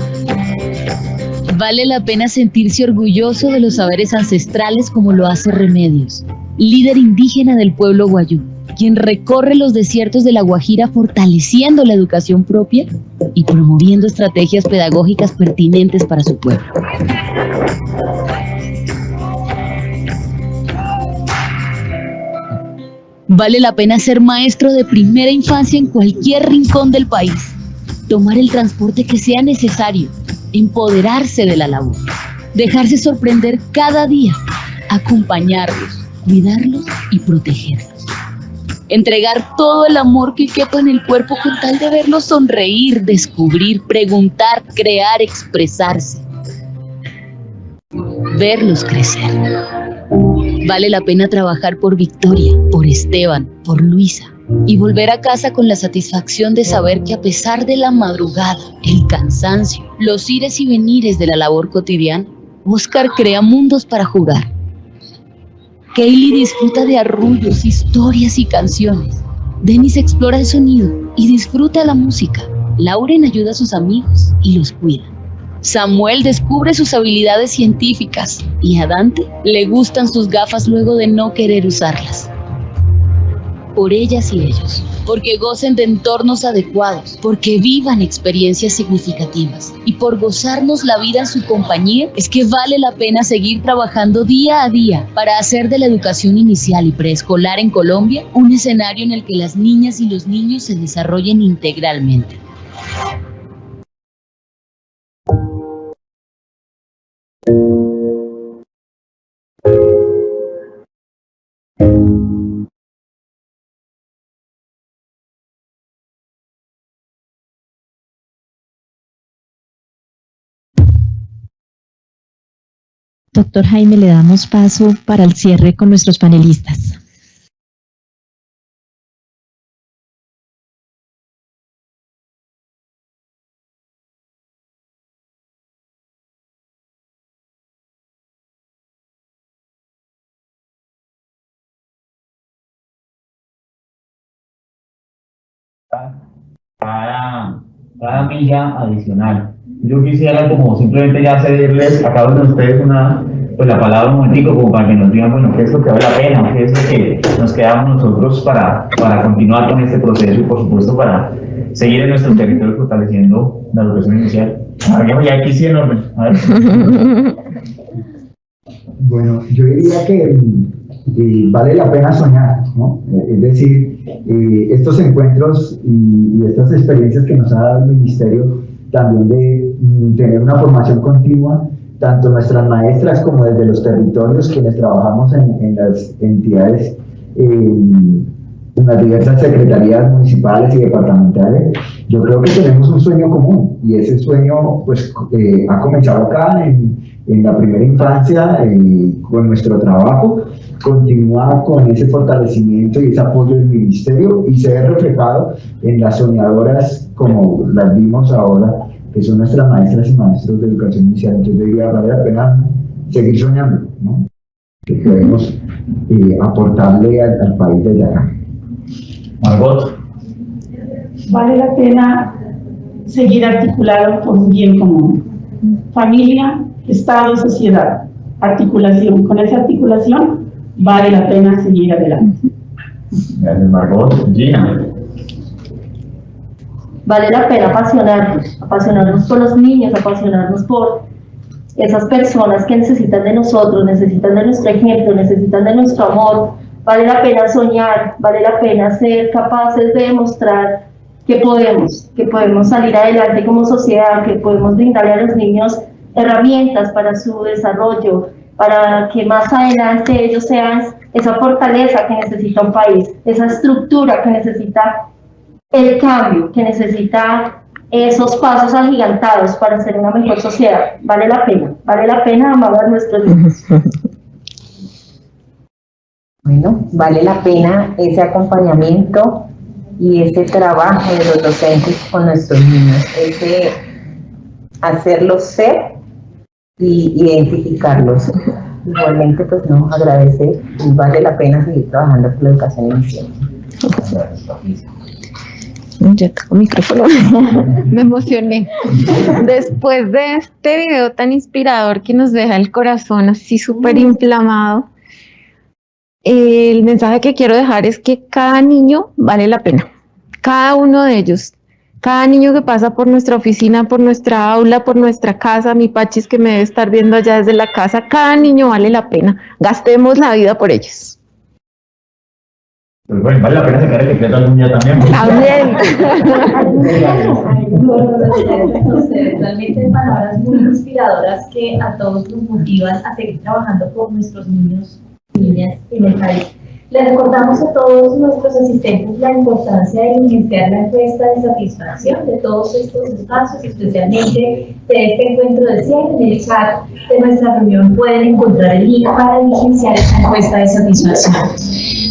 Vale la pena sentirse orgulloso de los saberes ancestrales como lo hace Remedios, líder indígena del pueblo Guayú, quien recorre los desiertos de La Guajira fortaleciendo la educación propia y promoviendo estrategias pedagógicas pertinentes para su pueblo. Vale la pena ser maestro de primera infancia en cualquier rincón del país, tomar el transporte que sea necesario, empoderarse de la labor, dejarse sorprender cada día, acompañarlos, cuidarlos y protegerlos. Entregar todo el amor que quepa en el cuerpo con tal de verlos sonreír, descubrir, preguntar, crear, expresarse. Verlos crecer. Vale la pena trabajar por Victoria, por Esteban, por Luisa y volver a casa con la satisfacción de saber que a pesar de la madrugada, el cansancio, los ires y venires de la labor cotidiana, Oscar crea mundos para jugar. Kaylee disfruta de arrullos, historias y canciones. Dennis explora el sonido y disfruta la música. Lauren ayuda a sus amigos y los cuida. Samuel descubre sus habilidades científicas y a Dante le gustan sus gafas luego de no querer usarlas. Por ellas y ellos, porque gocen de entornos adecuados, porque vivan experiencias significativas y por gozarnos la vida en su compañía, es que vale la pena seguir trabajando día a día para hacer de la educación inicial y preescolar en Colombia un escenario en el que las niñas y los niños se desarrollen integralmente. Doctor Jaime, le damos paso para el cierre con nuestros panelistas. Cada milla adicional. Yo quisiera como simplemente ya cederles a cada uno de ustedes la palabra un momentico como para que nos digan, bueno, qué es lo que vale la pena, qué es lo que nos quedamos nosotros para continuar con este proceso y por supuesto para seguir en nuestro territorio fortaleciendo la educación inicial. Ya aquí sí enorme. A ver. Bueno, yo diría que vale la pena soñar, ¿no? Es decir, estos encuentros y estas experiencias que nos ha dado el Ministerio también de tener una formación continua, tanto nuestras maestras como desde los territorios, quienes trabajamos en las entidades, en las diversas secretarías municipales y departamentales. Yo creo que tenemos un sueño común y ese sueño pues ha comenzado acá en la primera infancia con nuestro trabajo, continúa con ese fortalecimiento y ese apoyo del Ministerio y se ve reflejado en las soñadoras como las vimos ahora, que son nuestras maestras y maestros de educación inicial. Entonces yo diría, vale la pena seguir soñando, ¿no? Que podemos aportarle al país desde acá. Margot. Vale la pena seguir articulado por un bien común. Familia, Estado, sociedad. Articulación. Con esa articulación vale la pena seguir adelante. Gracias, Margot. Gina. Vale la pena apasionarnos por los niños, apasionarnos por esas personas que necesitan de nosotros, necesitan de nuestro ejemplo, necesitan de nuestro amor. Vale la pena soñar, vale la pena ser capaces de demostrar que podemos salir adelante como sociedad, que podemos brindarle a los niños herramientas para su desarrollo, para que más adelante ellos sean esa fortaleza que necesita un país, esa estructura que necesita el cambio, que necesita esos pasos agigantados para ser una mejor sociedad. Vale la pena amar a nuestros hijos. Bueno, vale la pena ese acompañamiento y ese trabajo de los docentes con nuestros niños, ese hacerlos ser y identificarlos. Igualmente, pues no, agradecer y vale la pena seguir trabajando por la educación inicial. Ya con micrófono. Me emocioné. Después de este video tan inspirador que nos deja el corazón así súper inflamado, el mensaje que quiero dejar es que cada niño vale la pena. Cada uno de ellos. Cada niño que pasa por nuestra oficina, por nuestra aula, por nuestra casa, mi Pachis que me debe estar viendo allá desde la casa, cada niño vale la pena. Gastemos la vida por ellos. Pues bueno, vale la pena sacar el decreto algún día también. También. Realmente palabras muy inspiradoras que a todos nos motivan a seguir trabajando por nuestros niños y niñas en el país. Les recordamos a todos nuestros asistentes la importancia de iniciar la encuesta de satisfacción de todos estos espacios, especialmente de este encuentro de cierre. En el chat de nuestra reunión pueden encontrar el link para iniciar esta encuesta de satisfacción.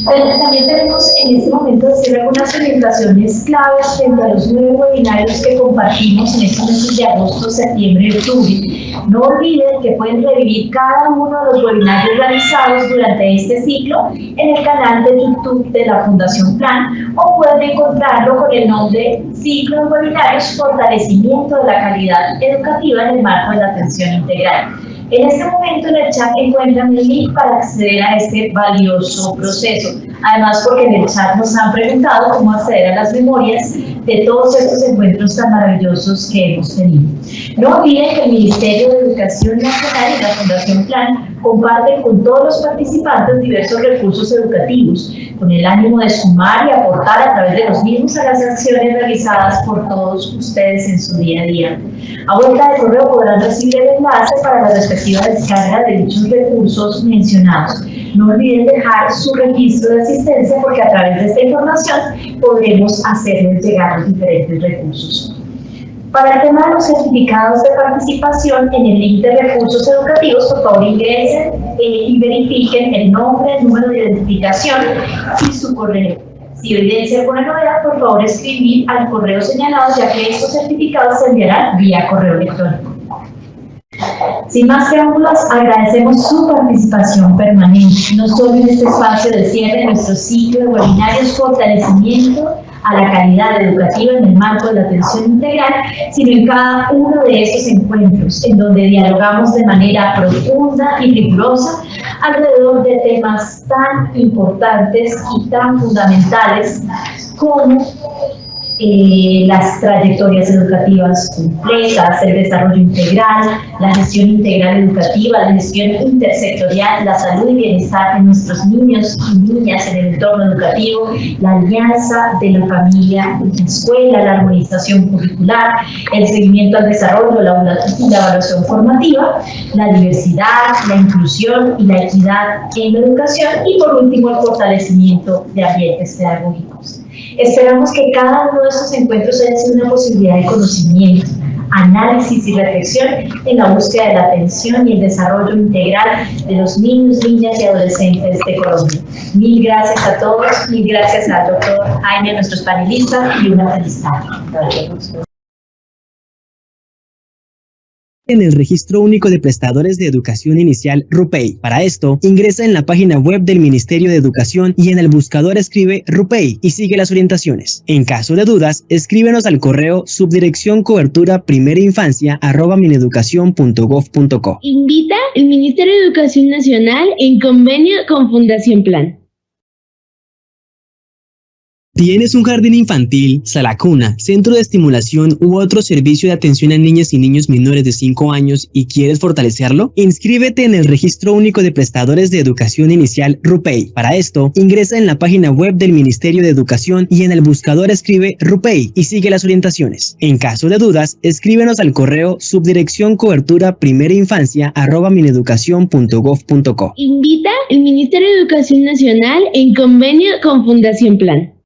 Pero también tenemos en este momento hacer algunas orientaciones claves frente a los 9 webinarios que compartimos en estos meses de agosto, septiembre y octubre. No olviden que pueden revivir cada uno de los webinarios realizados durante este ciclo en el canal de YouTube de la Fundación Plan, o pueden encontrarlo con el nombre Ciclo de Webinarios Fortalecimiento de la Calidad Educativa en el marco de la atención integral. En este momento en el chat encuentran el link para acceder a este valioso proceso. Además, porque en el chat nos han preguntado cómo acceder a las memorias de todos estos encuentros tan maravillosos que hemos tenido. No olviden que el Ministerio de Educación Nacional y la Fundación Plan comparten con todos los participantes diversos recursos educativos, con el ánimo de sumar y aportar a través de los mismos a las acciones realizadas por todos ustedes en su día a día. A vuelta de correo podrán recibir el enlace para la respectiva descarga de dichos recursos mencionados. No olviden dejar su registro de asistencia, porque a través de esta información podremos hacerles llegar los diferentes recursos. Para el tema de los certificados de participación, en el link de recursos educativos, por favor ingresen y verifiquen el nombre, el número de identificación y su correo. Si evidencia alguna novedad, por favor escribir al correo señalado, ya que estos certificados se enviarán vía correo electrónico. Sin más preámbulos, agradecemos su participación permanente, no solo en este espacio de cierre de nuestro ciclo de webinarios Fortalecimiento a la Calidad Educativa en el marco de la atención integral, sino en cada uno de estos encuentros, en donde dialogamos de manera profunda y rigurosa alrededor de temas tan importantes y tan fundamentales como las trayectorias educativas completas, el desarrollo integral, la gestión integral educativa, la gestión intersectorial, la salud y bienestar de nuestros niños y niñas en el entorno educativo, la alianza de la familia y la escuela, la armonización curricular, el seguimiento al desarrollo, la evaluación formativa, la diversidad, la inclusión y la equidad en la educación, y por último el fortalecimiento de ambientes pedagógicos. Esperamos que cada uno de estos encuentros haya sido una posibilidad de conocimiento, análisis y reflexión en la búsqueda de la atención y el desarrollo integral de los niños, niñas y adolescentes de Colombia. Mil gracias a todos, mil gracias al doctor Jaime, a nuestros panelistas, y una feliz tarde. En el Registro Único de Prestadores de Educación Inicial RUPEI. Para esto, ingresa en la página web del Ministerio de Educación y en el buscador escribe RUPEI y sigue las orientaciones. En caso de dudas, escríbenos al correo subdireccioncobertura primerainfancia@mineducacion.gov.co. Invita el Ministerio de Educación Nacional en convenio con Fundación Plan. ¿Tienes un jardín infantil, sala cuna, centro de estimulación u otro servicio de atención a niñas y niños menores de 5 años y quieres fortalecerlo? Inscríbete en el Registro Único de Prestadores de Educación Inicial RUPEI. Para esto, ingresa en la página web del Ministerio de Educación y en el buscador escribe RUPEI y sigue las orientaciones. En caso de dudas, escríbenos al correo subdireccioncobertura primerainfancia@mineducacion.gov.co. Invita el Ministerio de Educación Nacional en convenio con Fundación Plan.